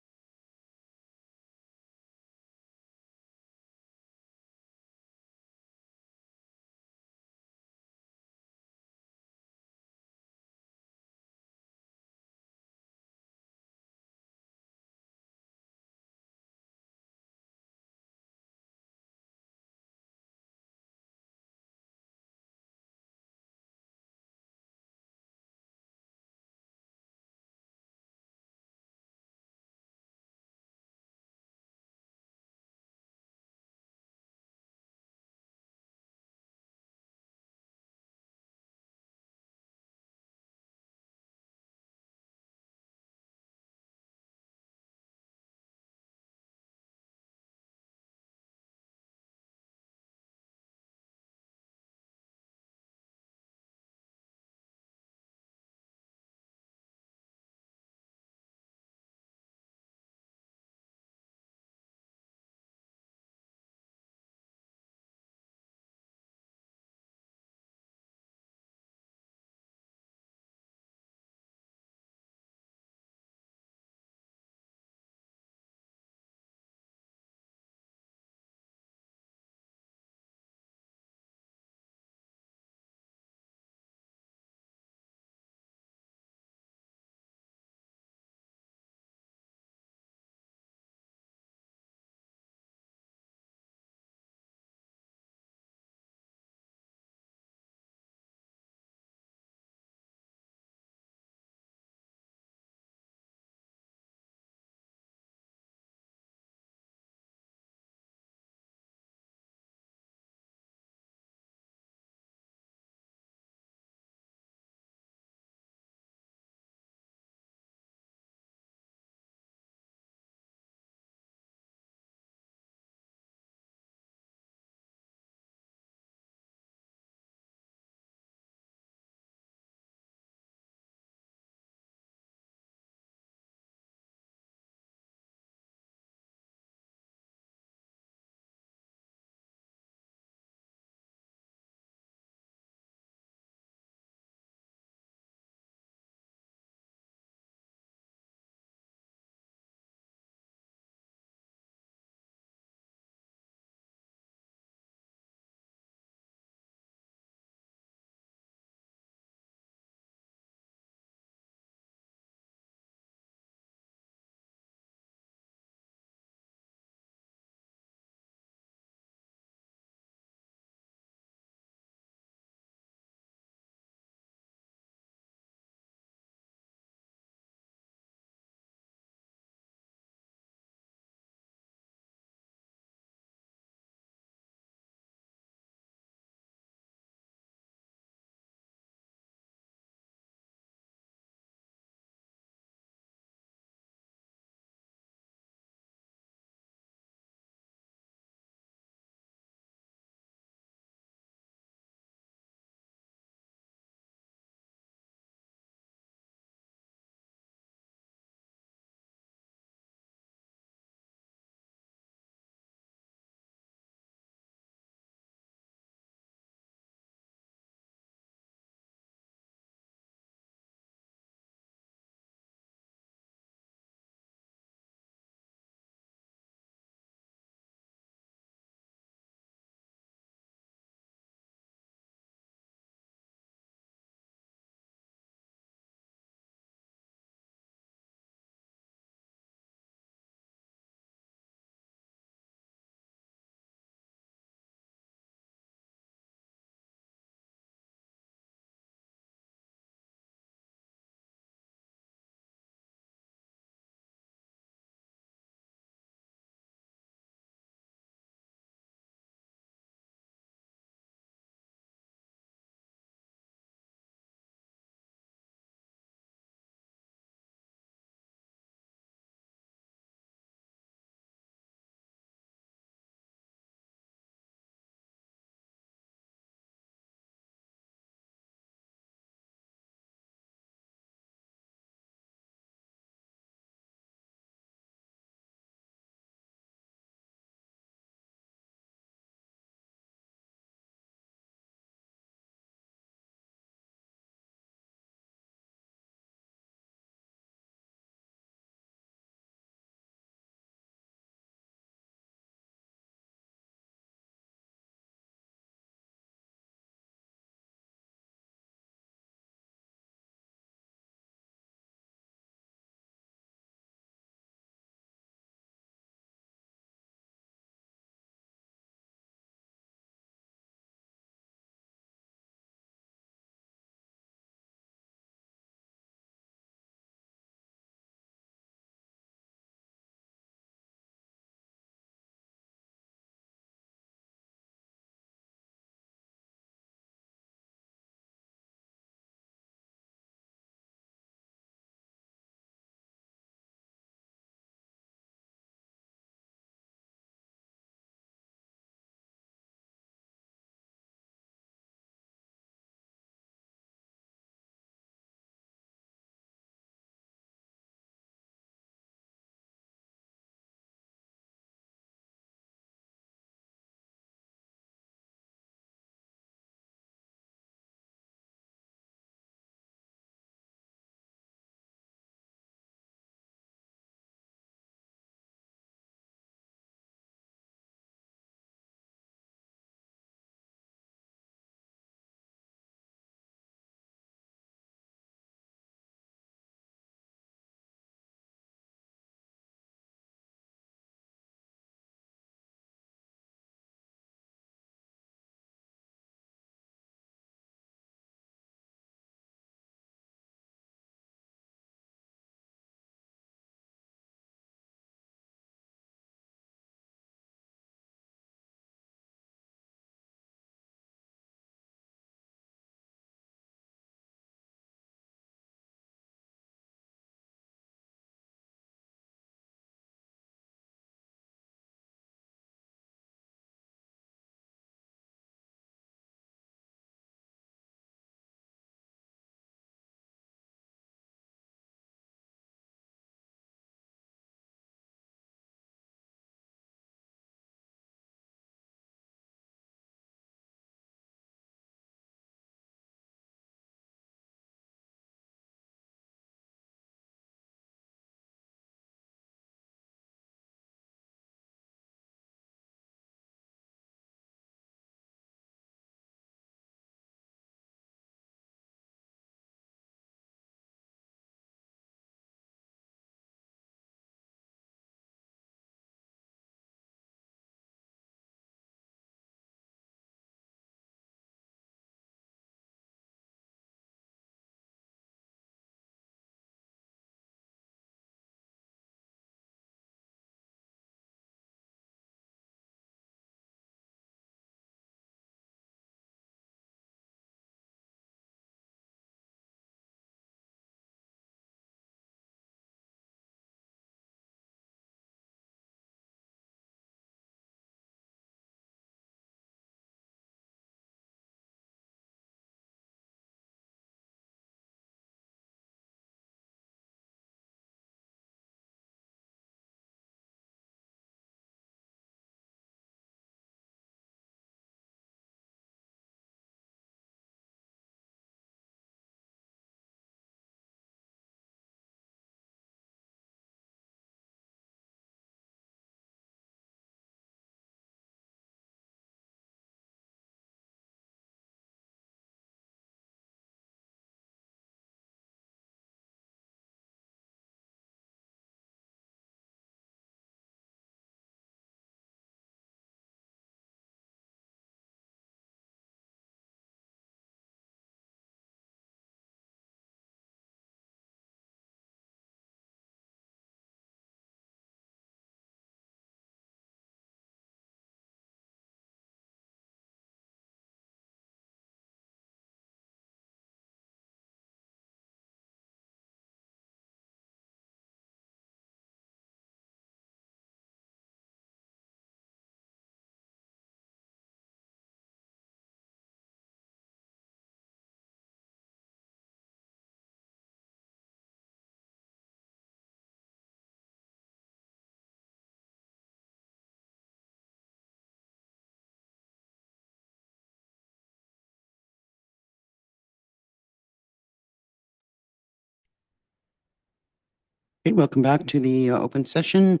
A: Okay, welcome back to the open session.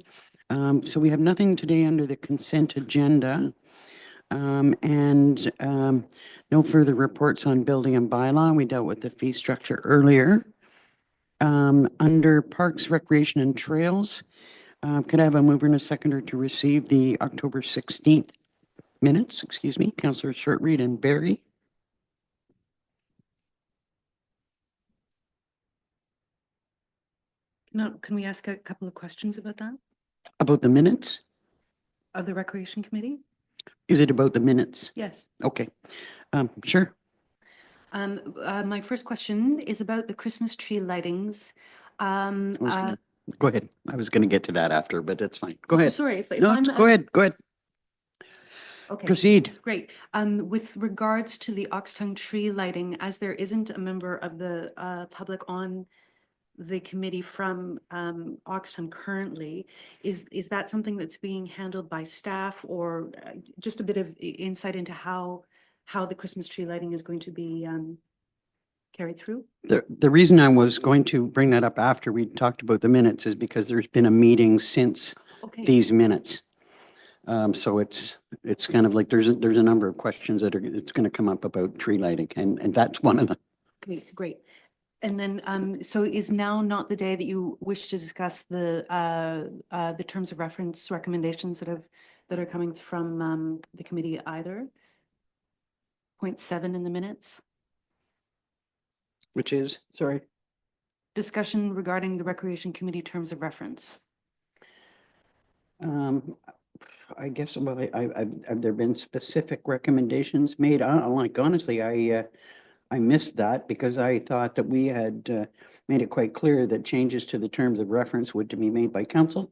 A: So we have nothing today under the consent agenda. And no further reports on building and bylaw. We dealt with the fee structure earlier. Under Parks, Recreation and Trails, could I have a mover and a seconder to receive the October 16th minutes? Excuse me, Councillor Shortreed and Barry.
M: No, can we ask a couple of questions about that?
A: About the minutes?
M: Of the Recreation Committee?
A: Is it about the minutes?
M: Yes.
A: Okay, sure.
M: My first question is about the Christmas tree lightings.
A: Go ahead. I was going to get to that after, but that's fine. Go ahead.
M: Sorry, if
A: No,
M: I'm.
A: go ahead. Go ahead.
M: Okay.
A: Proceed.
M: Great. With regards to the Oxtongue tree lighting, as there isn't a member of the public on the committee from Oxtongue currently, is that something that's being handled by staff, or just a bit of insight into how the Christmas tree lighting is going to be carried through?
A: The reason I was going to bring that up after we talked about the minutes is because there's been a meeting since
M: Okay.
A: these minutes. So it's kind of like there's a number of questions that it's going to come up about tree lighting, and that's one of them.
M: Okay, great. And then, so is now not the day that you wish to discuss the terms of reference recommendations that are coming from the committee either? Point 7 in the minutes,
A: Which is, sorry.
M: discussion regarding the Recreation Committee terms of reference.
A: I guess, well, have there been specific recommendations made? Like, honestly, I missed that because I thought that we had made it quite clear that changes to the terms of reference would to be made by council,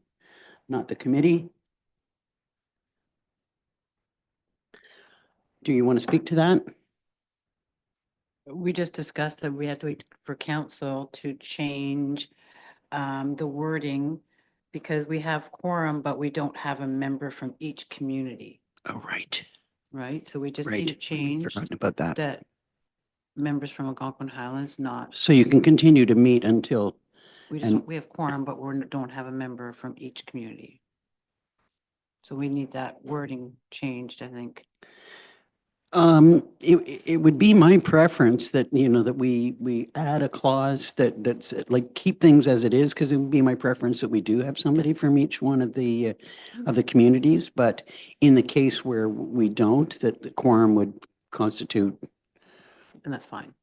A: not the committee. Do you want to speak to that?
J: We just discussed that we have to wait for council to change the wording because we have quorum, but we don't have a member from each community,
A: Oh, right.
J: right? So we just
A: Right.
J: need to
A: I'd
J: change
A: forgotten about that.
J: that members from Algonquin Highlands not.
A: So you can continue to meet until,
J: We
A: and-
J: we have quorum, but we don't have a member from each community. So we need that wording changed, I think.
A: it would be my preference that, that we add a clause that's like keep things as it is, because it would be my preference that we do have somebody
J: Yes.
A: from each one of the communities, but in the case where we don't, that the quorum would constitute.
J: And that's fine.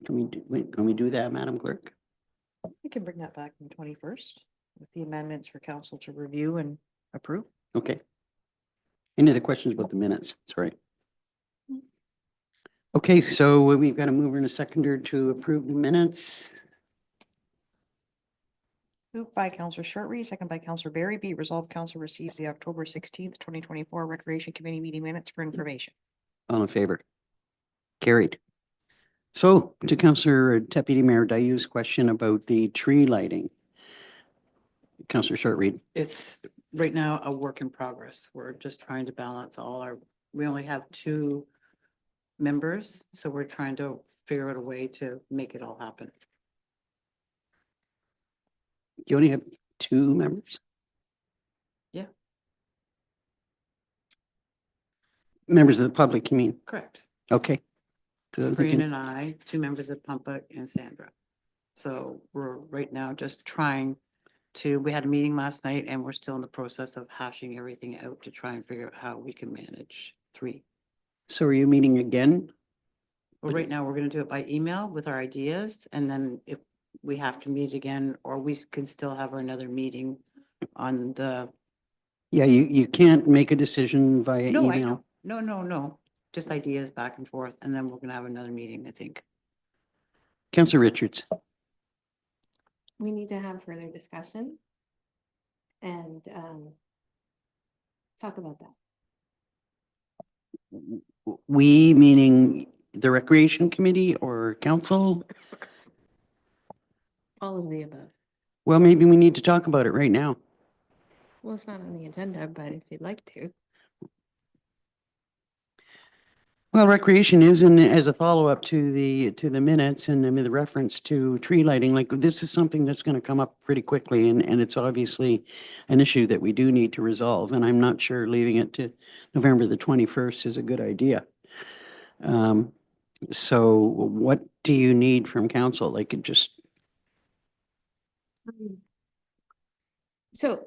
A: Can we do that, Madam Clerk?
B: We can bring that back on the 21st with the amendments for council to review and approve.
A: Okay. Any other questions about the minutes? Sorry. Okay, so we've got a mover and a seconder to approve the minutes.
B: Moved by Councillor Shortreed, second by Councillor Barry. Be it resolved, council receives the October 16th, 2024 Recreation Committee meeting minutes for information.
A: All in favor? Carried. So to Councillor Deputy Mayor Dayu's question about the tree lighting. Councillor Shortreed.
J: It's right now a work in progress. We're just trying to balance we only have 2 members, so we're trying to figure out a way to make it all happen.
A: You only have 2 members?
J: Yeah.
A: Members of the public, you mean?
J: Correct.
A: Okay. 'Cause I was
J: Sabrina
A: thinking,
J: and I, 2 members of Pumpa and Sandra. So we're right now just trying we had a meeting last night and we're still in the process of hashing everything out to try and figure out how we can manage 3.
A: so are you meeting again?
J: Well, right now, we're gonna do it by email with our ideas, and then if we have to meet again, or we can still have another meeting on the.
A: Yeah, you can't make a decision via
J: No, I
A: email.
J: know. No, just ideas back and forth, and then we're gonna have another meeting, I think.
A: Councillor Richards.
G: We need to have further discussion and talk about that.
A: We meaning the Recreation Committee or council?
G: All of the above.
A: Well, maybe we need to talk about it right now.
G: Well, it's not on the agenda, but if you'd like to.
A: Well, recreation is, and as a follow-up to the minutes and I mean, the reference to tree lighting, like this is something that's going to come up pretty quickly and it's obviously an issue that we do need to resolve. And I'm not sure leaving it to November the 21st is a good idea. So what do you need from council? Like it just,
G: So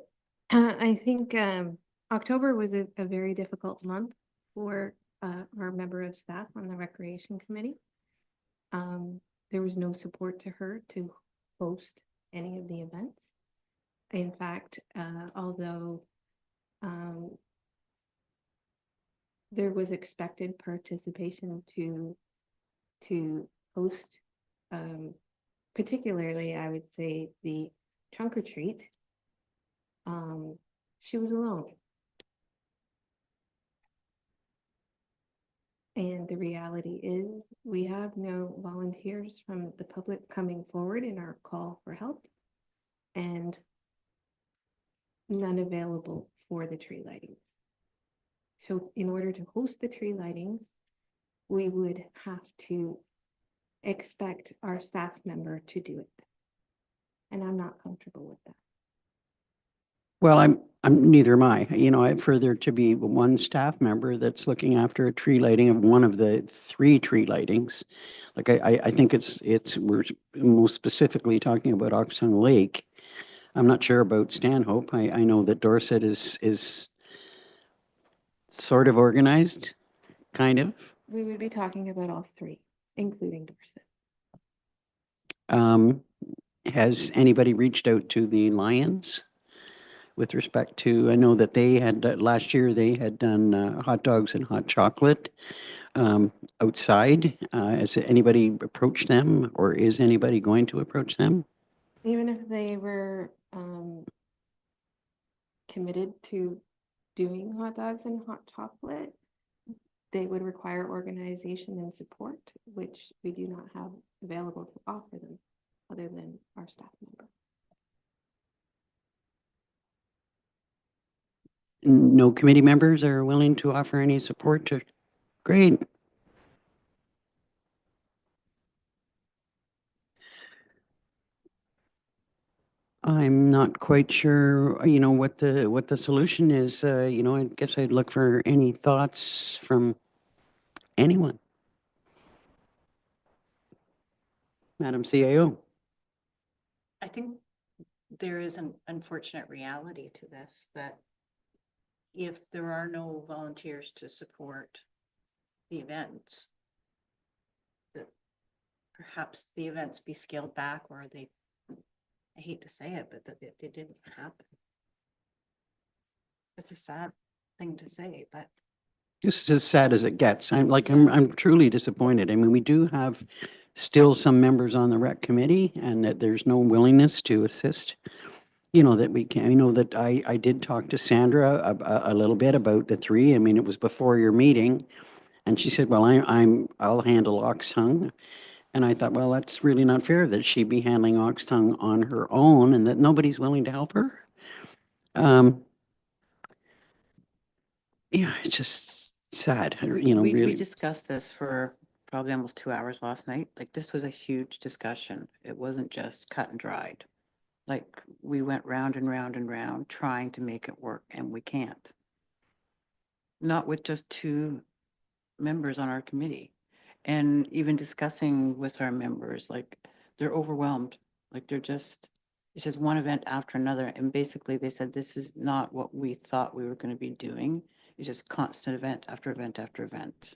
G: I think October was a very difficult month for our member of staff on the Recreation Committee. There was no support to her to host any of the events. In fact, although there was expected participation to host, particularly, I would say, the trunk or treat, she was alone. And the reality is we have no volunteers from the public coming forward in our call for help and none available for the tree lightings. So in order to host the tree lightings, we would have to expect our staff member to do it. And I'm not comfortable with that.
A: well, I'm neither am I. You know, I further to be one staff member that's looking after a tree lighting of one of the 3 tree lightings. Like I think we're most specifically talking about Oxon Lake. I'm not sure about Stanhope. I know that Dorset is sort of organized, kind of.
G: We would be talking about all 3, including Dorset.
A: Has anybody reached out to the Lions with respect to, I know that they had, last year, they had done hot dogs and hot chocolate outside. Has anybody approached them or is anybody going to approach them?
G: Even if they were committed to doing hot dogs and hot chocolate, they would require organization and support, which we do not have available to offer them other than our staff member.
A: No committee members are willing to offer any support to, great. I'm not quite sure, you know, what the solution is. You know, I guess I'd look for any thoughts from anyone. Madam CAO.
F: I think there is an unfortunate reality to this, that if there are no volunteers to support the events, that perhaps the events be scaled back, or they, I hate to say it, but that they didn't happen. It's a sad thing to say, but
A: This is as sad as it gets. I'm truly disappointed. I mean, we do have still some members on the rec committee and that there's no willingness to assist. You know, that we can, you know, that I did talk to Sandra a little bit about the 3. I mean, it was before your meeting. And she said, well, I'll handle Oxtongue. And I thought, well, that's really not fair that she be handling Oxtongue on her own and that nobody's willing to help her. Yeah, it's just sad, you know,
F: we
A: really.
F: discussed this for probably almost 2 hours last night. Like, this was a huge discussion. It wasn't just cut and dried. Like, we went round and round and round trying to make it work, and we can't. Not with just 2 members on our committee. And even discussing with our members, like, they're overwhelmed. Like, it's just one event after another. And basically they said, this is not what we thought we were going to be doing. It's just constant event after event after event.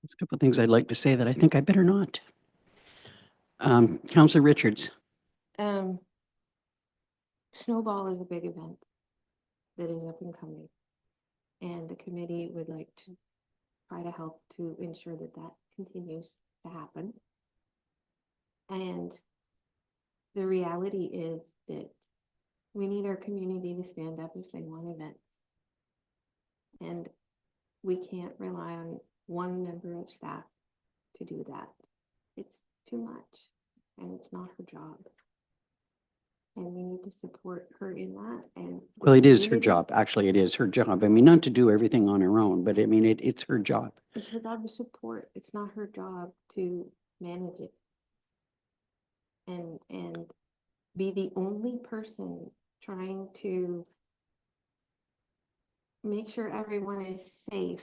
A: There's a couple of things I'd like to say that I think I better not. Councillor Richards.
G: Snowball is a big event that is up and coming. And the committee would like to try to help to ensure that that continues to happen. And the reality is that we need our community to stand up if they want events. And we can't rely on one member of staff to do that. It's too much and it's not her job. And we need to support her in that and. the
A: Well, it is her
G: community-
A: job. Actually, it is her job. I mean, not to do everything on her own, but I mean, it's her job.
G: It's her job to support. It's not her job to manage it. And be the only person trying to make sure everyone is safe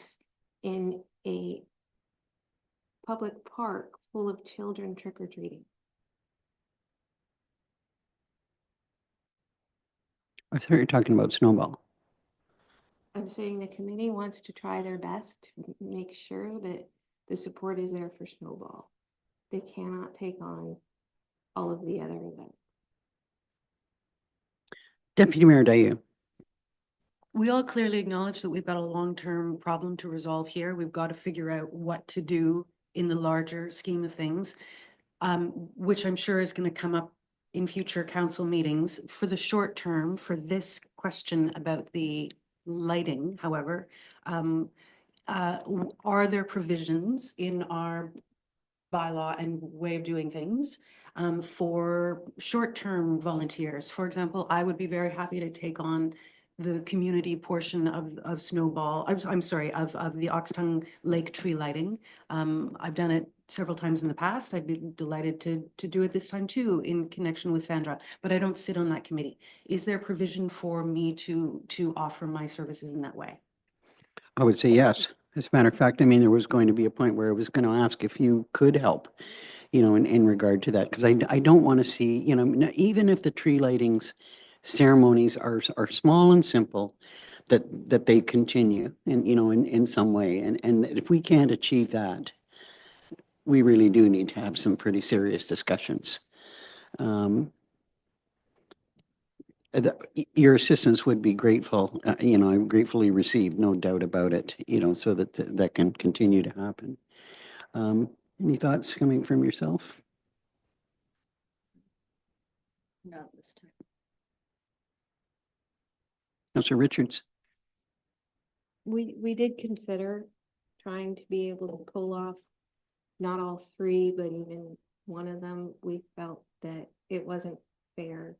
G: in a public park full of children trick or treating.
A: I thought you were talking about Snowball.
G: I'm saying the committee wants to try their best to make sure that the support is there for Snowball. They cannot take on all of the other events.
A: Deputy Mayor Dayu.
M: We all clearly acknowledge that we've got a long-term problem to resolve here. We've got to figure out what to do in the larger scheme of things, which I'm sure is going to come up in future council meetings. For the short term, for this question about the lighting, however, are there provisions in our bylaw and way of doing things for short-term volunteers? For example, I would be very happy to take on the community portion of Snowball, I'm sorry, of the Oxtongue Lake tree lighting. I've done it several times in the past. I'd be delighted to do it this time too in connection with Sandra, but I don't sit on that committee. Is there provision for me to offer my services in that way?
A: I would say yes. As a matter of fact, I mean, there was going to be a point where I was going to ask if you could help, you know, in regard to that, because I don't want to see, you know, even if the tree lightings ceremonies are small and simple, that they continue in, you know, in some way. And if we can't achieve that, we really do need to have some pretty serious discussions. Your assistance would be grateful, you know, I'm gratefully received, no doubt about it, you know, so that that can continue to happen. Any thoughts coming from yourself?
F: Not this time.
A: Councillor Richards?
G: We did consider trying to be able to pull off not all three, but even one of them. We felt that it wasn't fair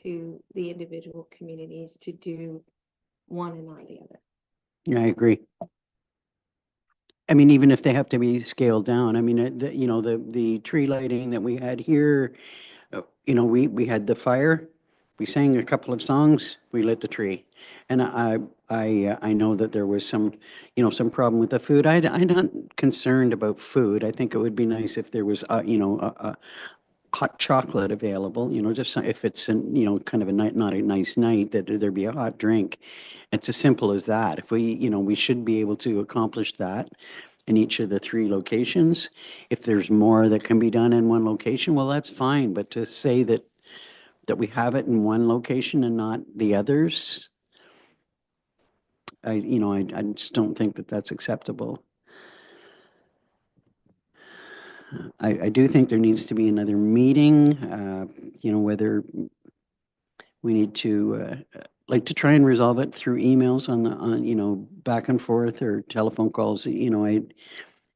G: to the individual communities to do one and not the other.
A: Yeah, I agree. I mean, even if they have to be scaled down, I mean, you know, the tree lighting that we had here, you know, we had the fire, we sang a couple of songs, we lit the tree. And I know that there was some, you know, some problem with the food. I'm not concerned about food. I think it would be nice if there was, you know, a hot chocolate available, you know, just if it's, you know, kind of a night, not a nice night, that there be a hot drink. It's as simple as that. If we, you know, we should be able to accomplish that in each of the three locations. If there's more that can be done in one location, well, that's fine. But to say that we have it in one location and not the others, I just don't think that that's acceptable. I do think there needs to be another meeting, you know, whether we need to, like to try and resolve it through emails on, you know, back and forth or telephone calls, you know,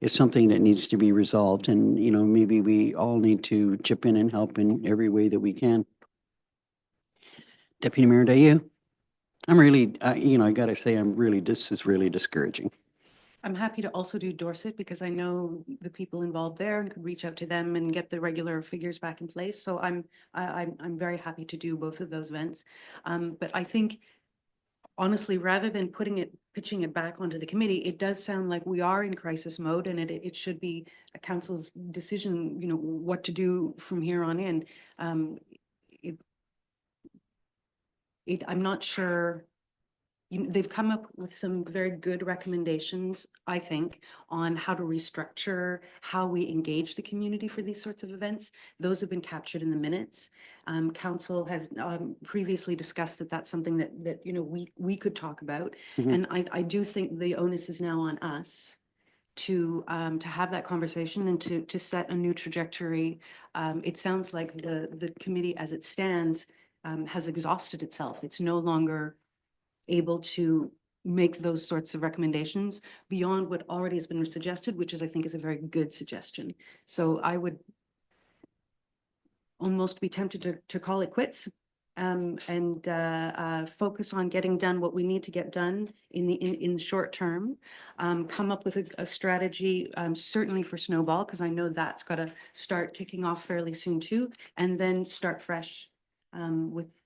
A: is something that needs to be resolved. And, you know, maybe we all need to chip in and help in every way that we can. Deputy Mayor Dayu? I'm really, you know, I got to say, this is really discouraging.
M: I'm happy to also do Dorset because I know the people involved there and could reach out to them and get the regular figures back in place. So I'm very happy to do both of those events. But I think honestly, rather than pitching it back onto the committee, it does sound like we are in crisis mode and it should be a council's decision, you know, what to do from here on in. I'm not sure. They've come up with some very good recommendations, I think, on how to restructure, how we engage the community for these sorts of events. Those have been captured in the minutes. Council has previously discussed that that's something that you know, we could talk about.
A: Mhm.
M: And I do think the onus is now on us to have that conversation and to set a new trajectory. It sounds like the committee as it stands has exhausted itself. It's no longer able to make those sorts of recommendations beyond what already has been suggested, which is, I think, is a very good suggestion. So I would almost be tempted to call it quits. And focus on getting done what we need to get done in the short term. Come up with a strategy, certainly for Snowball, because I know that's got to start kicking off fairly soon too, and then start fresh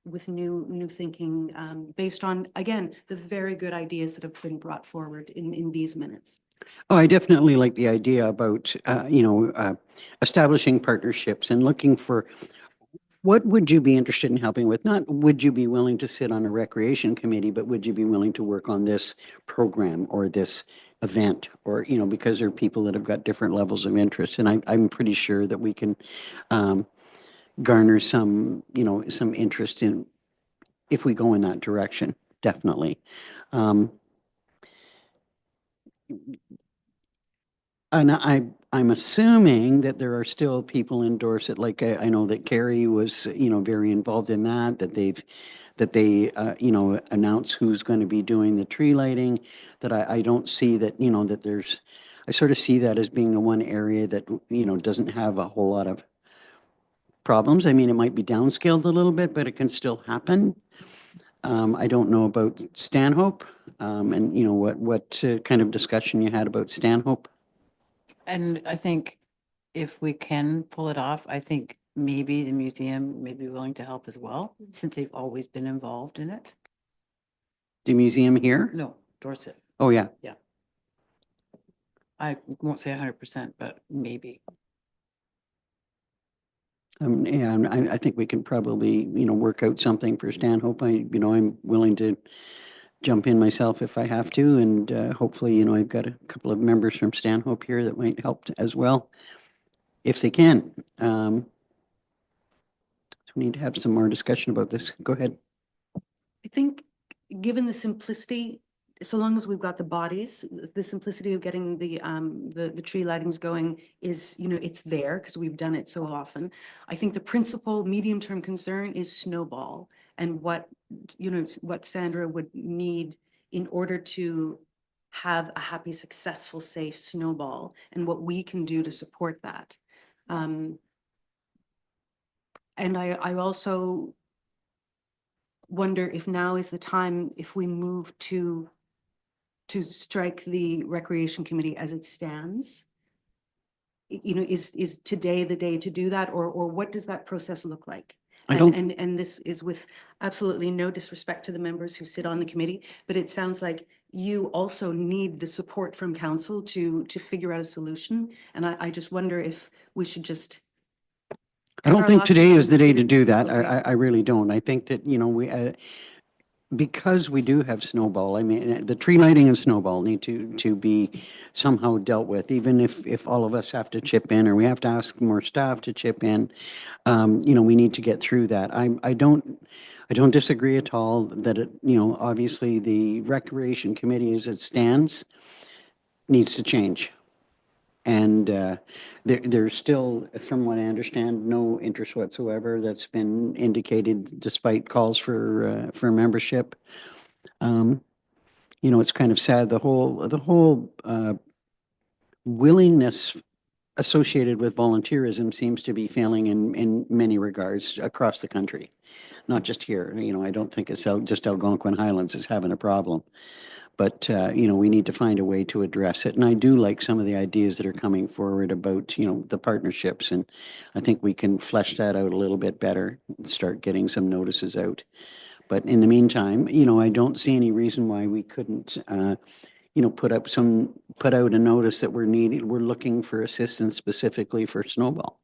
M: with new thinking, based on, again, the very good ideas that have been brought forward in these minutes.
A: Oh, I definitely like the idea about, establishing partnerships and looking for what would you be interested in helping with? Not would you be willing to sit on a recreation committee, but would you be willing to work on this program or this event? Or, because there are people that have got different levels of interest. And I'm pretty sure that we can garner some, some interest in, if we go in that direction, definitely. And I'm assuming that there are still people in Dorset, like I know that Carrie was, very involved in that, that they, announce who's going to be doing the tree lighting, that I don't see that, that there's, I sort of see that as being the one area that, doesn't have a whole lot of problems. I mean, it might be downscaled a little bit, but it can still happen. I don't know about Stanhope, and what kind of discussion you had about Stanhope.
J: And I think if we can pull it off, I think maybe the museum may be willing to help as well, since they've always been involved in it.
A: The museum here?
J: No, Dorset.
A: Oh, yeah.
J: I won't say 100%, but maybe.
A: And I think we can probably, work out something for Stanhope. I'm willing to jump in myself if I have to. And hopefully, I've got a couple of members from Stanhope here that might help as well, if they can. So we need to have some more discussion about this. Go ahead.
M: I think, given the simplicity, so long as we've got the bodies, the simplicity of getting the tree lightings going is, it's there because we've done it so often. I think the principal medium-term concern is Snowball and what Sandra would need in order to have a happy, successful, safe Snowball, and what we can do to support that. And I also wonder if now is the time, if we move to strike the recreation committee as it stands. Is today the day to do that, or what does that process look like? And this is with absolutely no disrespect to the members who sit on the committee, but it sounds like you also need the support from council to figure out a solution. And I just wonder if we should just.
A: I don't think today is the day to do that.
M: Okay.
A: I really don't. I think that, we, because we do have Snowball, I mean, the tree lighting and Snowball need to be somehow dealt with, even if all of us have to chip in, or we have to ask more staff to chip in. We need to get through that. I don't disagree at all that it, obviously the recreation committee as it stands needs to change. And there's still, from what I understand, no interest whatsoever that's been indicated despite calls for membership. It's kind of sad, the whole willingness associated with volunteerism seems to be failing in many regards across the country, not just here. I don't think it's just Algonquin Highlands is having a problem. But, we need to find a way to address it. And I do like some of the ideas that are coming forward about, the partnerships. And I think we can flesh that out a little bit better and start getting some notices out. But in the meantime, I don't see any reason why we couldn't, put out a notice that we're looking for assistance specifically for Snowball.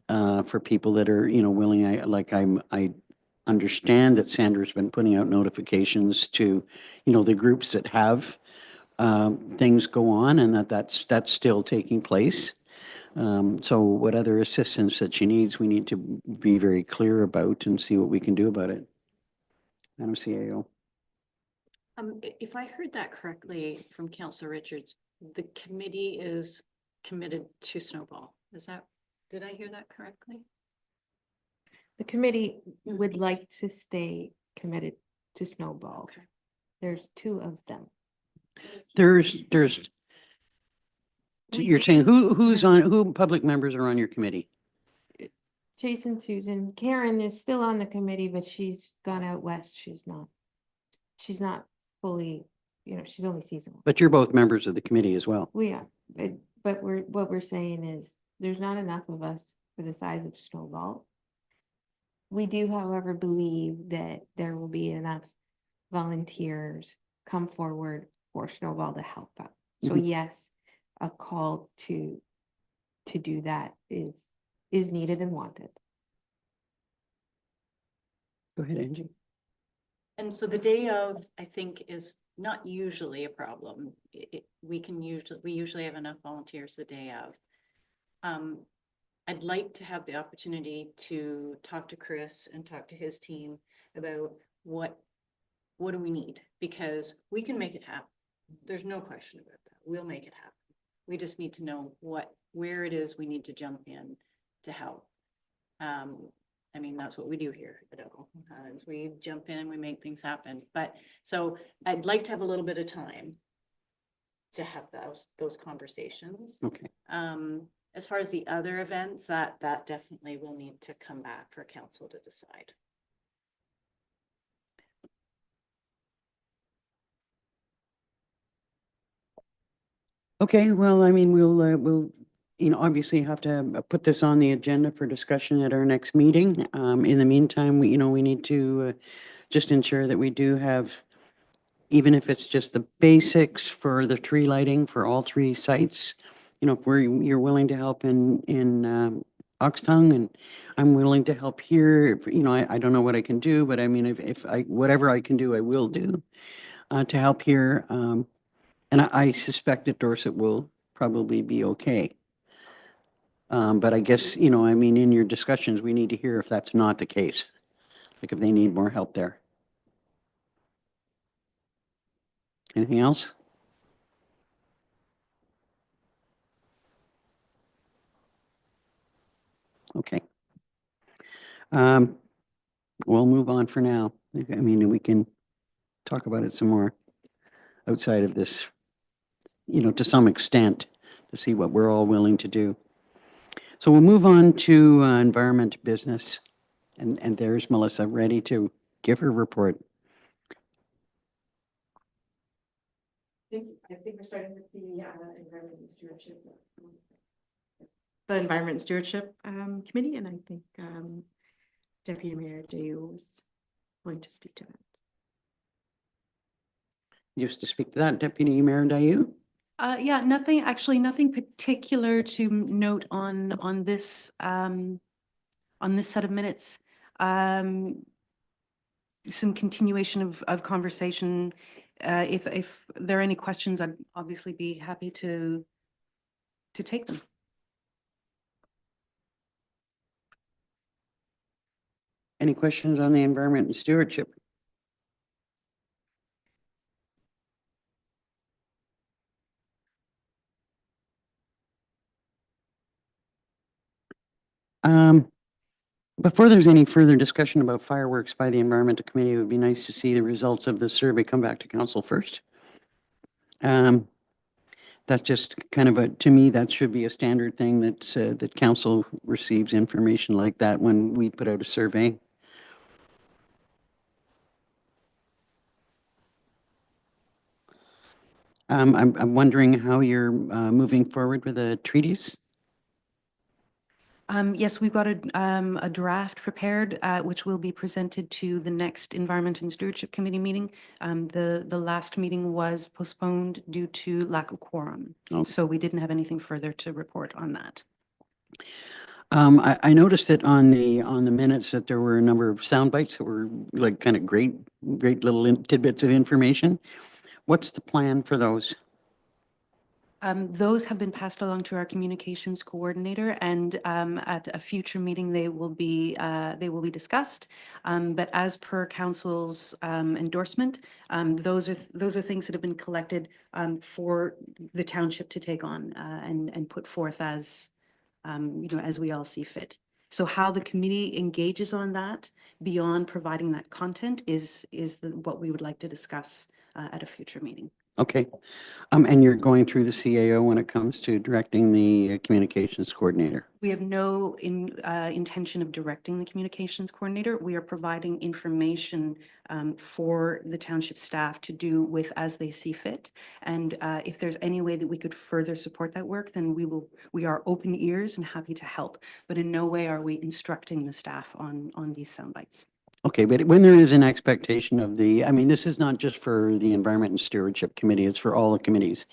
A: For people that are, willing, I understand that Sandra's been putting out notifications to, the groups that have things go on, and that's still taking place. So what other assistance that she needs, we need to be very clear about and see what we can do about it. Madam CAO.
F: If I heard that correctly from Councillor Richards, the committee is committed to Snowball. Did I hear that correctly?
G: The committee would like to stay committed to Snowball.
F: Okay.
G: There's two of them.
A: There's you're saying who public members are on your committee?
G: Chase and Susan. Karen is still on the committee, but she's gone out west. She's not fully, she's only seasonal.
A: But you're both members of the committee as well.
G: We are, but what we're saying is there's not enough of us for the size of Snowball. We do, however, believe that there will be enough volunteers come forward for Snowball to help out. So
A: Mhm.
G: yes, a call to do that is needed and wanted.
A: Go ahead, Angie.
F: And so the day of, I think, is not usually a problem. We usually have enough volunteers the day of. I'd like to have the opportunity to talk to Chris and talk to his team about what do we need? Because we can make it happen. There's no question about that. We'll make it happen. We just need to know where it is we need to jump in to help. I mean, that's what we do here at Algonquin Highlands. We jump in and we make things happen. But so I'd like to have a little bit of time to have those conversations.
A: Okay.
F: As far as the other events, that definitely will need to come back for council to decide.
A: Okay, well, I mean, we'll, obviously have to put this on the agenda for discussion at our next meeting. In the meantime, we need to just ensure that we do have, even if it's just the basics for the tree lighting for all 3 sites, if you're willing to help in Oxtongue, and I'm willing to help here, I don't know what I can do, but I mean, if whatever I can do, I will do to help here. And I suspect that Dorset will probably be okay. But I guess, I mean, in your discussions, we need to hear if that's not the case, like if they need more help there. Anything else? Okay. We'll move on for now. I mean, we can talk about it some more outside of this, to some extent, to see what we're all willing to do. So we'll move on to environment business. And there's Melissa ready to give her report.
E: I think we're starting with the environment and stewardship. The Environment and Stewardship Committee, and I think Deputy Mayor Dayo was going to speak to that.
A: Used to speak to that, Deputy Mayor Dayu?
M: Yeah, nothing particular to note on this set of minutes. Some continuation of conversation. If there are any questions, I'd obviously be happy to take them.
A: Any questions on the environment and stewardship? Before there's any further discussion about fireworks by the Environmental Committee, it would be nice to see the results of the survey come back to council first. That's just kind of to me, that should be a standard thing that council receives information like that when we put out a survey. I'm wondering how you're moving forward with the treaties.
M: Yes, we've got a draft prepared, which will be presented to the next Environment and Stewardship Committee meeting. The last meeting was postponed due to lack of quorum.
A: Okay.
M: So we didn't have anything further to report on that.
A: I noticed that on the minutes that there were a number of sound bites that were like kind of great little tidbits of information. What's the plan for those?
M: Those have been passed along to our communications coordinator, and at a future meeting, they will be discussed. But as per council's endorsement, those are things that have been collected for the township to take on and put forth as as we all see fit. So how the committee engages on that beyond providing that content is what we would like to discuss at a future meeting.
A: Okay. And you're going through the CAO when it comes to directing the communications coordinator?
M: We have no intention of directing the communications coordinator. We are providing information for the township staff to do with as they see fit. And if there's any way that we could further support that work, then we are open ears and happy to help. But in no way are we instructing the staff on these sound bites.
A: Okay, but when there is an expectation of the, I mean, this is not just for the Environment and Stewardship Committee, it's for all the committees.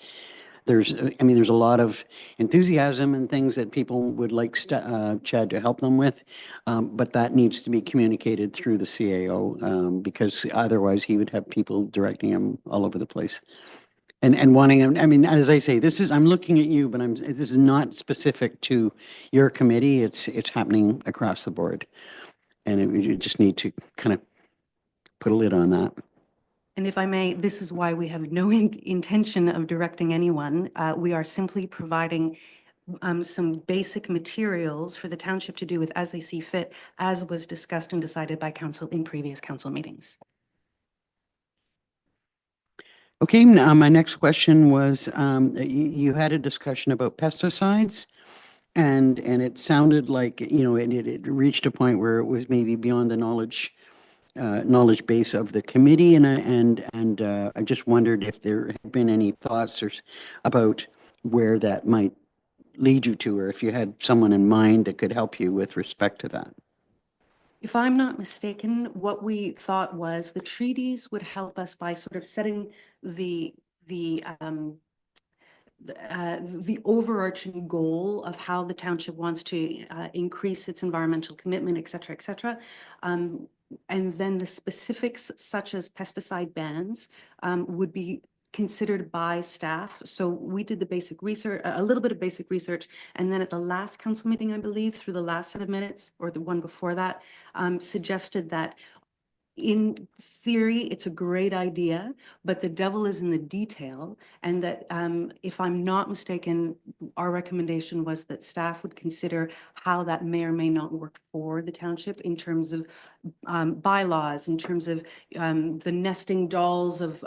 A: There's, I mean, there's a lot of enthusiasm and things that people would like Chad to help them with, but that needs to be communicated through the CAO, because otherwise he would have people directing him all over the place. And wanting him, I mean, as I say, this is, I'm looking at you, but this is not specific to your committee. It's happening across the board. And you just need to kind of put a lid on that.
M: And if I may, this is why we have no intention of directing anyone. We are simply providing some basic materials for the township to do with as they see fit, as was discussed and decided by council in previous council meetings.
A: Okay, my next question was, you had a discussion about pesticides. And it sounded like, you know, it reached a point where it was maybe beyond the knowledge base of the committee. And I just wondered if there had been any thoughts about where that might lead you to, or if you had someone in mind that could help you with respect to that.
M: If I'm not mistaken, what we thought was the treaties would help us by sort of setting the overarching goal of how the township wants to increase its environmental commitment, et cetera, et cetera. And then the specifics such as pesticide bans would be considered by staff. So we did the basic research, a little bit of basic research, and then at the last council meeting, I believe, through the last set of minutes or the one before that, suggested that in theory, it's a great idea, but the devil is in the detail. And that if I'm not mistaken, our recommendation was that staff would consider how that may or may not work for the township in terms of bylaws, in terms of the nesting dolls of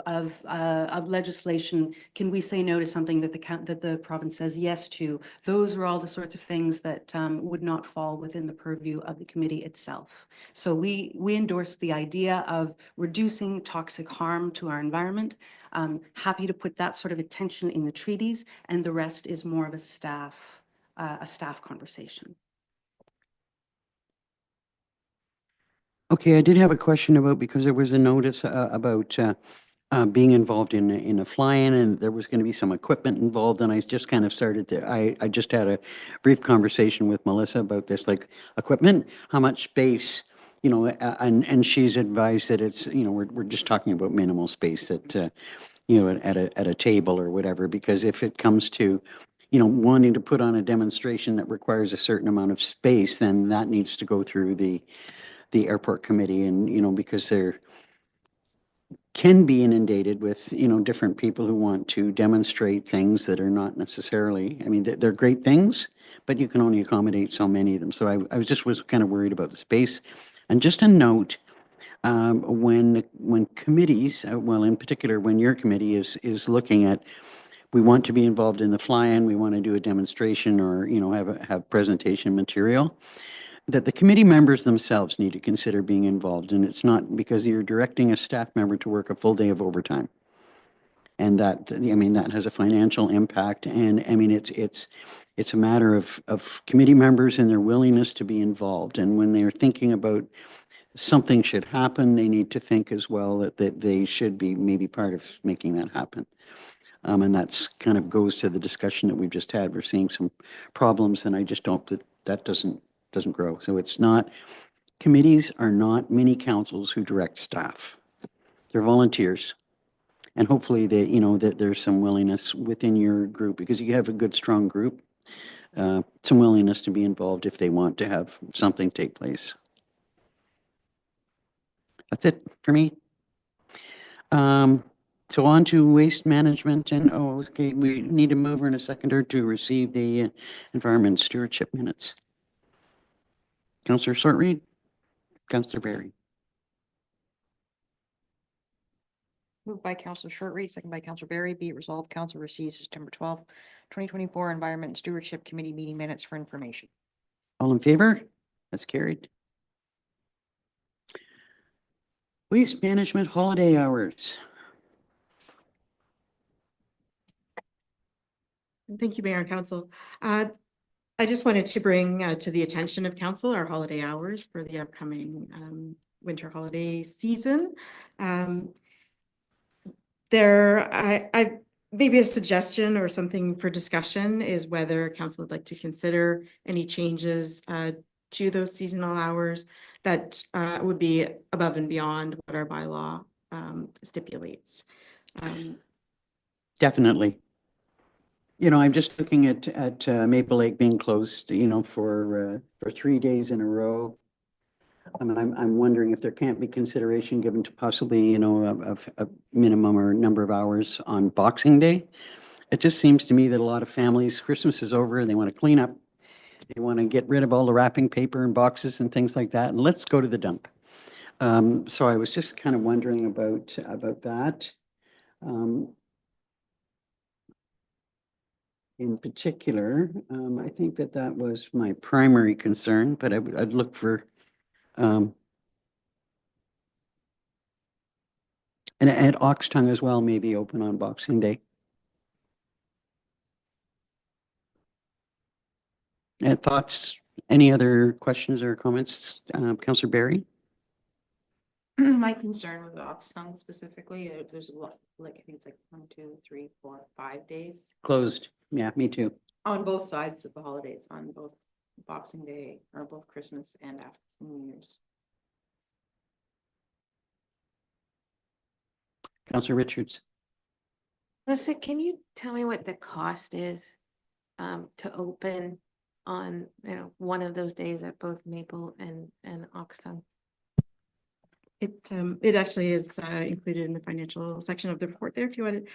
M: legislation. Can we say no to something that the province says yes to? Those are all the sorts of things that would not fall within the purview of the committee itself. So we endorse the idea of reducing toxic harm to our environment. Happy to put that sort of attention in the treaties, and the rest is more of a staff conversation.
A: Okay, I did have a question about, because there was a notice about being involved in a fly-in, and there was going to be some equipment involved, and I just kind of started to, I just had a brief conversation with Melissa about this, like equipment, how much space, you know, and she's advised that it's, you know, we're just talking about minimal space, that, you know, at a table or whatever, because if it comes to, you know, wanting to put on a demonstration that requires a certain amount of space, then that needs to go through the airport committee, and, you know, because they're can be inundated with, you know, different people who want to demonstrate things that are not necessarily, I mean, they're great things, but you can only accommodate so many of them. So I was kind of worried about the space. And just a note, when committees, well, in particular, when your committee is looking at, we want to be involved in the fly-in, we want to do a demonstration, or, you know, have presentation material, that the committee members themselves need to consider being involved. And it's not because you're directing a staff member to work a full day of overtime. And that, I mean, that has a financial impact. And I mean, it's a matter of committee members and their willingness to be involved. And when they're thinking about something should happen, they need to think as well that they should be maybe part of making that happen. And that's kind of goes to the discussion that we've just had. We're seeing some problems, and I just don't, that doesn't grow. So it's not, committees are not mini councils who direct staff. They're volunteers. And hopefully they, you know, that there's some willingness within your group, because you have a good, strong group, some willingness to be involved if they want to have something take place. That's it for me. So on to waste management, and, oh, okay, we need a mover and a seconder to receive the environment stewardship minutes. Councillor Sortreed, Councillor Berry.
B: Moved by Counselor Shortreed, second by Counselor Berry. Be it resolved, council receives September 2024 Environment and Stewardship Committee meeting minutes for information.
A: All in favor? That's carried. Waste management holiday hours.
N: Thank you, Mayor and Council. I just wanted to bring to the attention of council our holiday hours for the upcoming winter holiday season. Maybe a suggestion or something for discussion is whether council would like to consider any changes to those seasonal hours that would be above and beyond what our bylaw stipulates.
A: Definitely. You know, I'm just looking at Maple Lake being closed, you know, for 3 days in a row. I mean, I'm wondering if there can't be consideration given to possibly, you know, a minimum or number of hours on Boxing Day. It just seems to me that a lot of families, Christmas is over and they want to clean up. They want to get rid of all the wrapping paper and boxes and things like that, and let's go to the dump. So I was just kind of wondering about that. In particular, I think that was my primary concern, but I'd look for, and at Oxtongue as well, maybe open on Boxing Day. Thoughts, any other questions or comments, Councillor Berry?
E: My concern with the Oxtongue specifically, there's a lot, like, I think it's like 1, 2, 3, 4, 5 days
A: Closed, yeah, me too.
E: on both sides of the holidays, on both Boxing Day or both Christmas and after New Year's.
A: Councillor Richards.
G: Lisa, can you tell me what the cost is to open on, one of those days at both Maple and Oxtongue?
N: It actually is included in the financial section of the report there if you wanted.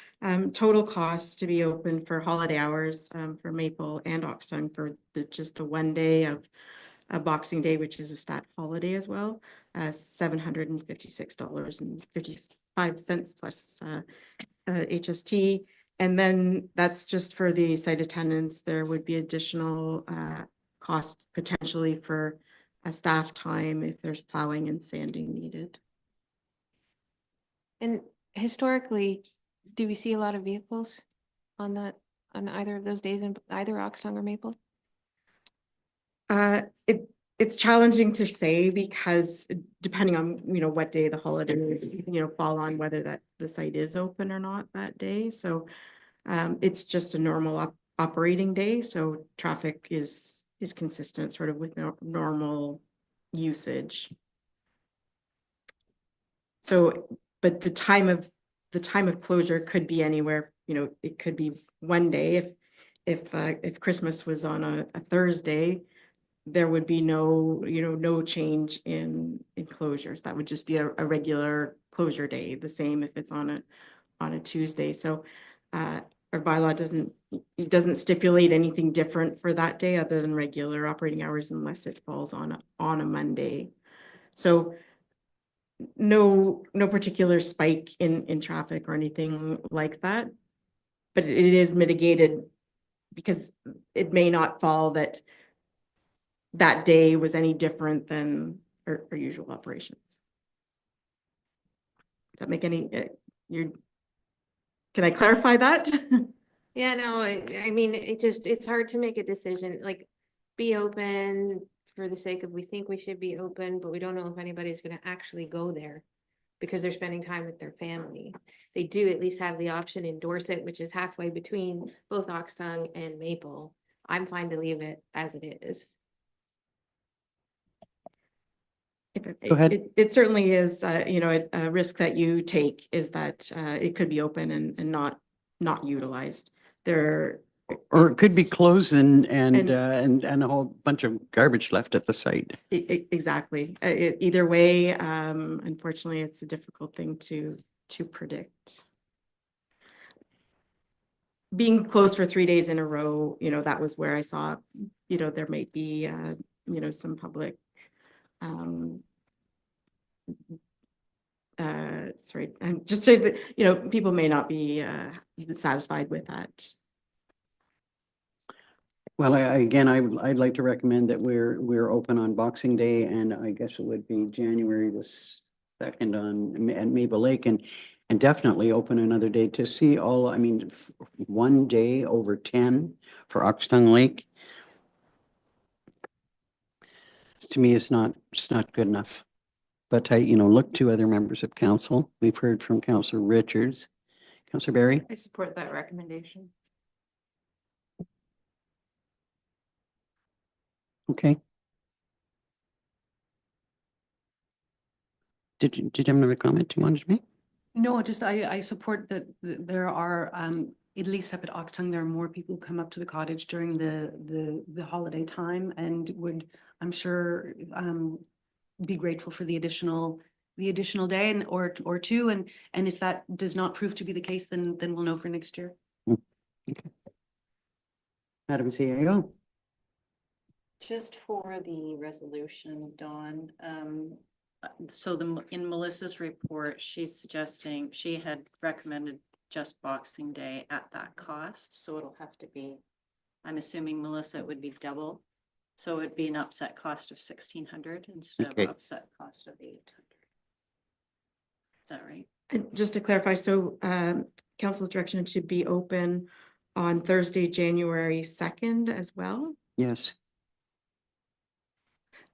N: Total costs to be open for holiday hours for Maple and Oxtongue for just the 1 day of Boxing Day, which is a stat holiday as well, $756.55 plus HST. And then that's just for the site attendance. There would be additional cost potentially for a staff time if there's plowing and sanding needed.
G: And historically, do we see a lot of vehicles on either of those days in either Oxtongue or Maple?
N: It's challenging to say because depending on, what day the holidays, fall on, whether that the site is open or not that day. So it's just a normal operating day. So traffic is consistent sort of with normal usage. So, but the time of closure could be anywhere, it could be 1 day. If Christmas was on a Thursday, there would be no change in closures. That would just be a regular closure day, the same if it's on a Tuesday. So our bylaw doesn't stipulate anything different for that day other than regular operating hours unless it falls on a Monday. So no particular spike in traffic or anything like that, but it is mitigated because it may not fall that day was any different than our usual operations. Does that make any, can I clarify that?
G: Yeah, no, I mean, it's hard to make a decision, like be open for the sake of, we think we should be open, but we don't know if anybody's going to actually go there because they're spending time with their family. They do at least have the option in Dorset, which is halfway between both Oxtongue and Maple. I'm fine to leave it as it is.
A: Go ahead.
N: It certainly is, a risk that you take is that it could be open and not utilized. Or
A: it could be closed and a whole bunch of garbage left at the site.
N: Exactly. Either way, unfortunately, it's a difficult thing to predict. Being closed for 3 days in a row, that was where I saw, there might be, some public sorry, I'm just saying that, you know, people may not be satisfied with that.
A: Well, again, I'd like to recommend that we're open on Boxing Day, and I guess it would be January the 2nd at Maple Lake, and definitely open another day to see all, I mean, one day over 10 for Oxtongue Lake. To me, it's not good enough. But I, look to other members of council. We've heard from Councillor Richards. Councillor Barry?
E: I support that recommendation.
A: Okay. Did you have another comment you wanted to make?
M: No, just I support that there are, at least up at Oxtongue, there are more people who come up to the cottage during the holiday time and would, I'm sure, be grateful for the additional day and or two. And if that does not prove to be the case, then we'll know for next year.
A: Okay. Madam CAO.
F: Just for the resolution, Dawn, so in Melissa's report, she's suggesting, she had recommended just Boxing Day at that cost, so it'll have to be, I'm assuming, Melissa, it would be double. So it would be an upset cost of 1,600 instead
A: Okay.
F: of upset cost of 800. Is that right?
N: And just to clarify, so council's direction to be open on Thursday, January 2nd as well?
A: Yes.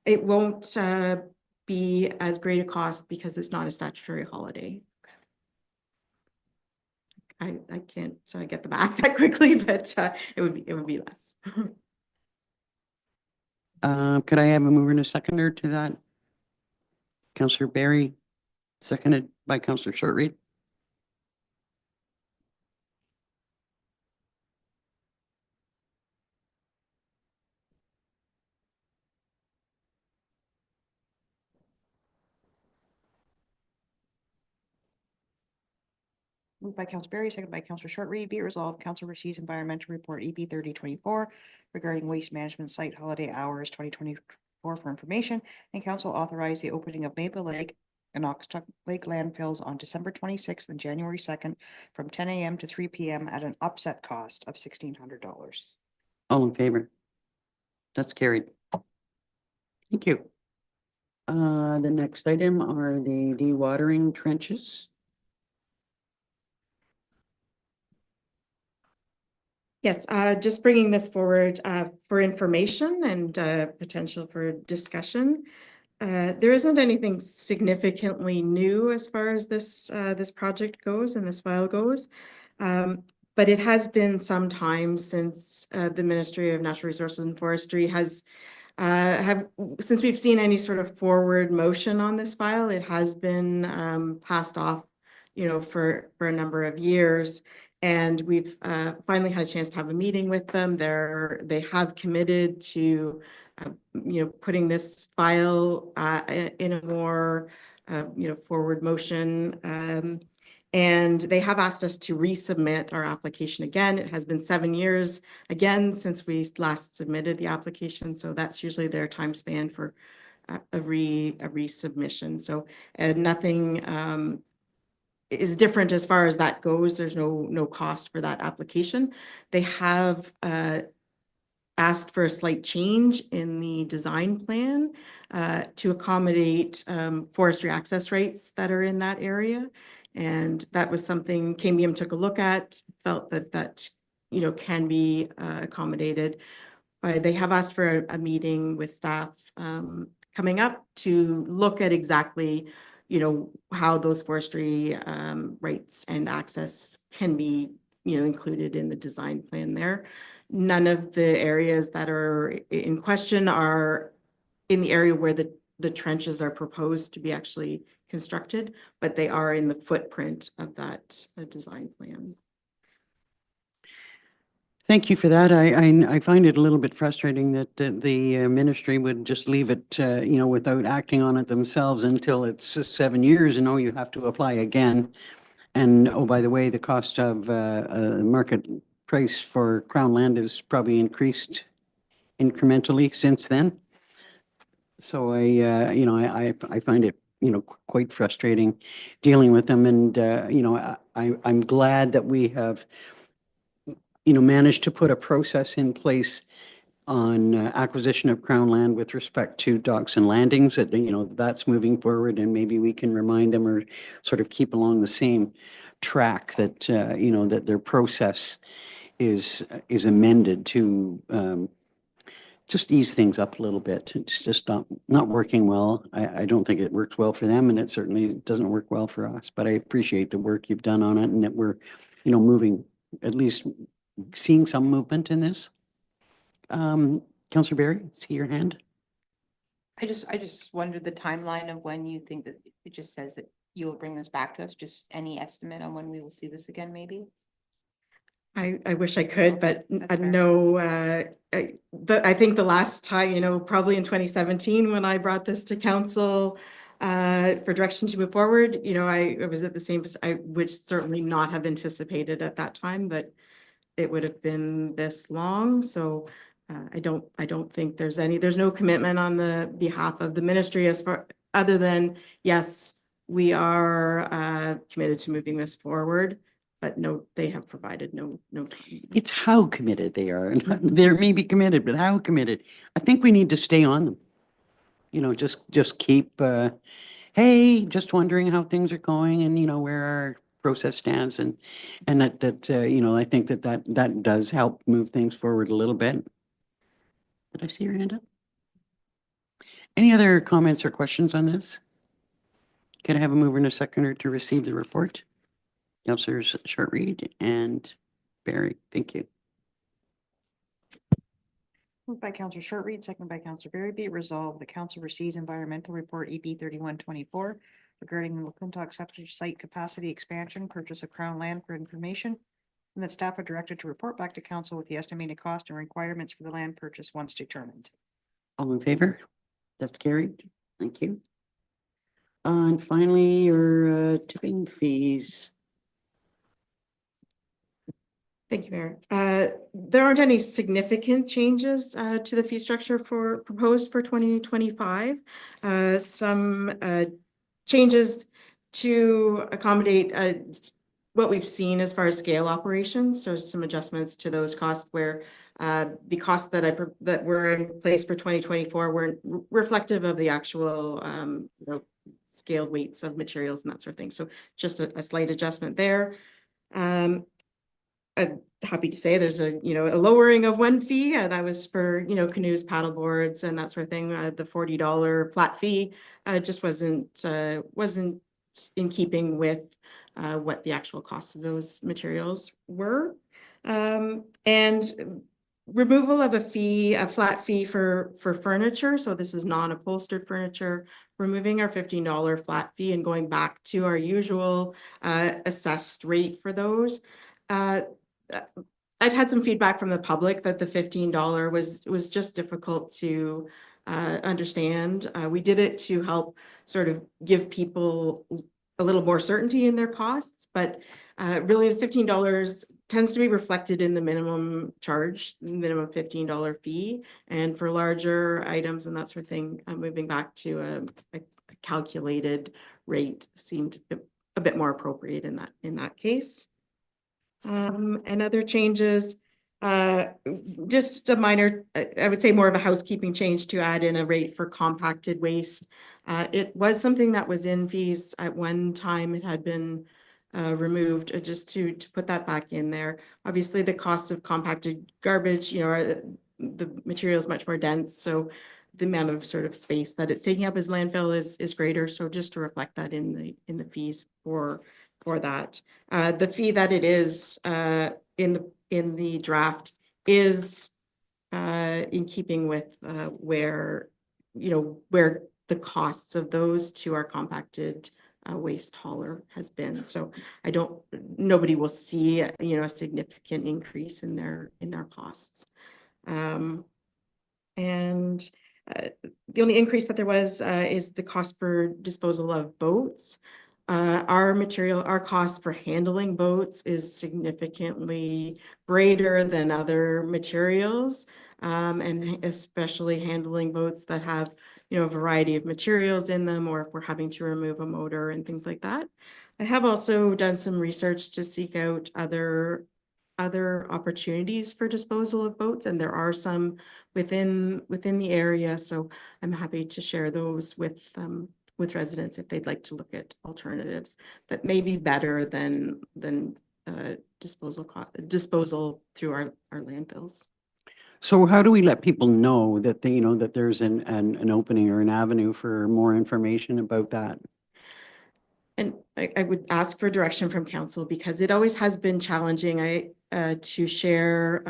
N: It won't be as great a cost because it's not a statutory holiday. I can't get the math that quickly, but it would be less.
A: Could I have a mover and a seconder to that? Councillor Barry, seconded by Councillor Shortreed.
B: Moved by Council Berry, second by Councillor Shortreed. Be it resolved, Council receives environmental report EP 3024 regarding waste management site holiday hours 2024 for information, and council authorized the opening of Maple Lake and Oxtongue Lake landfills on December 26th and January 2nd from 10 a.m. to 3 p.m. at an upset cost of $1,600.
A: All in favor? That's carried. Thank you. The next item are the dewatering trenches.
N: Yes, just bringing this forward for information and potential for discussion. There isn't anything significantly new as far as this project goes and this file goes. But it has been some time since the Ministry of Natural Resources and Forestry has since we've seen any sort of forward motion on this file. It has been passed off, for a number of years. And we've finally had a chance to have a meeting with them. They have committed to, putting this file in a more, forward motion. And they have asked us to resubmit our application again. It has been 7 years again since we last submitted the application. So that's usually their time span for a resubmission. So nothing is different as far as that goes. There's no cost for that application. They have asked for a slight change in the design plan to accommodate forestry access rights that are in that area. And that was something Cambium took a look at, felt that can be accommodated. They have asked for a meeting with staff coming up to look at exactly how those forestry rights and access can be, included in the design plan there. None of the areas that are in question are in the area where the trenches are proposed to be actually constructed, but they are in the footprint of that design plan.
A: Thank you for that. I find it a little bit frustrating that the ministry would just leave it, without acting on it themselves until it's 7 years, and you have to apply again. And by the way, the cost of market price for Crown land has probably increased incrementally since then. So I find it quite frustrating dealing with them. And, I'm glad that we have, managed to put a process in place on acquisition of Crown land with respect to docks and landings, that, that's moving forward, and maybe we can remind them or sort of keep along the same track that, that their process is amended to just ease things up a little bit. It's just not working well. I don't think it works well for them, and it certainly doesn't work well for us, but I appreciate the work you've done on it, and that we're, moving, at least seeing some movement in this. Councillor Barry, see your hand?
E: I just wondered the timeline of when you think that it just says that you will bring this back to us, just any estimate on when we will see this again, maybe?
N: I wish I could, but
E: That's fair.
N: no, I think the last time, probably in 2017, when I brought this to council for direction to move forward, I was at the same, I would certainly not have anticipated at that time that it would have been this long. So I don't think there's no commitment on the behalf of the ministry as far, other than, yes, we are committed to moving this forward. But no, they have provided no time.
A: It's how committed they are, and they're maybe committed, but how committed? I think we need to stay on them. Just keep, hey, just wondering how things are going, and where our process stands, and that I think that does help move things forward a little bit. Did I see your hand up? Any other comments or questions on this? Can I have a mover and a seconder to receive the report? Councillors Short-Reed and Barry, thank you.
B: Moved by Councillor Short-Reed, seconded by Councillor Berry. Be it resolved, the council receives environmental report EP 3124 regarding the McClintock septic site capacity expansion, purchase of Crown land for information, and that staff are directed to report back to council with the estimated cost and requirements for the land purchase once determined.
A: All in favor? That's carried. Thank you. And finally, your tipping fees.
N: Thank you, Mayor. There aren't any significant changes to the fee structure proposed for 2025. Some changes to accommodate what we've seen as far as scale operations. So some adjustments to those costs where the costs that were in place for 2024 weren't reflective of the actual scale weights of materials and that sort of thing. So just a slight adjustment there. I'm happy to say there's a lowering of one fee that was for canoes, paddle boards, and that sort of thing. The $40 flat fee just wasn't in keeping with what the actual costs of those materials were. And removal of a flat fee for furniture. So this is non-upholstered furniture. Removing our $15 flat fee and going back to our usual assessed rate for those. I'd had some feedback from the public that the $15 was just difficult to understand. We did it to help sort of give people a little more certainty in their costs, but really the $15 tends to be reflected in the minimum charge, minimum $15 fee. And for larger items and that sort of thing, moving back to a calculated rate seemed a bit more appropriate in that case. And other changes, just a minor, I would say more of a housekeeping change to add in a rate for compacted waste. It was something that was in fees at one time. It had been removed just to put that back in there. Obviously, the cost of compacted garbage, the material is much more dense, so the amount of sort of space that it's taking up as landfill is greater. So just to reflect that in the fees for that. The fee that it is in the draft is in keeping with where the costs of those to our compacted waste hauler has been. So nobody will see a significant increase in their costs. And the only increase that there was is the cost for disposal of boats. Our cost for handling boats is significantly greater than other materials. and especially handling boats that have, you know, a variety of materials in them, or if we're having to remove a motor and things like that. I have also done some research to seek out other opportunities for disposal of boats, and there are some within the area. So I'm happy to share those with residents if they'd like to look at alternatives that may be better than disposal through our landfills.
A: So how do we let people know that they, you know, that there's an opening or an avenue for more information about that?
N: And I would ask for direction from council, because it always has been challenging to share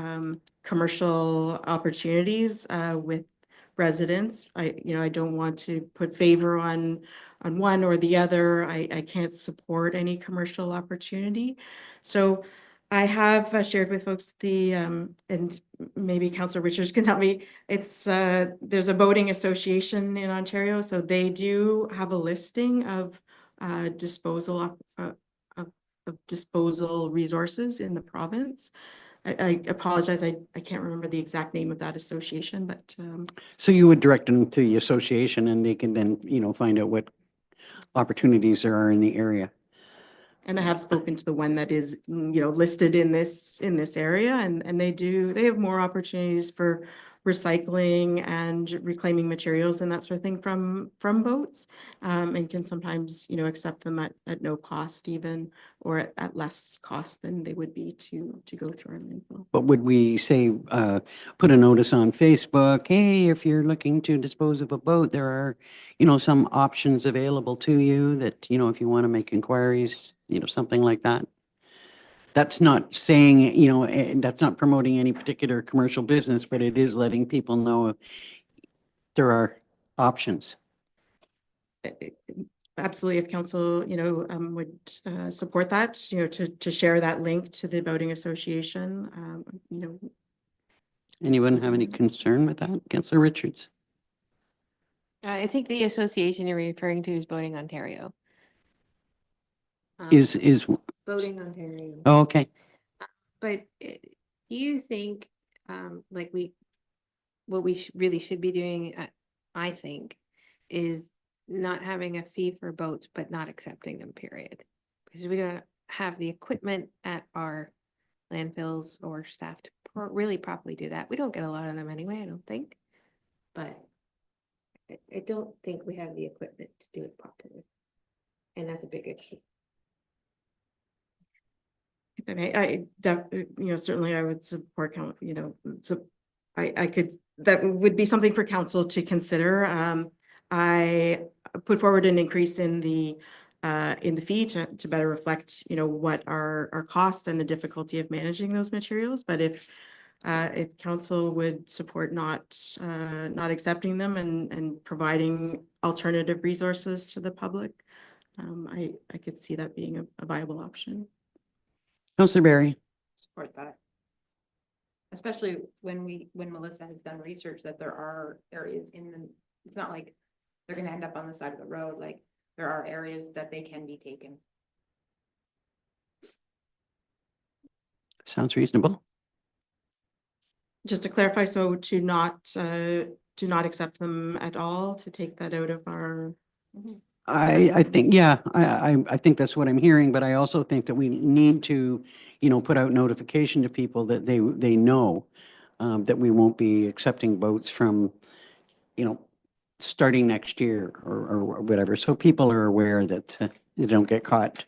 N: commercial opportunities with residents. I don't want to put favor on one or the other. I can't support any commercial opportunity. So I have shared with folks and maybe Councillor Richards can help me. It's there's a boating association in Ontario, so they do have a listing of disposal of disposal resources in the province. I apologize, I can't remember the exact name of that association, but
A: So you would direct them to the association and they can then, you know, find out what opportunities there are in the area.
N: and I have spoken to the one that is, you know, listed in this area, and they have more opportunities for recycling and reclaiming materials and that sort of thing from boats, and can sometimes, you know, accept them at no cost even, or at less cost than they would be to go through our landfill.
A: But would we say, put a notice on Facebook, hey, if you're looking to dispose of a boat, there are, you know, some options available to you that, you know, if you want to make inquiries, you know, something like that? That's not saying, you know, that's not promoting any particular commercial business, but it is letting people know there are options.
N: Absolutely, if council, you know, would support that, you know, to share that link to the boating association, you know.
A: Anyone have any concern with that? Councillor Richards?
G: I think the association you're referring to is Boating Ontario.
A: Is,
G: Boating Ontario.
A: oh, okay.
G: But do you think, like what we really should be doing, I think, is not having a fee for boats, but not accepting them, period. Because we don't have the equipment at our landfills or staff to really properly do that. We don't get a lot of them anyway, I don't think. But I don't think we have the equipment to do it properly. And that's a big issue.
N: You know, certainly I would support, you know, so I could, that would be something for council to consider. I put forward an increase in the fee to better reflect, you know, what our costs and the difficulty of managing those materials. But if council would support not accepting them and providing alternative resources to the public, I could see that being a viable option.
A: Councillor Barry?
E: Support that. Especially when Melissa has done research that there are areas it's not like they're gonna end up on the side of the road, like there are areas that they can be taken.
A: Sounds reasonable.
N: Just to clarify, so to not accept them at all, to take that out of our.
A: I think, yeah, I think that's what I'm hearing, but I also think that we need to, you know, put out notification to people that they know that we won't be accepting boats from, you know, starting next year or whatever. So people are aware that they don't get caught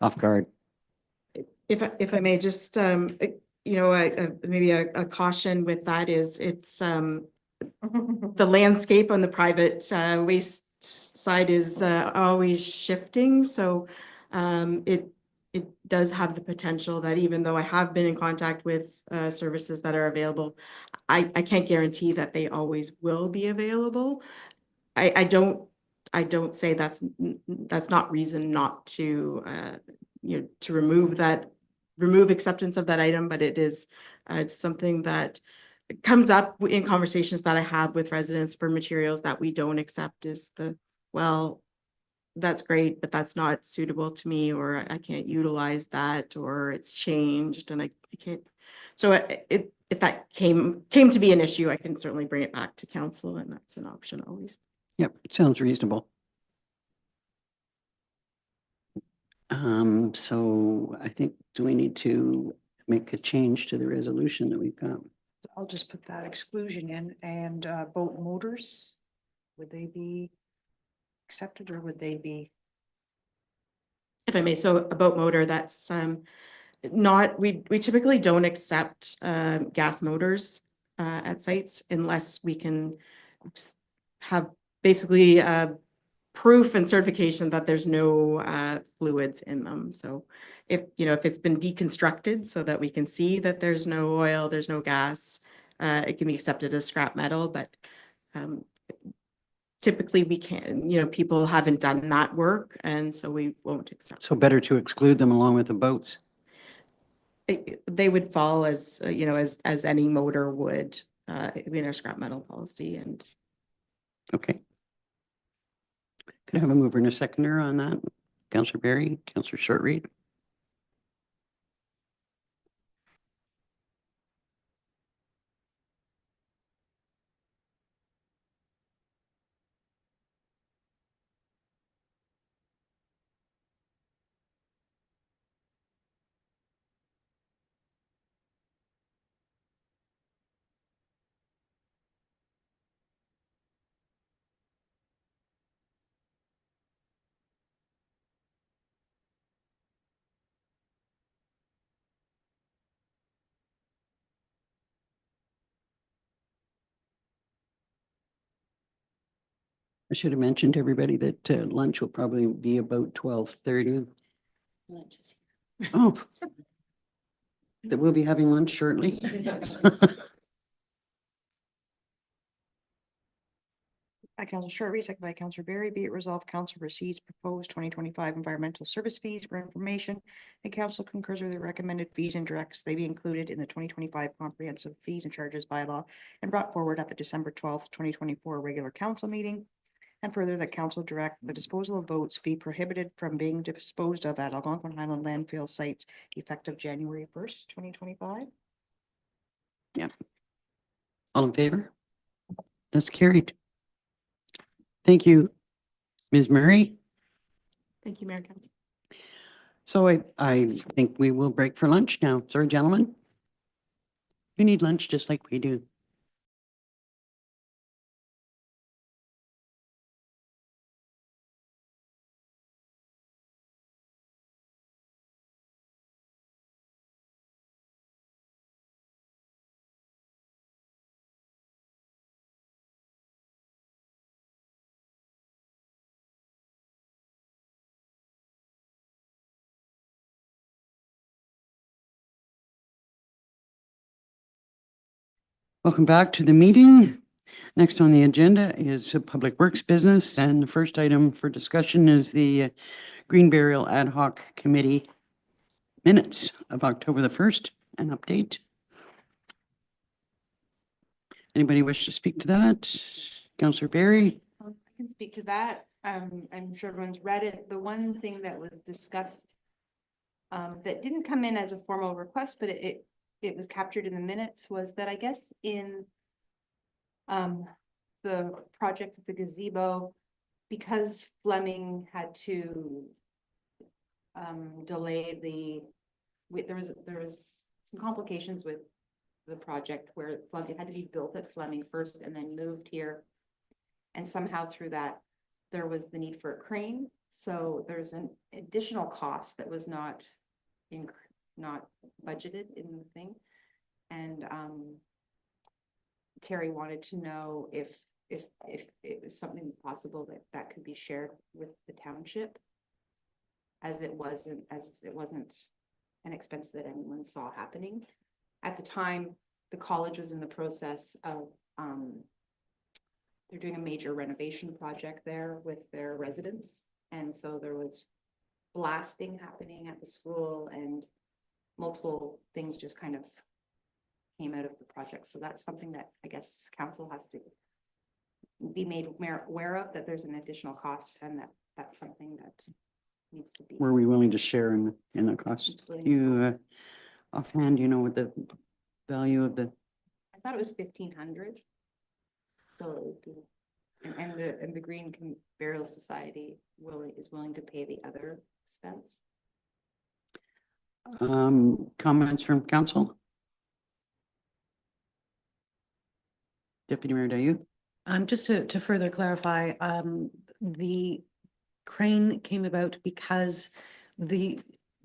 A: off guard.
N: If I may just, you know, maybe a caution with that is it's the landscape on the private waste side is always shifting. So it does have the potential that even though I have been in contact with services that are available, I can't guarantee that they always will be available. I don't say that's not reason not to you know, to remove acceptance of that item, but it is something that comes up in conversations that I have with residents for materials that we don't accept is well, that's great, but that's not suitable to me, or I can't utilize that, or it's changed and I can't. So if that came to be an issue, I can certainly bring it back to council, and that's an option always.
A: Yep, sounds reasonable. So I think, do we need to make a change to the resolution that we've got?
B: I'll just put that exclusion in and boat motors, would they be accepted or would they be?
N: If I may, so a boat motor, that's not, we typically don't accept gas motors at sites unless we can have basically proof and certification that there's no fluids in them. So if, you know, if it's been deconstructed so that we can see that there's no oil, there's no gas, it can be accepted as scrap metal, but typically we can, you know, people haven't done that work, and so we won't accept.
A: So better to exclude them along with the boats.
N: They would fall as, you know, as any motor would in our scrap metal policy. And
A: Okay. Could I have a mover and a seconder on that? Councillor Berry, Councillor Shortreed. I should have mentioned to everybody that lunch will probably be about 12:30.
F: Lunch is
A: Oh. That we'll be having lunch shortly.
B: By Council Shortreed, second by Councillor Berry, be it resolved, council receives proposed 2025 environmental service fees for information, and council concurs with the recommended fees and directs they be included in the 2025 comprehensive fees and charges bylaw and brought forward at the December 12th, 2024 regular council meeting. And further, that council direct the disposal of boats be prohibited from being disposed of at Algonquin Highland landfill sites effective January 1st, 2025.
A: Yeah. All in favor? That's carried. Thank you, Ms. Murray.
N: thank you, Mayor Council.
A: So I think we will break for lunch now. Sorry, gentlemen. You need lunch just like we do. Welcome back to the meeting. Next on the agenda is Public Works business, and the first item for discussion is the Green Burial Ad Hoc Committee minutes of October the 1st, an update. Anybody wish to speak to that? Councillor Berry?
E: I can speak to that. I'm sure everyone's read it. The one thing that was discussed that didn't come in as a formal request, but it was captured in the minutes, was that I guess in the project with the gazebo, because Fleming had to delay there was some complications with the project where Fleming had to be built at Fleming first and then moved here. And somehow through that, there was the need for a crane. So there's an additional cost that was not budgeted in the thing. And Terry wanted to know if it was something possible that could be shared with the township, as it wasn't an expense that anyone saw happening. At the time, the college was in the process of they're doing a major renovation project there with their residents. And so there was blasting happening at the school, and multiple things just kind of came out of the project. So that's something that I guess council has to be made aware of, that there's an additional cost, and that's something that needs to be.
A: Were we willing to share in the cost?
E: Splitting
A: You offhand, you know what the value of the,
E: I thought it was 1,500. So, it would be- and the Burial Society is willing to pay the other expense.
A: comments from council? Deputy Mayor Dayu?
M: Just to further clarify, the crane came about because the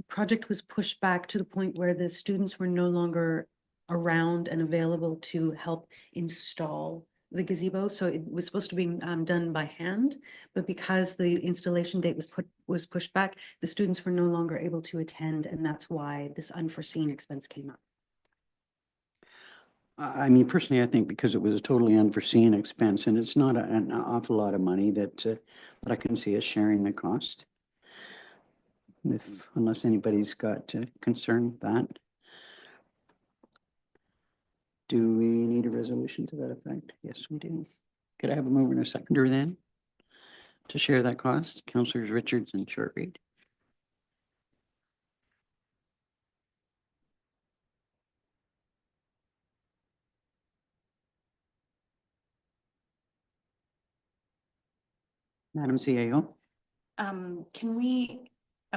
M: project was pushed back to the point where the students were no longer around and available to help install the gazebo. So it was supposed to be done by hand, but because the installation date was pushed back, the students were no longer able to attend, and that's why this unforeseen expense came up.
A: I mean, personally, I think because it was a totally unforeseen expense and it's not an awful lot of money that I can see us sharing the cost. Unless anybody's got concern with that. Do we need a resolution to that effect? Yes, we do. Could I have a mover and a seconder then? To share that cost? Councilors Richards and Shortreed. Madam CAO?
F: I'm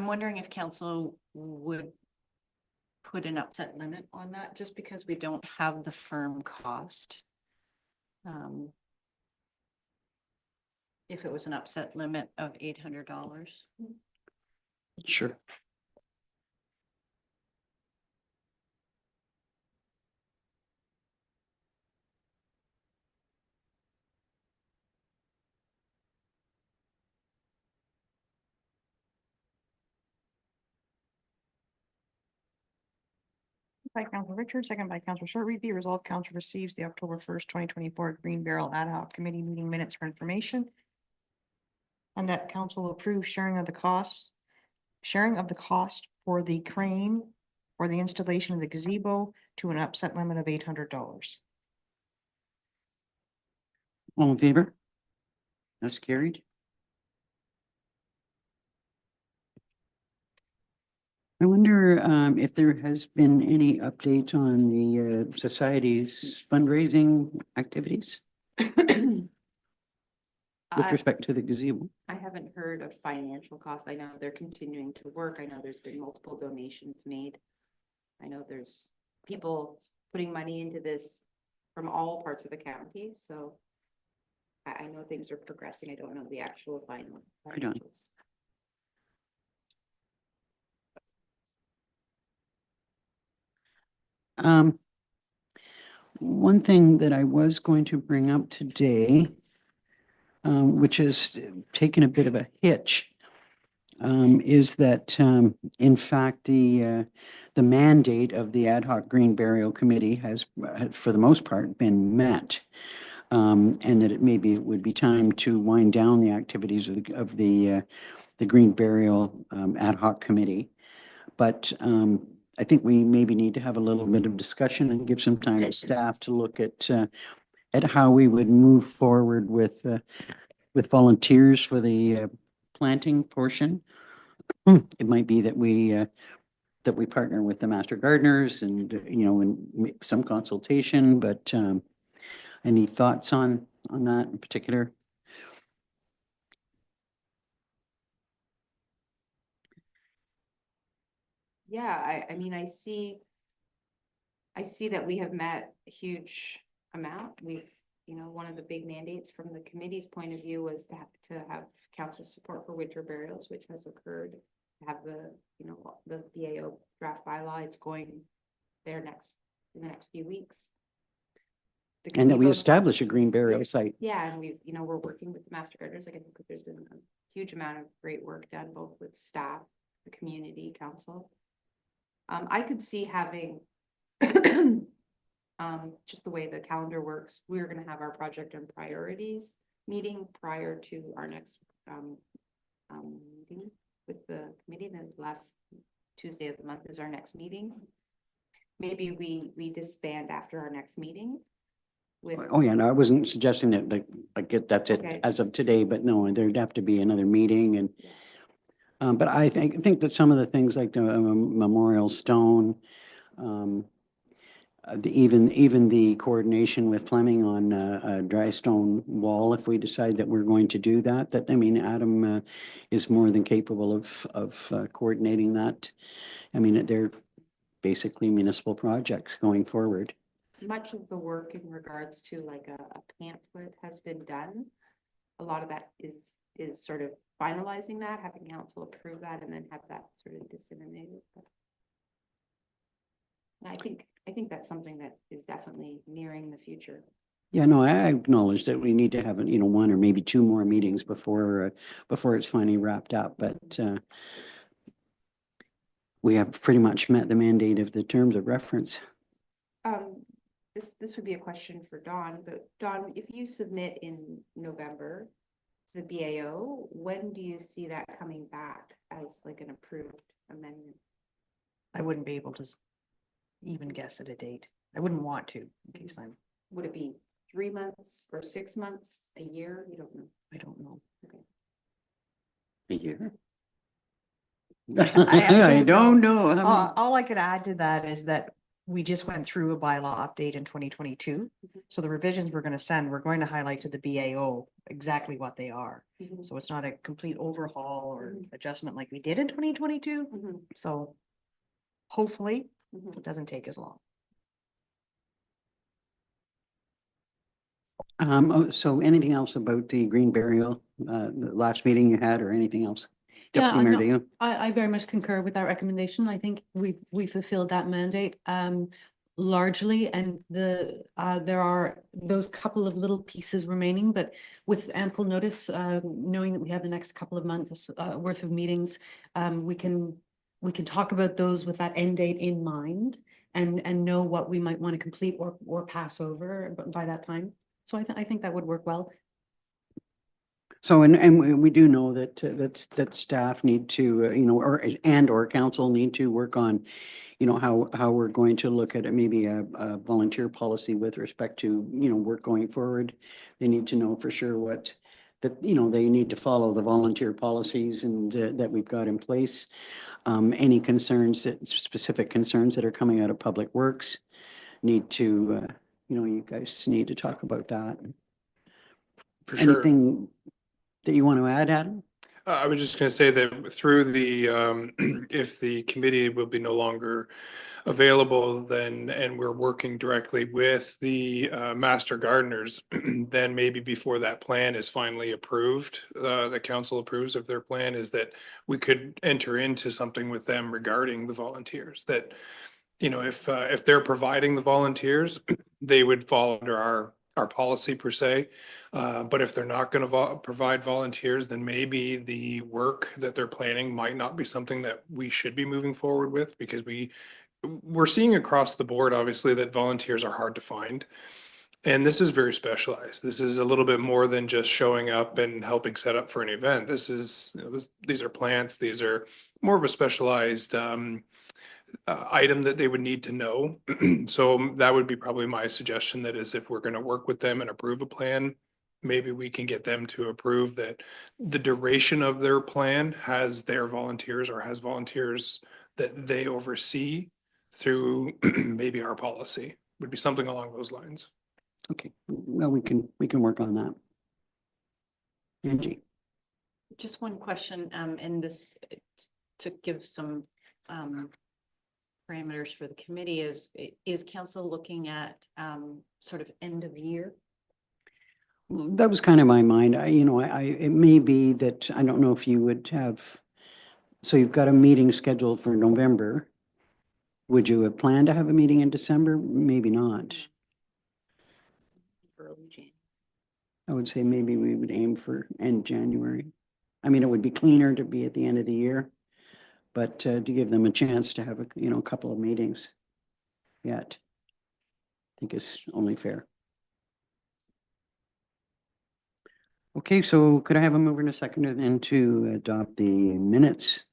F: wondering if council would put an upset limit on that, just because we don't have the firm cost. If it was an upset limit of $800.
A: Sure.
B: By Council Richard, second by Council Shortreed, be resolved, council receives the October 1st, 2024 Green Barrel Ad Hoc Committee meeting minutes for information. And that council approves sharing of the cost for the crane for the installation of the gazebo to an upset limit of $800.
A: All in favor? That's carried. I wonder if there has been any update on the society's fundraising activities with respect to the gazebo.
E: I haven't heard of financial costs. I know they're continuing to work. I know there's been multiple donations made. I know there's people putting money into this from all parts of the county, so I know things are progressing. I don't know the actual final
A: Right on.
E: financials.
A: One thing that I was going to bring up today, which has taken a bit of a hitch, is that in fact the mandate of the Ad Hoc Green Burial Committee has, for the most part, been met, and that it would be time to wind down the activities of the Green Burial Ad Hoc Committee, but I think we maybe need to have a little bit of discussion and give some time to staff to look at how we would move forward with volunteers for the planting portion. It might be that we partner with the master gardeners and and make some consultation, but any thoughts on that in particular?
E: Yeah, I mean, I see that we have met a huge amount. We've, one of the big mandates from the committee's point of view was to have council support for winter burials, which has occurred. To have the BAO draft bylaw, it's going there in the next few weeks.
A: And that we
E: gazebo-
A: establish a green burial site.
E: Yeah, and we're working with the master gardeners. Like, I think that there's been a huge amount of great work done both with staff, the community council. I could see having just the way the calendar works, we're gonna have our project and priorities meeting prior to our next meeting with the committee. The last Tuesday of the month is our next meeting. Maybe we disband after our next meeting.
A: Oh, yeah, no, I wasn't suggesting that that's it
E: Okay.
A: as of today, but no, there'd have to be another meeting and but I think that some of the things like the memorial stone, even the coordination with Fleming on a dry stone wall, if we decide that we're going to do that, I mean, Adam is more than capable of coordinating that. I mean, they're basically municipal projects going forward.
E: Much of the work in regards to like a pamphlet has been done. A lot of that is sort of finalizing that, having council approve that, and then have that sort of disseminated. But I think that's something that is definitely nearing the future.
A: Yeah, no, I acknowledge that we need to have, one or maybe two more meetings before it's finally wrapped up, but we have pretty much met the mandate of the terms of reference.
E: This would be a question for Dawn, but Dawn, if you submit in November, the BAO, when do you see that coming back as like an approved amendment?
B: I wouldn't be able to even guess at a date. I wouldn't want to, in case
E: Would it be 3 months or 6 months, a year? You don't know.
B: I don't know.
E: Okay.
A: A year?
B: I
A: I don't know.
B: All I could add to that is that we just went through a bylaw update in 2022. So the revisions we're going to send, we're going to highlight to the BAO exactly what they are. So it's not a complete overhaul or adjustment like we did in 2022. So hopefully it doesn't take as long.
A: So anything else about the green burial, the last meeting you had, or anything else?
F: Yeah,
A: Deputy Mayor Dale?
F: I very much concur with that recommendation. I think we fulfilled that mandate largely, and there are those couple of little pieces remaining, but with ample notice, knowing that we have the next couple of months worth of meetings, we can talk about those with that end date in mind and know what we might want to complete or pass over by that time. So I think that would work well.
A: So, and we do know that, that staff need to, or council need to work on, how we're going to look at it, maybe a volunteer policy with respect to, work going forward. They need to know for sure that they need to follow the volunteer policies and that we've got in place. Any specific concerns that are coming out of Public Works need to, you guys need to talk about that.
I: For sure.
A: Anything that you want to add, Adam?
I: I was just going to say that through the, if the committee will be no longer available, then, and we're working directly with the master gardeners, then maybe before that plan is finally approved, the council approves of their plan, is that we could enter into something with them regarding the volunteers, that, if they're providing the volunteers, they would fall under our policy per se. But if they're not going to provide volunteers, then maybe the work that they're planning might not be something that we should be moving forward with, because we're seeing across the board, obviously, that volunteers are hard to find. And this is very specialized. This is a little bit more than just showing up and helping set up for an event. This is, these are plants. These are more of a specialized item that they would need to know. So that would be probably my suggestion, that is, if we're going to work with them and approve a plan, maybe we can get them to approve that the duration of their plan has their volunteers, or has volunteers that they oversee through maybe our policy. Would be something along those lines.
A: Okay, well, we can work on that. Angie?
F: Just one question, and this to give some parameters for the committee is council looking at sort of end of year?
A: That was kind of my mind. It may be that, I don't know if you would have, so you've got a meeting scheduled for November. Would you have planned to have a meeting in December? Maybe not. I would say maybe we would aim for end January. I mean, it would be cleaner to be at the end of the year, but to give them a chance to have a couple of meetings yet, I think is only fair. Okay, so could I have a mover and a seconder then to adopt the minutes?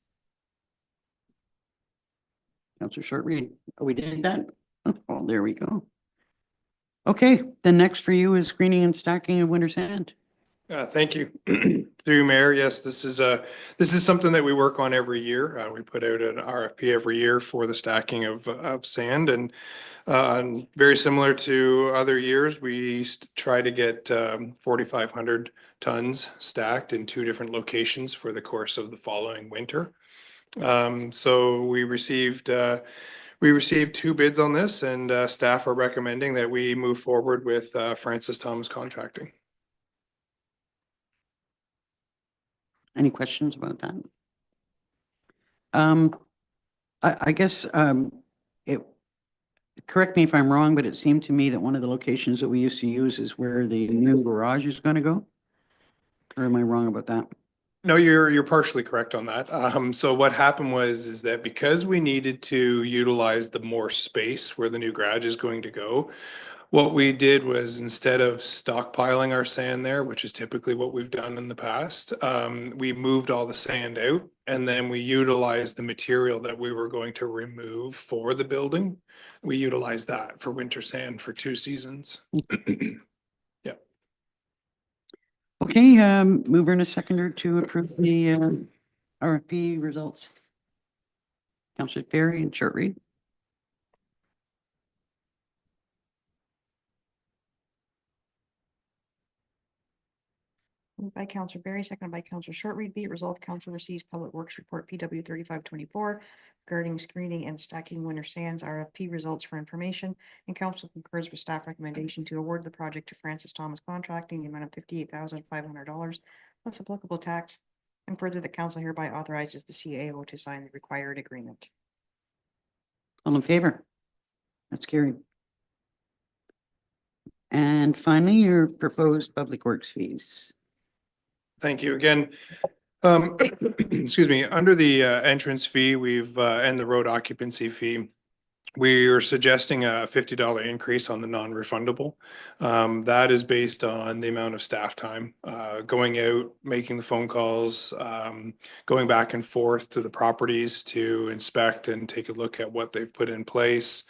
A: Councillor Short Reed. Oh, we did that? Oh, there we go. Okay, then next for you is screening and stacking of winter sand.
I: Thank you. Through Mayor, yes, this is something that we work on every year. We put out an RFP every year for the stacking of sand, and And very similar to other years, we try to get 4,500 tons stacked in 2 different locations for the course of the following winter. So we received 2 bids on this, and staff are recommending that we move forward with Francis Thomas Contracting.
A: Any questions about that? I guess, correct me if I'm wrong, but it seemed to me that one of the locations that we used to use is where the new garage is gonna go? Or am I wrong about that?
I: No, you're partially correct on that. So what happened is that because we needed to utilize the more space where the new garage is going to go, what we did was, instead of stockpiling our sand there, which is typically what we've done in the past, we moved all the sand out, and then we utilized the material that we were going to remove for the building. We utilized that for winter sand for 2 seasons.
A: Okay, mover and a seconder to approve the RFP results. Councillor Perry and short read.
B: Moved by Councillor Berry, seconded by Councillor Shortreed. Be it resolved, Council receives Public Works Report PW 3524 regarding screening and stacking winter sands RFP results for information, and Council concurs with staff recommendation to award the project to Francis Thomas Contracting the amount of $58,500 plus applicable tax, and further the Council hereby authorizes the CAO to sign the required agreement.
A: All in favor? That's carried. And finally, your proposed public works fees.
I: Thank you again. Excuse me, under the entrance fee, and the road occupancy fee, we are suggesting a $50 increase on the non-refundable. That is based on the amount of staff time, going out, making the phone calls, going back and forth to the properties to inspect and take a look at what they've put in place.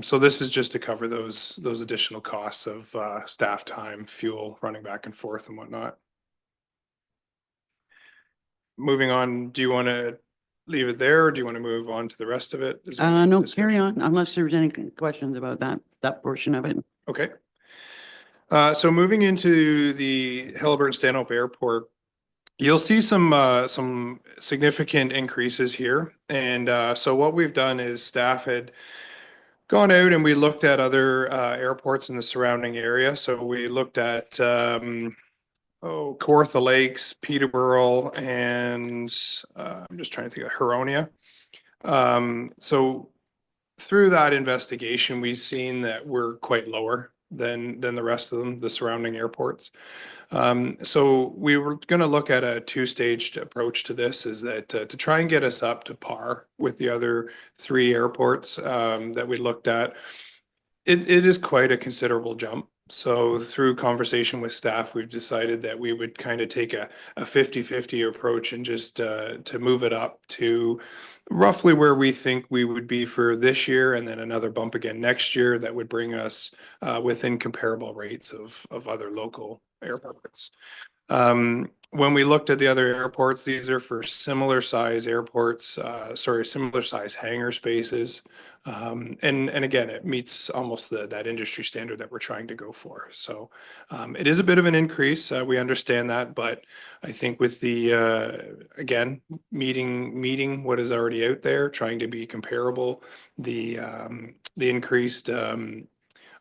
I: So this is just to cover those additional costs of staff time, fuel, running back and forth and whatnot. Moving on, do you want to leave it there, or do you want to move on to the rest of it? Is there any
A: No,
I: discussion?
A: carry on, unless there's any questions about that portion of it.
I: Okay. So moving into the Haliburton Stanhope Airport, you'll see some significant increases here. And so what we've done is staff had gone out and we looked at other airports in the surrounding area. So we looked at Kawartha Lakes, Peterborough, and I'm just trying to think of Huronia. So through that investigation, we've seen that we're quite lower than the rest of them, the surrounding airports. So we were going to look at a 2-staged approach to this, is that to try and get us up to par with the other 3 airports that we looked at. It is quite a considerable jump. So through conversation with staff, we've decided that we would kind of take a 50-50 approach and just to move it up to roughly where we think we would be for this year, and then another bump again next year that would bring us within comparable rates of other local airports. When we looked at the other airports, these are for similar size airports, similar size hangar spaces. And again, it meets almost that industry standard that we're trying to go for. So it is a bit of an increase. We understand that, but I think with the, again, meeting what is already out there, trying to be comparable, the increased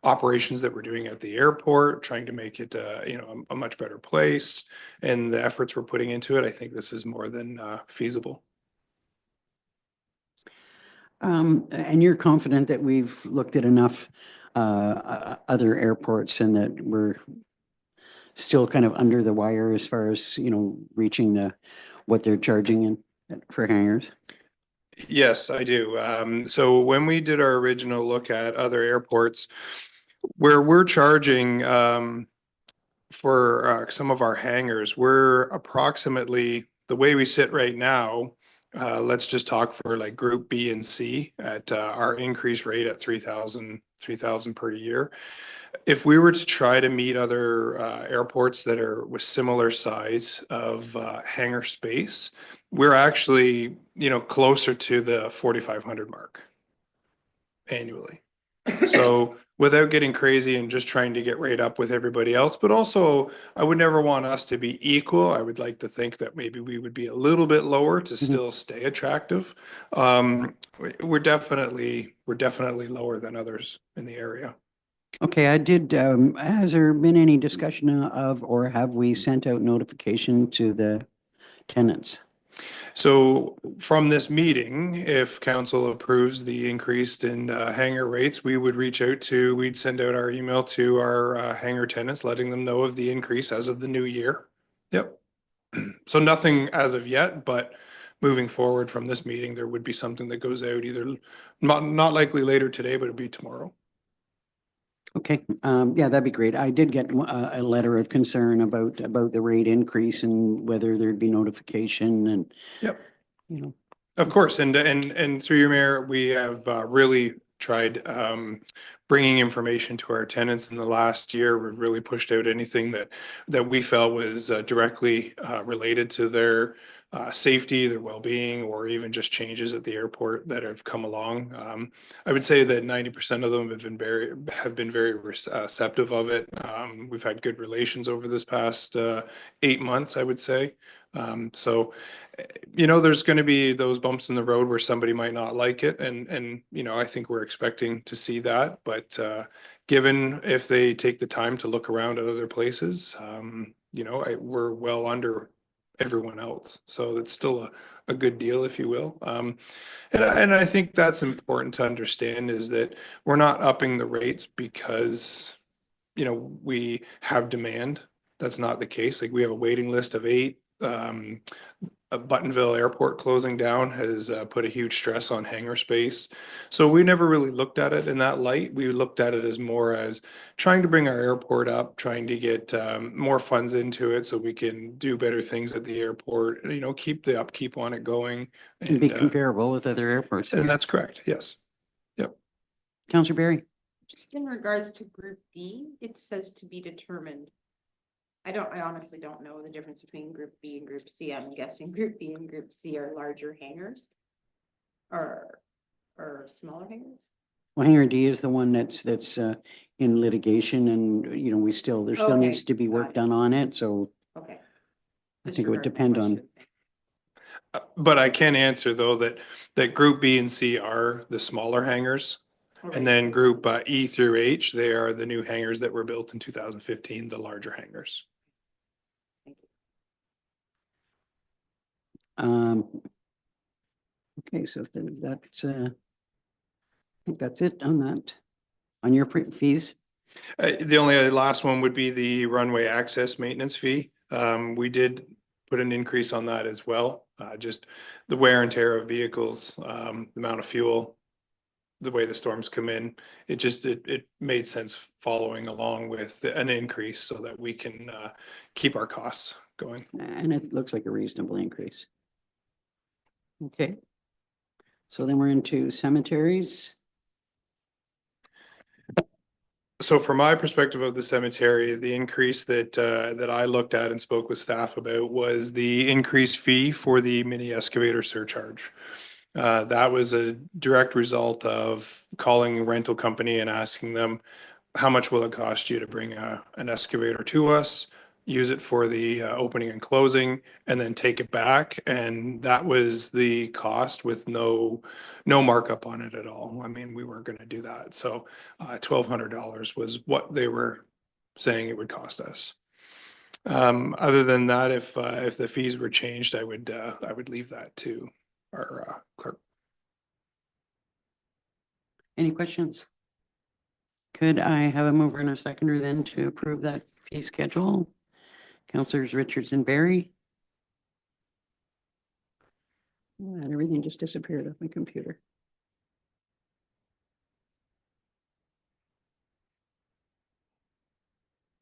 I: operations that we're doing at the airport, trying to make it, a much better place, and the efforts we're putting into it, I think this is more than feasible.
A: And you're confident that we've looked at enough other airports and that we're still kind of under the wire as far as, reaching what they're charging for hangars?
I: Yes, I do. So when we did our original look at other airports, where we're charging for some of our hangars, we're approximately, the way we sit right now, let's just talk for like Group B and C at our increase rate at 3,000 per year. If we were to try to meet other airports that are with similar size of hangar space, we're actually, closer to the 4,500 mark annually. So without getting crazy and just trying to get right up with everybody else, but also I would never want us to be equal. I would like to think that maybe we would be a little bit lower to still stay attractive. We're definitely lower than others in the area.
A: Okay, I did, has there been any discussion of, or have we sent out notification to the tenants?
I: So from this meeting, if council approves the increase in hangar rates, we'd send out our email to our hangar tenants, letting them know of the increase as of the new year. Yep. So nothing as of yet, but moving forward from this meeting, there would be something that goes out either not likely later today, but it'd be tomorrow.
A: Okay, yeah, that'd be great. I did get a letter of concern about the rate increase and whether there'd be notification and,
I: Yep.
A: you know.
I: Of course, and through your mayor, we have really tried bringing information to our tenants in the last year. We've really pushed out anything that we felt was directly related to their safety, their well-being, or even just changes at the airport that have come along. I would say that 90% of them have been very receptive of it. We've had good relations over this past 8 months, I would say. So, there's going to be those bumps in the road where somebody might not like it. And, I think we're expecting to see that. But given if they take the time to look around at other places, we're well under everyone else. So it's still a good deal, if you will. And I think that's important to understand is that we're not upping the rates because, we have demand. That's not the case. Like we have a waiting list of 8. Buttonville Airport closing down has put a huge stress on hangar space. So we never really looked at it in that light. We looked at it as more as trying to bring our airport up, trying to get more funds into it so we can do better things at the airport, keep the upkeep on it going.
A: And be comparable with other airports.
I: And that's correct. Yes. Yep.
A: Councillor Barry?
O: Just in regards to Group B, it says to be determined. I honestly don't know the difference between Group B and Group C. I'm guessing Group B and Group C are larger hangars or smaller hangars.
A: Well, hangar D is the one that's in litigation and, there still
O: Okay,
A: needs to be work
O: got it.
A: done on it. So
O: Okay.
A: I think it would depend on.
I: But I can answer though that Group B and C are the smaller hangars. And then Group E through H, they are the new hangars that were built in 2015, the larger hangars.
A: Okay, so that's I think that's it on that. On your fees?
I: The only last one would be the runway access maintenance fee. We did put an increase on that as well. Just the wear and tear of vehicles, the amount of fuel, the way the storms come in. It made sense following along with an increase so that we can keep our costs going.
A: And it looks like a reasonable increase. Okay. So then we're into cemeteries.
I: So from my perspective of the cemetery, the increase that I looked at and spoke with staff about was the increased fee for the mini excavator surcharge. That was a direct result of calling a rental company and asking them, how much will it cost you to bring an excavator to us, use it for the opening and closing, and then take it back? And that was the cost with no markup on it at all. I mean, we weren't going to do that. So $1,200 was what they were saying it would cost us. Other than that, if the fees were changed, I would leave that to our clerk.
A: Any questions? Could I have a mover and a seconder then to approve that fee schedule? Councilors Richards and Barry. And everything just disappeared off my computer.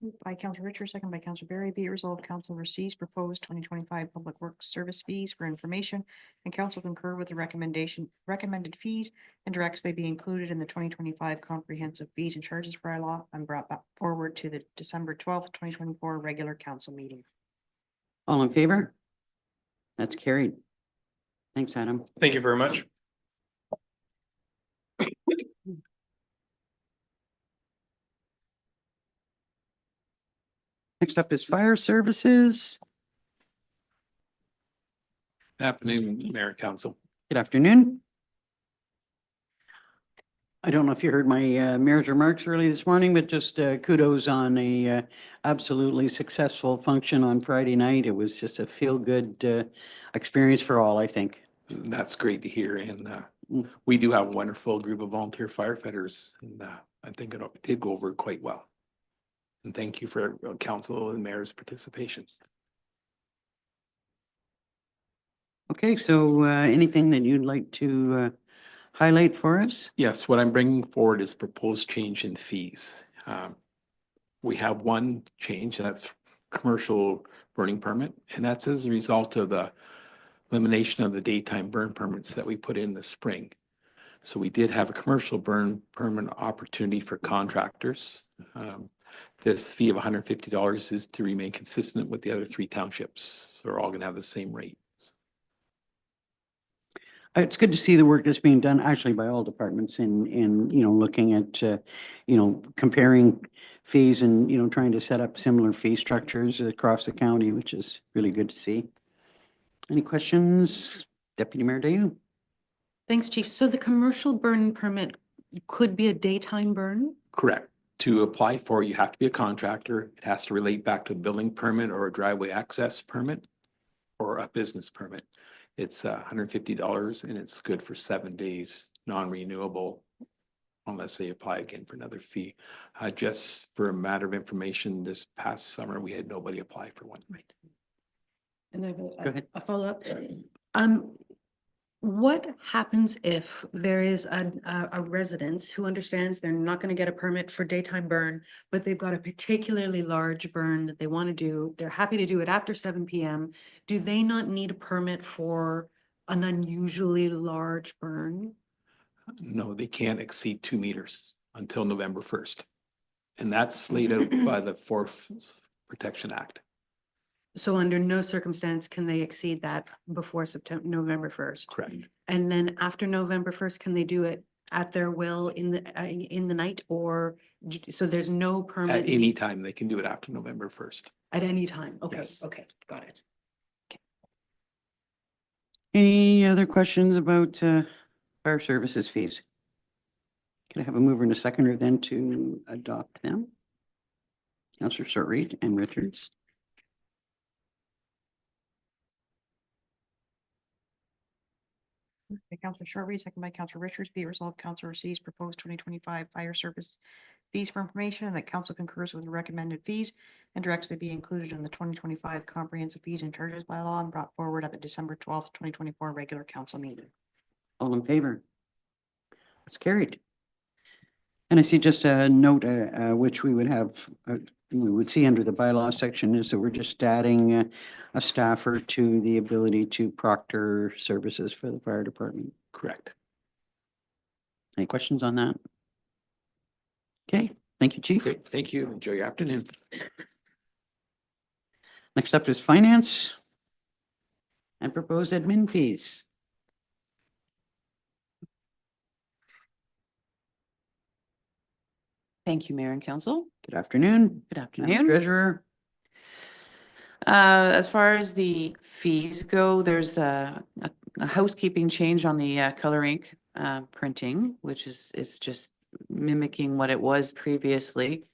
B: Moved by Councilor Richards, second by Councilor Barry. Be it resolved, council receives proposed 2025 public works service fees for information, and council concur with the recommended fees and directs they be included in the 2025 comprehensive fees and charges bylaw and brought back forward to the December 12th, 2024 regular council meeting.
A: All in favor? That's carried. Thanks, Adam.
I: Thank you very much.
A: Next up is fire services.
P: Afternoon, Mayor and Council.
A: Good afternoon. I don't know if you heard my mayor's remarks early this morning, but just kudos on a absolutely successful function on Friday night. It was just a feel-good experience for all, I think.
P: That's great to hear. And we do have a wonderful group of volunteer firefighters. And I think it did go over quite well. And thank you for council and mayor's participation.
A: Okay, so anything that you'd like to highlight for us?
P: Yes, what I'm bringing forward is proposed change in fees. We have one change, and that's commercial burning permit, and that's as a result of the elimination of the daytime burn permits that we put in the spring. So we did have a commercial burn permit opportunity for contractors. This fee of $150 is to remain consistent with the other 3 townships. So they're all going to have the same rate.
A: It's good to see the work that's being done actually by all departments in looking at, comparing fees and, trying to set up similar fee structures across the county, which is really good to see. Any questions? Deputy Mayor Dayu?
M: Thanks, Chief. So the commercial burn permit could be a daytime burn?
P: Correct. To apply for, you have to be a contractor. It has to relate back to a building permit or a driveway access permit or a business permit. It's $150 and it's good for 7 days, non-renewable, unless they apply again for another fee. Just for a matter of information, this past summer, we had nobody apply for one.
M: Right. And I have
A: Go ahead.
M: a follow-up. What happens if there is a resident who understands they're not going to get a permit for daytime burn, but they've got a particularly large burn that they want to do? They're happy to do it after 7 p.m. Do they not need a permit for an unusually large burn?
P: No, they can't exceed 2 meters until November 1st. And that's laid out by the Forest Protection Act.
M: So under no circumstance can they exceed that before November 1st?
P: Correct.
M: And then after November 1st, can they do it at their will in the night, or so there's no permit?
P: At any time, they can do it after November 1st.
M: At any time? Okay,
P: Yes.
M: okay, got it.
A: Any other questions about fire services fees? Can I have a mover and a seconder then to adopt them? Councillor Short-Reed and Richards.
B: By Councillor Short-Reed, second by Councillor Richards, be it resolved, council receives proposed 2025 fire service fees for information, and that council concurs with the recommended fees and directs they be included in the 2025 comprehensive fees and charges by law and brought forward at the December 12th, 2024 regular council meeting.
A: All in favor? That's carried. And I see just a note, which we would have, we would see under the bylaw section is that we're just adding a staffer to the ability to proctor services for the fire department.
P: Correct.
A: Any questions on that? Okay, thank you, Chief.
P: Great. Thank you. Enjoy your afternoon.
A: Next up is finance and proposed admin fees.
F: Thank you, Mayor and Council.
A: Good afternoon.
F: Good
A: Madam
F: afternoon.
A: Treasurer.
F: As far as the fees go, there's a housekeeping change on the color ink printing, which is just mimicking what it was previously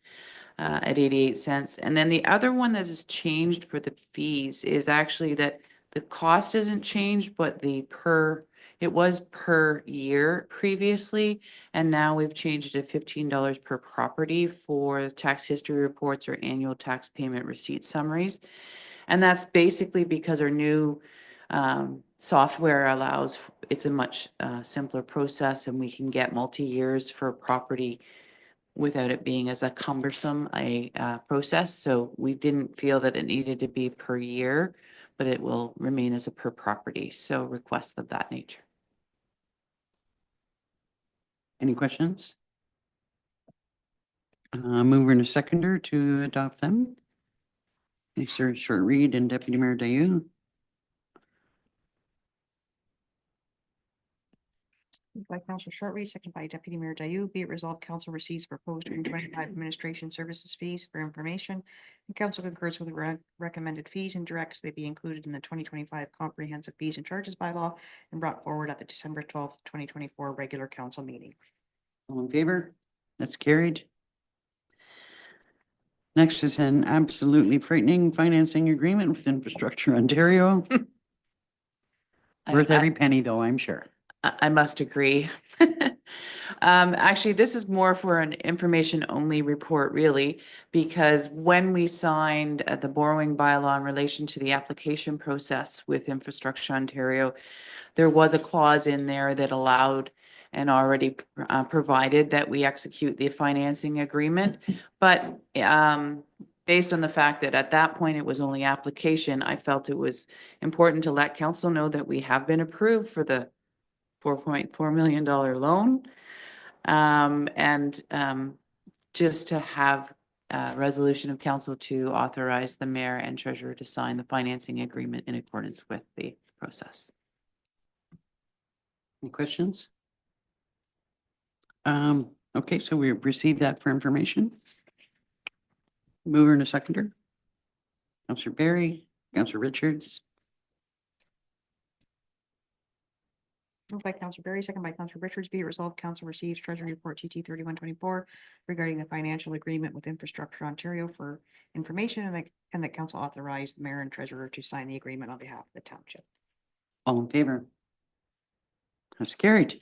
F: at 88 cents. And then the other one that has changed for the fees is actually that the cost isn't changed, but it was per year previously, and now we've changed it to $15 per property for tax history reports or annual tax payment receipt summaries. And that's basically because our new software allows, it's a much simpler process, and we can get multi-years for a property without it being as a cumbersome process. So we didn't feel that it needed to be per year, but it will remain as a per property. So requests of that nature.
A: Any questions? Mover and a seconder to adopt them. Councillor Short-Reed and Deputy Mayor Dayu.
B: Moved by Councillor Shortreeve, second by Deputy Mayor Dayu. Be it resolved, council receives proposed 2025 administration services fees for information. And council concurs with the recommended fees and directs they be included in the 2025 comprehensive fees and charges bylaw and brought forward at the December 12th, 2024 regular council meeting.
A: All in favor? That's carried. Next is an absolutely frightening financing agreement with Infrastructure Ontario. Worth every penny, though, I'm sure.
Q: I must agree. Actually, this is more for an information-only report, really, because when we signed the borrowing bylaw in relation to the application process with Infrastructure Ontario, there was a clause in there that allowed and already provided that we execute the financing agreement. But based on the fact that at that point it was only application, I felt it was important to let council know that we have been approved for the $4.4 million loan. Just to have a resolution of council to authorize the mayor and treasurer to sign the financing agreement in accordance with the process.
A: Any questions? Okay, so we received that for information. Mover and a seconder. Councillor Barry, Councillor Richards.
B: Moved by Councillor Barry, second by Councillor Richards. Be it resolved, council receives Treasury Report TT 3124 regarding the financial agreement with Infrastructure Ontario for information and that council authorized the mayor and treasurer to sign the agreement on behalf of the township.
A: All in favor? That's carried.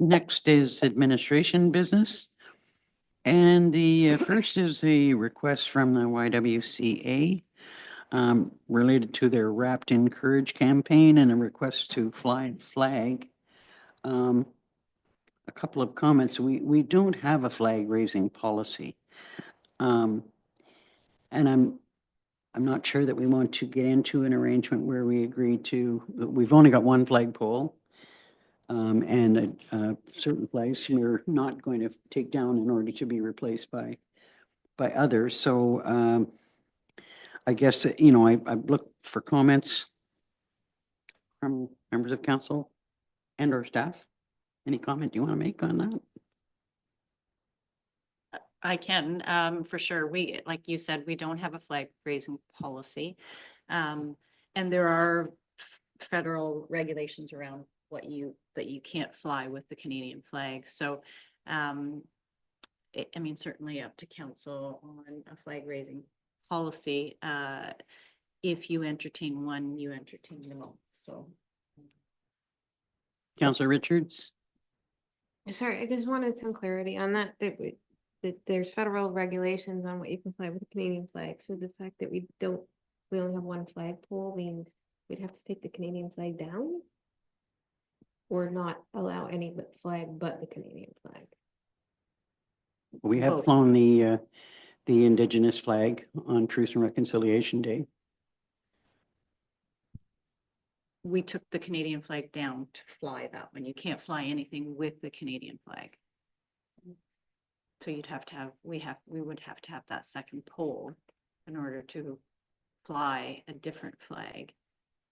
A: Next is administration business. And the first is a request from the YWCA related to their Wrapped in Courage campaign and a request to fly flag. A couple of comments. We don't have a flag raising policy. And I'm not sure that we want to get into an arrangement where we agree to, we've only got one flagpole. And certain flags we're not going to take down in order to be replaced by others. So I guess, you know, I've looked for comments from members of council and or staff. Any comment you want to make on that?
F: I can, for sure. We, like you said, we don't have a flag raising policy. And there are federal regulations around that you can't fly with the Canadian flag. So, I mean, certainly up to council on a flag raising policy. If you entertain one, you entertain them all. So.
A: Councillor Richards?
G: Sorry, I just wanted some clarity on that, that there's federal regulations on what you can fly with the Canadian flag. So the fact that we only have one flagpole means we'd have to take the Canadian flag down? Or not allow any flag but the Canadian flag?
A: We have
F: Both.
A: flown the Indigenous flag on Truth and Reconciliation Day.
F: We took the Canadian flag down to fly that one. You can't fly anything with the Canadian flag. So you'd have to have, we would have to have that second pole in order to fly a different flag.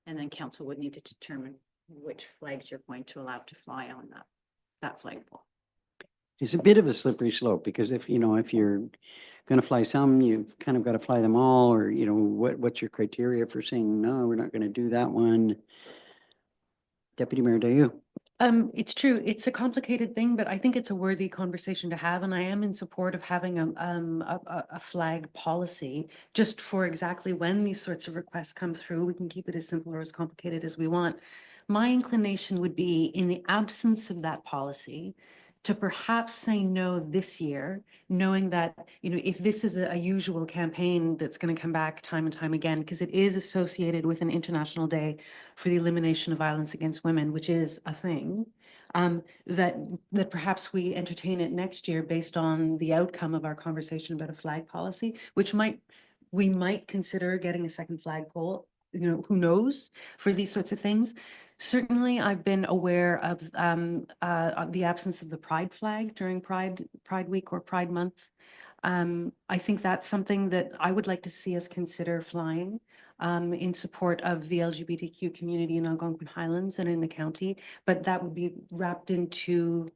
F: And then council would need to determine which flags you're going to allow to fly on that flagpole.
A: It's a bit of a slippery slope because if you're going to fly some, you've kind of got to fly them all, or, you know, what's your criteria for saying, no, we're not going to do that one? Deputy Mayor Dayu.
M: It's true. It's a complicated thing, but I think it's a worthy conversation to have, and I am in support of having a flag policy just for exactly when these sorts of requests come through. We can keep it as simple or as complicated as we want. My inclination would be, in the absence of that policy, to perhaps say no this year, knowing that, you know, if this is a usual campaign that's going to come back time and time again, because it is associated with an International Day for the Elimination of Violence Against Women, which is a thing, that perhaps we entertain it next year based on the outcome of our conversation about a flag policy, which we might consider getting a second flagpole. You know, who knows, for these sorts of things. Certainly, I've been aware of the absence of the Pride flag during Pride Week or Pride Month. I think that's something that I would like to see us consider flying in support of the LGBTQ community in Algonquin Highlands and in the county, but that would be wrapped into,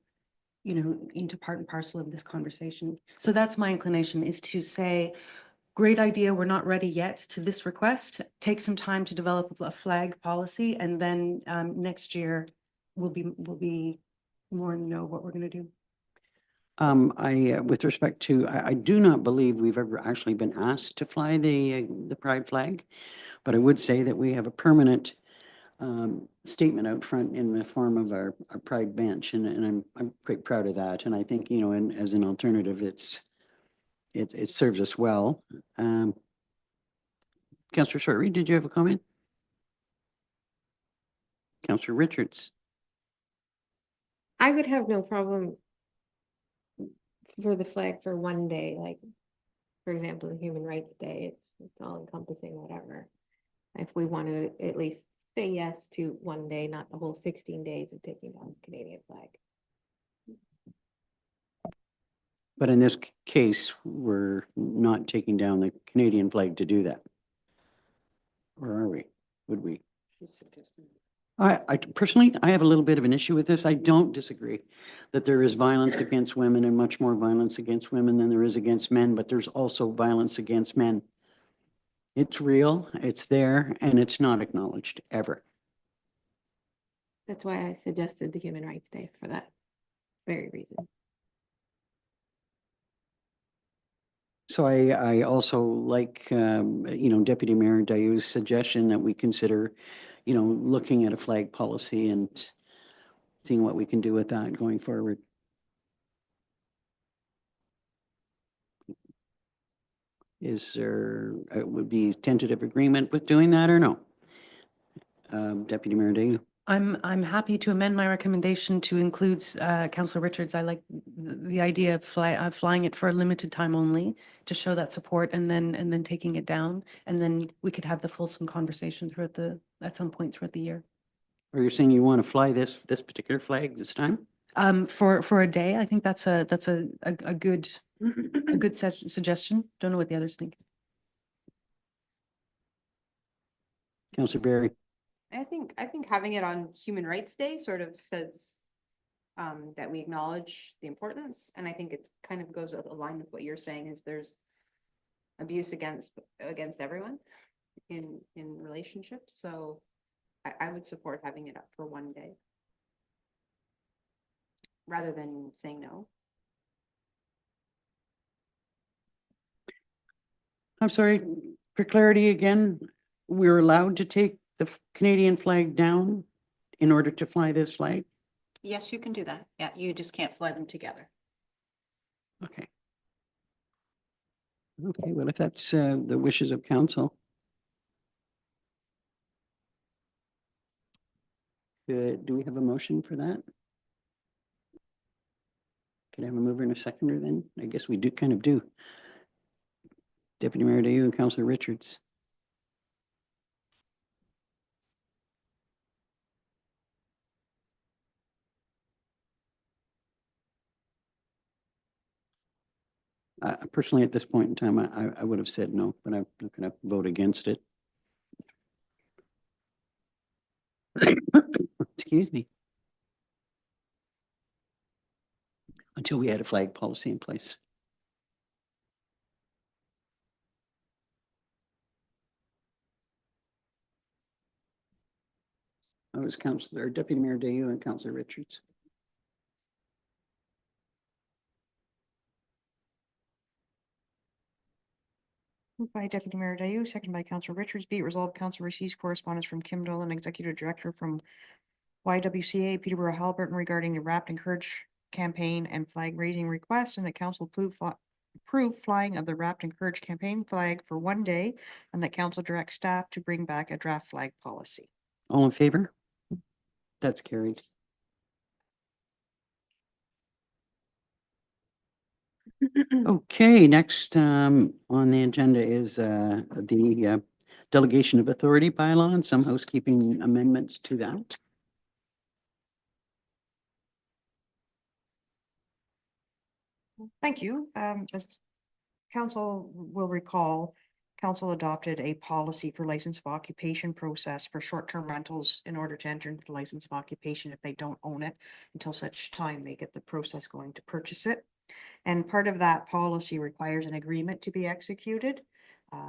M: you know, into part and parcel of this conversation. So that's my inclination, is to say, great idea, we're not ready yet to this request. Take some time to develop a flag policy, and then next year we'll be more in the know what we're gonna do.
A: With respect to, I do not believe we've ever actually been asked to fly the pride flag, but I would say that we have a permanent statement out front in the form of our pride bench, and I'm quite proud of that. And I think, you know, and as an alternative, it serves us well. Councillor Shortreed, did you have a comment? Councillor Richards.
G: I would have no problem for the flag for one day, like, for example, the Human Rights Day, it's all encompassing, whatever. If we want to at least say yes to one day, not the whole 16 days of taking down the Canadian flag.
A: But in this case, we're not taking down the Canadian flag to do that. Or are we? Would we? I personally, I have a little bit of an issue with this. I don't disagree that there is violence against women and much more violence against women than there is against men, but there's also violence against men. It's real, it's there, and it's not acknowledged ever.
G: That's why I suggested the Human Rights Day, for that very reason.
A: So I also like, you know, Deputy Mayor Dayou's suggestion that we consider, you know, looking at a flag policy and seeing what we can do with that going forward. Is there, would be tentative agreement with doing that or no? Deputy Mayor Dayoud.
M: I'm happy to amend my recommendation to include Councillor Richards. I like the idea of flying it for a limited time only to show that support, and then taking it down, and then we could have the fulsome conversation at some point throughout the year.
A: Or you're saying you want to fly this particular flag this time?
M: For a day, I think that's a good suggestion. Don't know what the others think.
A: Councillor Berry.
E: I think having it on Human Rights Day sort of says that we acknowledge the importance, and I think it kind of goes aligned with what you're saying, is there's abuse against everyone in relationships. So I would support having it up for one day rather than saying no.
A: I'm sorry, for clarity again, we're allowed to take the Canadian flag down in order to fly this flag?
F: Yes, you can do that. Yeah, you just can't fly them together.
A: Okay. Okay, well, if that's the wishes of council. Do we have a motion for that? Can I have a mover and a seconder then? I guess we kind of do. Deputy Mayor Dayoud and Councillor Richards. Personally, at this point in time, I would have said no, but I'm not going to vote against it. Excuse me. Until we had a flag policy in place. I was Deputy Mayor Dayoud and Councillor Richards.
B: Moved by Deputy Mayor Dayoud, second by Councillor Richards. Be it resolved, Council receives correspondence from Kim Dolan, Executive Director from YWCA Peterborough Halberton, regarding the Wrapped and Courage campaign and flag raising request, and that Council approve flying of the Wrapped and Courage campaign flag for one day, and that Council direct staff to bring back a draft flag policy.
A: All in favor? That's carried. Okay, next on the agenda is the delegation of authority bylaw and some housekeeping amendments to that.
B: Thank you. As council will recall, council adopted a policy for license of occupation process for short-term rentals in order to enter into the license of occupation if they don't own it until such time they get the process going to purchase it. And part of that policy requires an agreement to be executed.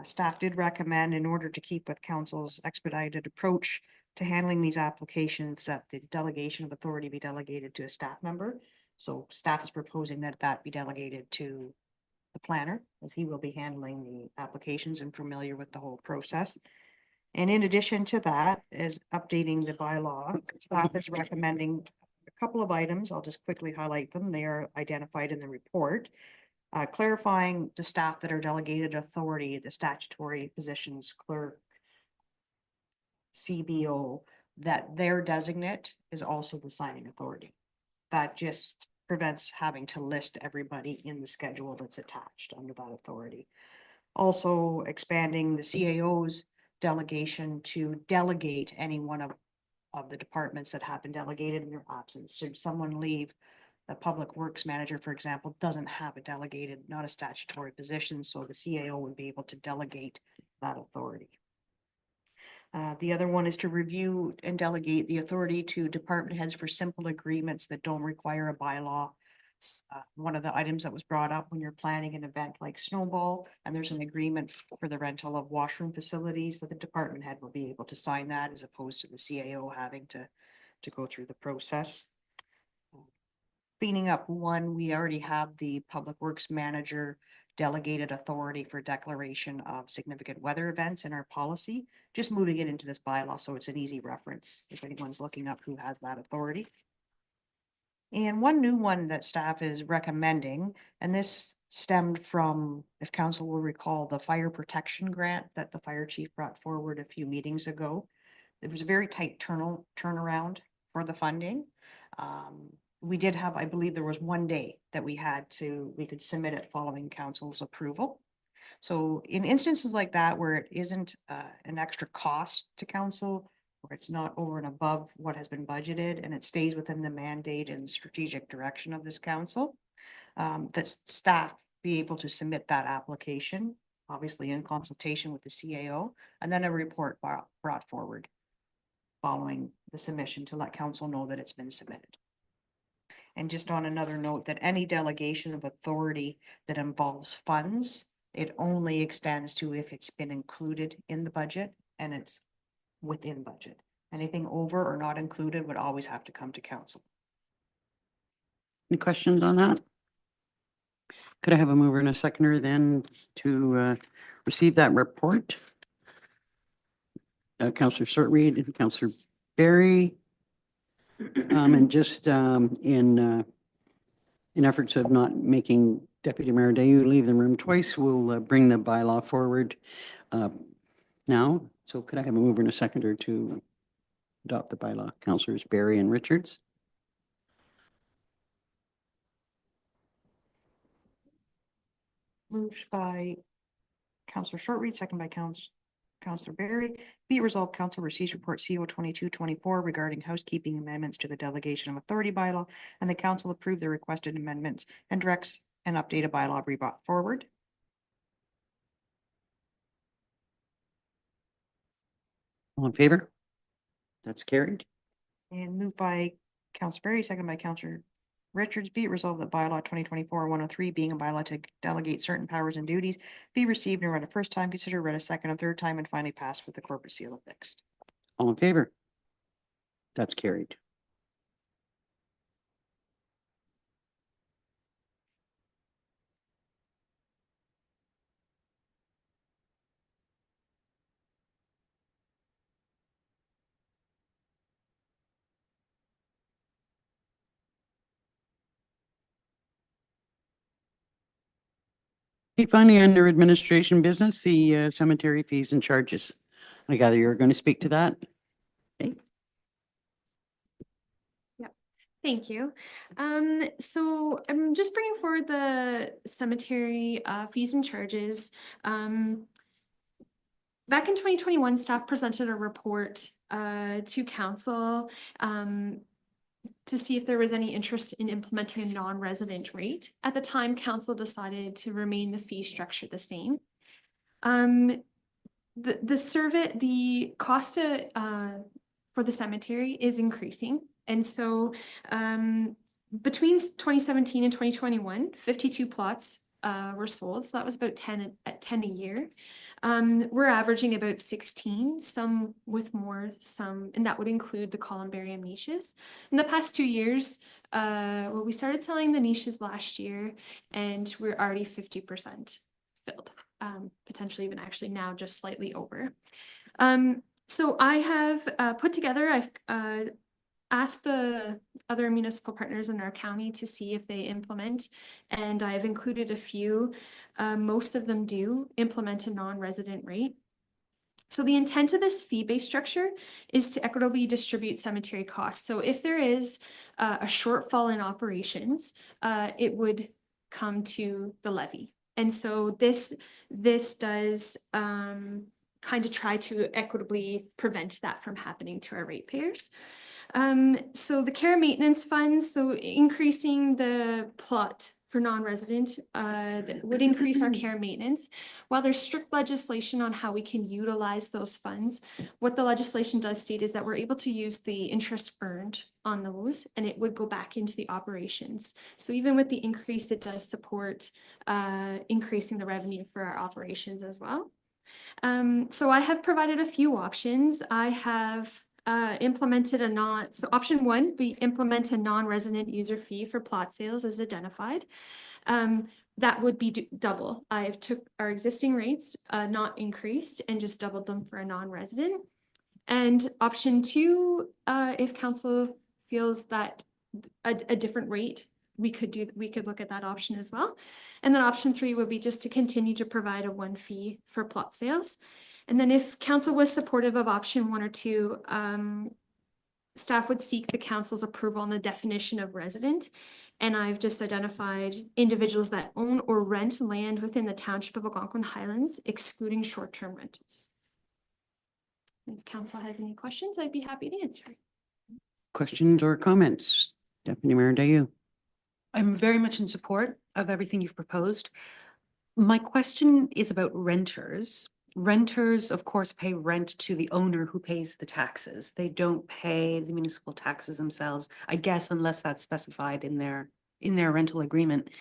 B: Staff did recommend, in order to keep with council's expedited approach to handling these applications, that the delegation of authority be delegated to a staff member. So staff is proposing that that be delegated to the planner, as he will be handling the applications and familiar with the whole process. And in addition to that, is updating the bylaw. Staff is recommending a couple of items. I'll just quickly highlight them. They are identified in the report. Clarifying the staff that are delegated authority, the statutory positions, clerk, CBO, that their designate is also the signing authority. That just prevents having to list everybody in the schedule that's attached under that authority. Also expanding the CAO's delegation to delegate any one of the departments that have been delegated in their absence. Should someone leave, the public works manager, for example, doesn't have a delegated, not a statutory position, so the CAO would be able to delegate that authority. The other one is to review and delegate the authority to department heads for simple agreements that don't require a bylaw. One of the items that was brought up when you're planning an event like Snowball, and there's an agreement for the rental of washroom facilities, that the department head will be able to sign that as opposed to the CAO having to go through the process. Cleaning up one, we already have the public works manager delegated authority for declaration of significant weather events in our policy, just moving it into this bylaw so it's an easy reference if anyone's looking up who has that authority. And one new one that staff is recommending, and this stemmed from, if council will recall, the fire protection grant that the fire chief brought forward a few meetings ago. There was a very tight turnaround for the funding. We did have, I believe there was one day that we could submit it following council's approval. So in instances like that, where it isn't an extra cost to council, where it's not over and above what has been budgeted, and it stays within the mandate and strategic direction of this council, that staff be able to submit that application, obviously in consultation with the CAO, and then a report brought forward following the submission to let council know that it's been submitted. And just on another note, that any delegation of authority that involves funds, it only extends to if it's been included in the budget and it's within budget. Anything over or not included would always have to come to council.
A: Any questions on that? Could I have a mover and a seconder then to receive that report? Councillor Shortreed and Councillor Berry. And just in efforts of not making Deputy Mayor Dayu leave the room twice, we'll bring the bylaw forward now. So could I have a mover and a seconder to adopt the bylaw? Councillors Berry and Richards.
B: Moved by Councillor Shortreed, second by Councillor Berry. Be it resolved, council receives report CO 2224 regarding housekeeping amendments to the delegation of authority bylaw, and the council approve the requested amendments and directs an updated bylaw be brought forward.
A: All in favor? That's carried.
B: And moved by Councillor Berry, second by Councillor Richards. Be it resolved that bylaw 2024-103, being a bylaw to delegate certain powers and duties, be received and read a first time, considered read a second and third time, and finally passed with the corporate seal affixed.
A: All in favor? That's carried. Okay, finally, under administration business, the cemetery fees and charges. I gather you're going to speak to that. Okay.
L: Thank you. So I'm just bringing forward the cemetery fees and charges. Back in 2021, staff presented a report to council to see if there was any interest in implementing a non-resident rate. At the time, council decided to remain the fee structure the same. The cost for the cemetery is increasing. And so between 2017 and 2021, 52 plots were sold. So that was about 10 a year. We're averaging about 16, some with more, some, and that would include the columbarium niches. In the past 2 years, we started selling the niches last year, and we're already 50% filled, potentially even actually now just slightly over. So I have put together, I've asked the other municipal partners in our county to see if they implement, and I've included a few. Most of them do implement a non-resident rate. So the intent of this fee-based structure is to equitably distribute cemetery costs. So if there is a shortfall in operations, it would come to the levy. And so this does kind of try to equitably prevent that from happening to our ratepayers. So the care maintenance funds, so increasing the plot for non-resident that would increase our care maintenance. While there's strict legislation on how we can utilize those funds, what the legislation does state is that we're able to use the interest earned on those, and it would go back into the operations. So even with the increase, it does support increasing the revenue for our operations as well. So I have provided a few options. I have implemented so option 1, we implement a non-resident user fee for plot sales as identified. That would be double. I've took our existing rates, not increased, and just doubled them for a non-resident. And option 2, if council feels that a different rate, we could look at that option as well. And then option 3 would be just to continue to provide a 1 fee for plot sales. And then if council was supportive of option 1 or 2, staff would seek the council's approval on the definition of resident. And I've just identified individuals that own or rent land within the Township of Algonquin Highlands, excluding short-term rentals. If council has any questions, I'd be happy to answer.
A: Questions or comments? Deputy Mayor Dayu.
M: I'm very much in support of everything you've proposed. My question is about renters. Renters, of course, pay rent to the owner who pays the taxes. They don't pay the municipal taxes themselves, I guess, unless that's specified in their rental agreement.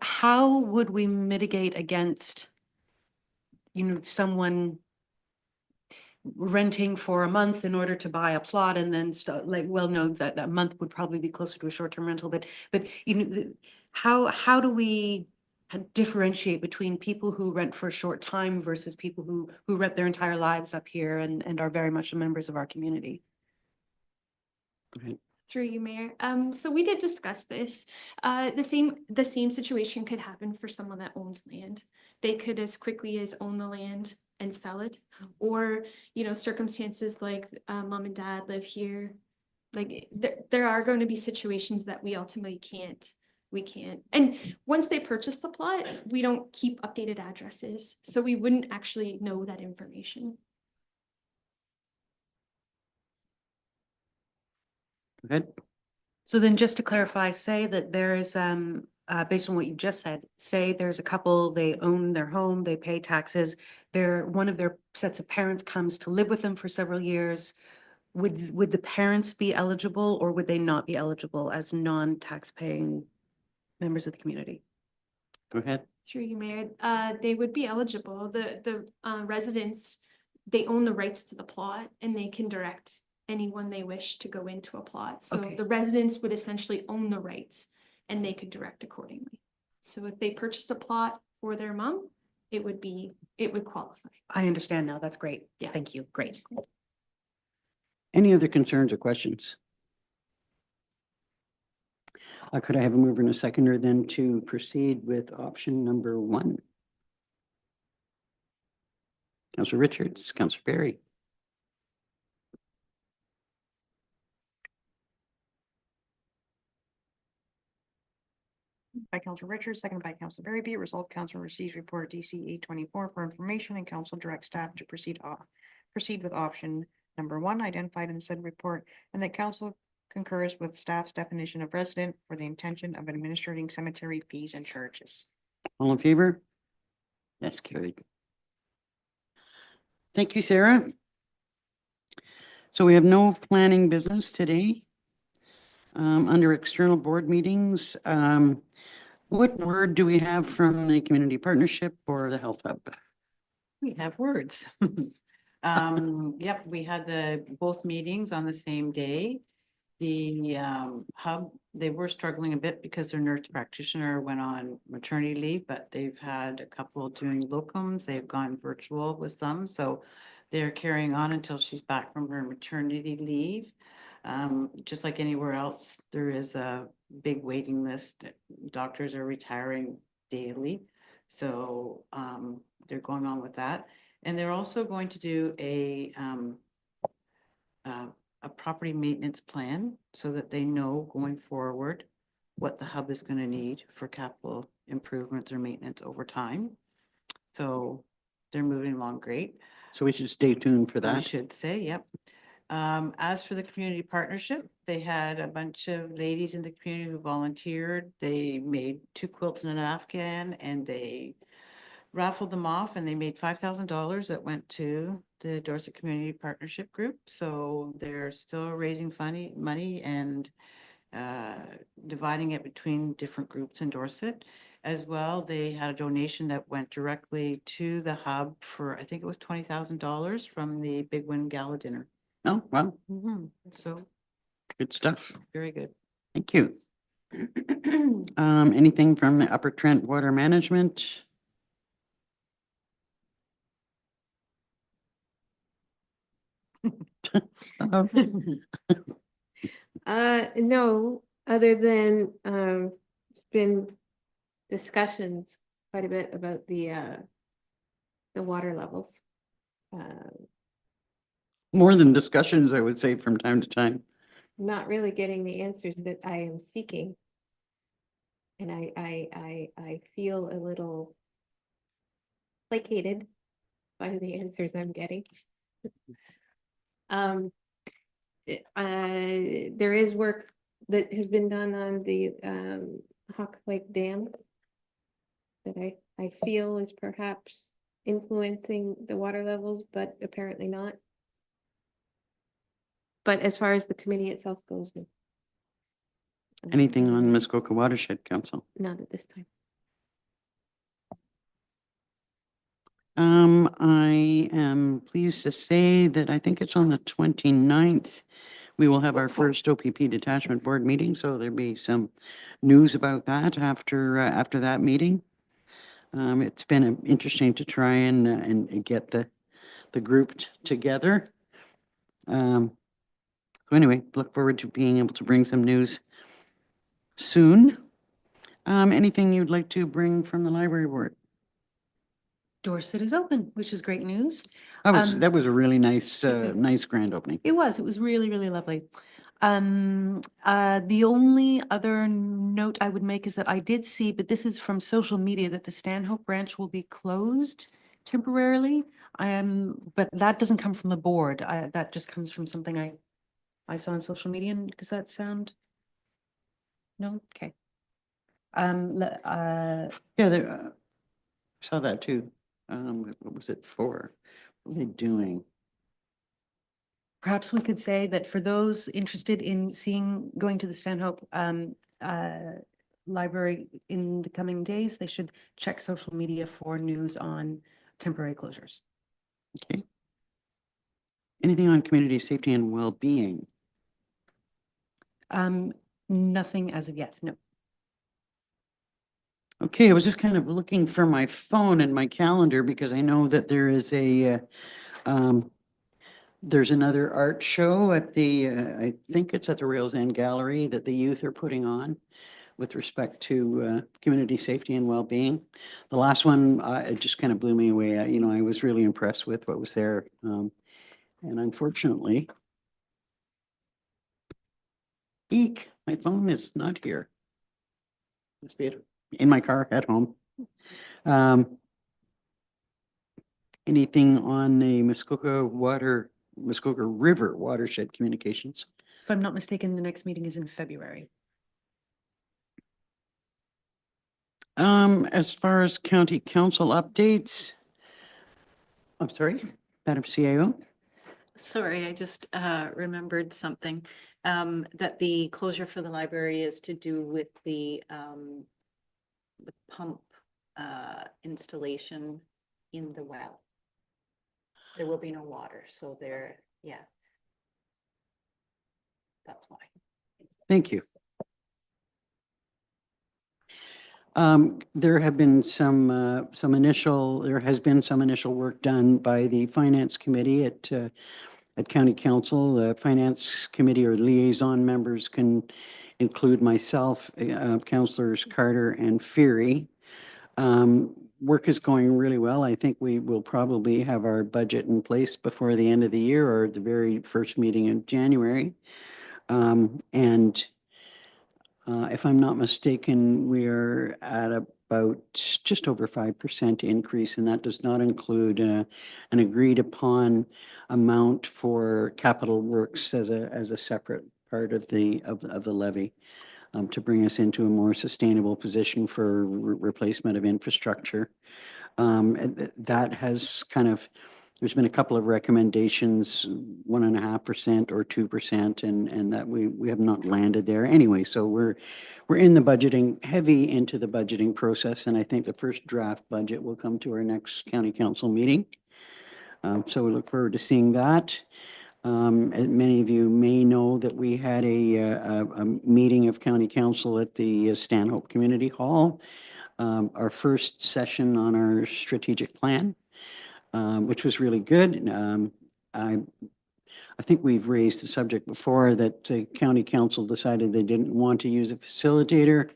M: How would we mitigate against, someone renting for a month in order to buy a plot and then no, that a month would probably be closer to a short-term rental, but how do we differentiate between people who rent for a short time versus people who rent their entire lives up here and are very much members of our community?
A: Go ahead.
L: Through you, Mayor. So we did discuss this. The same situation could happen for someone that owns land. They could as quickly as own the land and sell it, or circumstances like mom and dad live here. Like there are going to be situations that we ultimately can't. And once they purchase the plot, we don't keep updated addresses, so we wouldn't actually know that information.
A: Good.
M: So then just to clarify, say that there is, based on what you just said, say there's a couple, they own their home, they pay taxes, one of their sets of parents comes to live with them for several years. Would the parents be eligible, or would they not be eligible as non-tax paying members of the community?
A: Go ahead.
L: Through you, Mayor, they would be eligible. The residents, they own the rights to the plot, and they can direct anyone they wish to go into a plot. So
M: Okay.
L: the residents would essentially own the rights, and they could direct accordingly. So if they purchase a plot for their mom, it would qualify.
M: I understand now. That's great.
L: Yeah.
M: Thank you. Great.
A: Any other concerns or questions? Could I have a mover and a seconder then to proceed with option number 1? Councillor Richards, Councillor Berry.
B: By Councillor Richards, seconded by Councillor Berry. Be it resolved, council receives report DC 824 for information, and council directs staff to proceed with option number 1 identified in the said report, and that council concurs with staff's definition of resident for the intention of administering cemetery fees and charges.
A: All in favor? That's carried. Thank you, Sarah. So we have no planning business today. Under external board meetings, what word do we have from the community partnership or the health hub?
J: We have words. Yep, we had both meetings on the same day. The hub, they were struggling a bit because their nurse practitioner went on maternity leave, but they've had a couple doing locums. They've gone virtual with some, so they're carrying on until she's back from her maternity leave. Just like anywhere else, there is a big waiting list. Doctors are retiring daily. So they're going on with that. And they're also going to do a property maintenance plan so that they know going forward what the hub is going to need for capital improvements or maintenance over time. So they're moving along great.
A: So we should stay tuned for
J: I
A: that.
J: should say, yep. As for the community partnership, they had a bunch of ladies in the community who volunteered. They made 2 quilts and an Afghan and they raffled them off and they made $5,000 that went to the Dorset Community Partnership Group. So they're still raising money and dividing it between different groups in Dorset. As well, they had a donation that went directly to the hub for, I think it was $20,000 from the Big Win Gala dinner.
A: Oh, well,
J: So
A: good stuff.
J: very good.
A: Thank you. Anything from the Upper Trent Water Management?
G: No, other than, it's been discussions quite a bit about the water levels.
A: More than discussions, I would say, from time to time.
G: Not really getting the answers that I am seeking. And I feel a little placated by the answers I'm getting. There is work that has been done on the Hawk Lake Dam that I feel is perhaps influencing the water levels, but apparently not. But as far as the committee itself goes, no.
A: Anything on Muskoka Watershed Council?
G: Not at this time.
A: I am pleased to say that I think it's on the 29th. We will have our first OPP Detachment Board meeting, so there'll be some news about that after that meeting. It's been interesting to try and get the group together. So anyway, look forward to being able to bring some news soon. Anything you'd like to bring from the library board?
M: Dorset is open, which is great news.
A: That was a really nice, nice grand opening.
M: It was really, really lovely. The only other note I would make is that I did see, but this is from social media, that the Stanhope branch will be closed temporarily. But that doesn't come from the board. That just comes from something I saw on social media. And does that sound? No? Okay.
A: Yeah, saw that too. What was it for? What are they doing?
M: Perhaps we could say that for those interested in going to the Stanhope Library in the coming days, they should check social media for news on temporary closures.
A: Okay. Anything on community safety and well-being?
M: Nothing as of yet, no.
A: Okay, I was just kind of looking for my phone and my calendar because I know that there is there's another art show at I think it's at the Rails End Gallery that the youth are putting on with respect to community safety and well-being. The last one, it just kind of blew me away. I was really impressed with what was there. And unfortunately, eek, my phone is not here. Must be in my car at home. Anything on the Muskoka River watershed communications?
M: If I'm not mistaken, the next meeting is in February.
A: As far as county council updates, I'm sorry, Madam CAO.
F: Sorry, I just remembered something. That the closure for the library is to do with the pump installation in the well. There will be no water, so there, yeah. That's why.
A: Thank you. There have been there has been some initial work done by the Finance Committee at County Council. The Finance Committee or liaison members can include myself, Councilors Carter and Feary. Work is going really well. I think we will probably have our budget in place before the end of the year or the very first meeting in January. And if I'm not mistaken, we're at about just over 5% increase, and that does not include an agreed upon amount for capital works as a separate part of the levy, to bring us into a more sustainable position for replacement of infrastructure. That has kind of, there's been a couple of recommendations, 1.5% or 2%, and that we have not landed there anyway. So we're in the budgeting, heavy into the budgeting process, and I think the first draft budget will come to our next county council meeting. So we look forward to seeing that. And many of you may know that we had a meeting of county council at the Stanhope Community Hall, our first session on our strategic plan, which was really good. I think we've raised the subject before that the county council decided they didn't want to use a facilitator,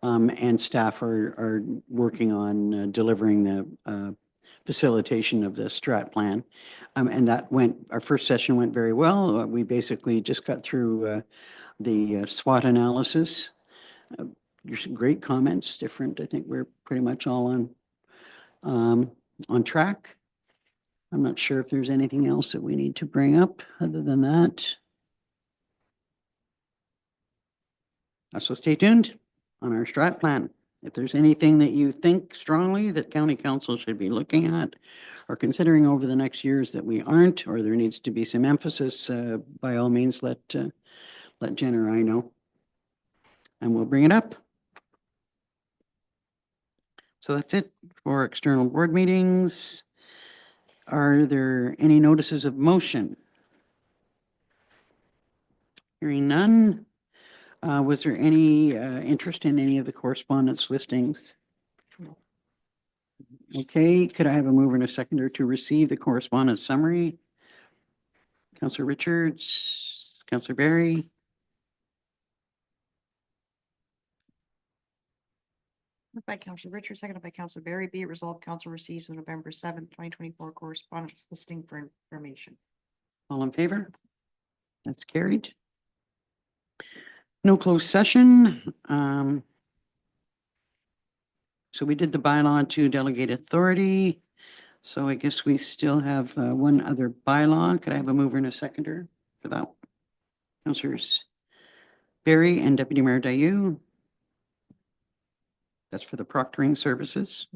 A: and staff are working on delivering the facilitation of the strat plan. And our first session went very well. We basically just got through the SWOT analysis. There's some great comments, different. I think we're pretty much all on track. I'm not sure if there's anything else that we need to bring up other than that. So stay tuned on our strat plan. If there's anything that you think strongly that county council should be looking at or considering over the next years that we aren't, or there needs to be some emphasis, by all means, let Jen or I know, and we'll bring it up. So that's it for external board meetings. Are there any notices of motion? Hearing none. Was there any interest in any of the correspondence listings? Okay, could I have a mover and a seconder to receive the correspondence summary? Councillor Richards, Councillor Barry.
B: Moved by Councillor Richards, seconded by Councillor Barry. Be it resolved, council receives the November 7th, 2024 correspondence listing for information.
A: All in favor? That's carried. No closed session. So we did the bylaw to delegate authority. So I guess we still have one other bylaw. Could I have a mover and a seconder for that? Councillors Barry and Deputy Mayor Dayu. That's for the proctoring services.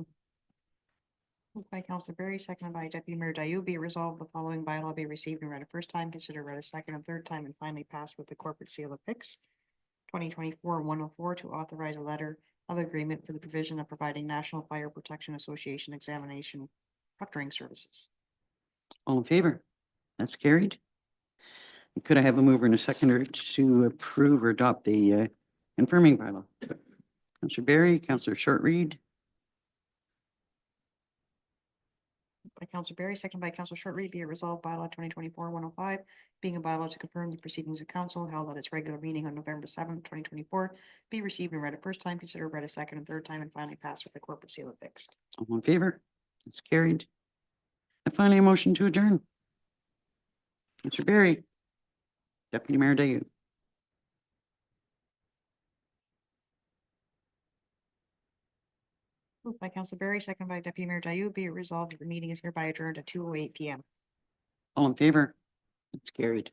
B: Moved by Councillor Barry, seconded by Deputy Mayor Dayu. Be it resolved, the following bylaw be received and read a first time, considered read a second and third time, and finally passed with the corporate seal of PIX 2024-104 to authorize a letter of agreement for the provision of providing National Fire Protection Association examination proctoring services.
A: All in favor? That's carried. Could I have a mover and a seconder to approve or adopt the confirming bylaw? Councillor Barry, Councillor Shortreed.
B: By Councillor Barry, seconded by Councillor Shortreed. Be it resolved, bylaw 2024-105, being a bylaw to confirm the proceedings of council held at its regular meeting on November 7th, 2024, be received and read a first time, considered read a second and third time, and finally passed with the corporate seal affixed.
A: All in favor? That's carried. And finally, a motion to adjourn. Councillor Barry. Deputy Mayor Dayu.
B: Moved by Councillor Barry, seconded by Deputy Mayor Dayu. Be it resolved that the meeting is hereby adjourned at 2:08 PM.
A: All in favor? That's carried.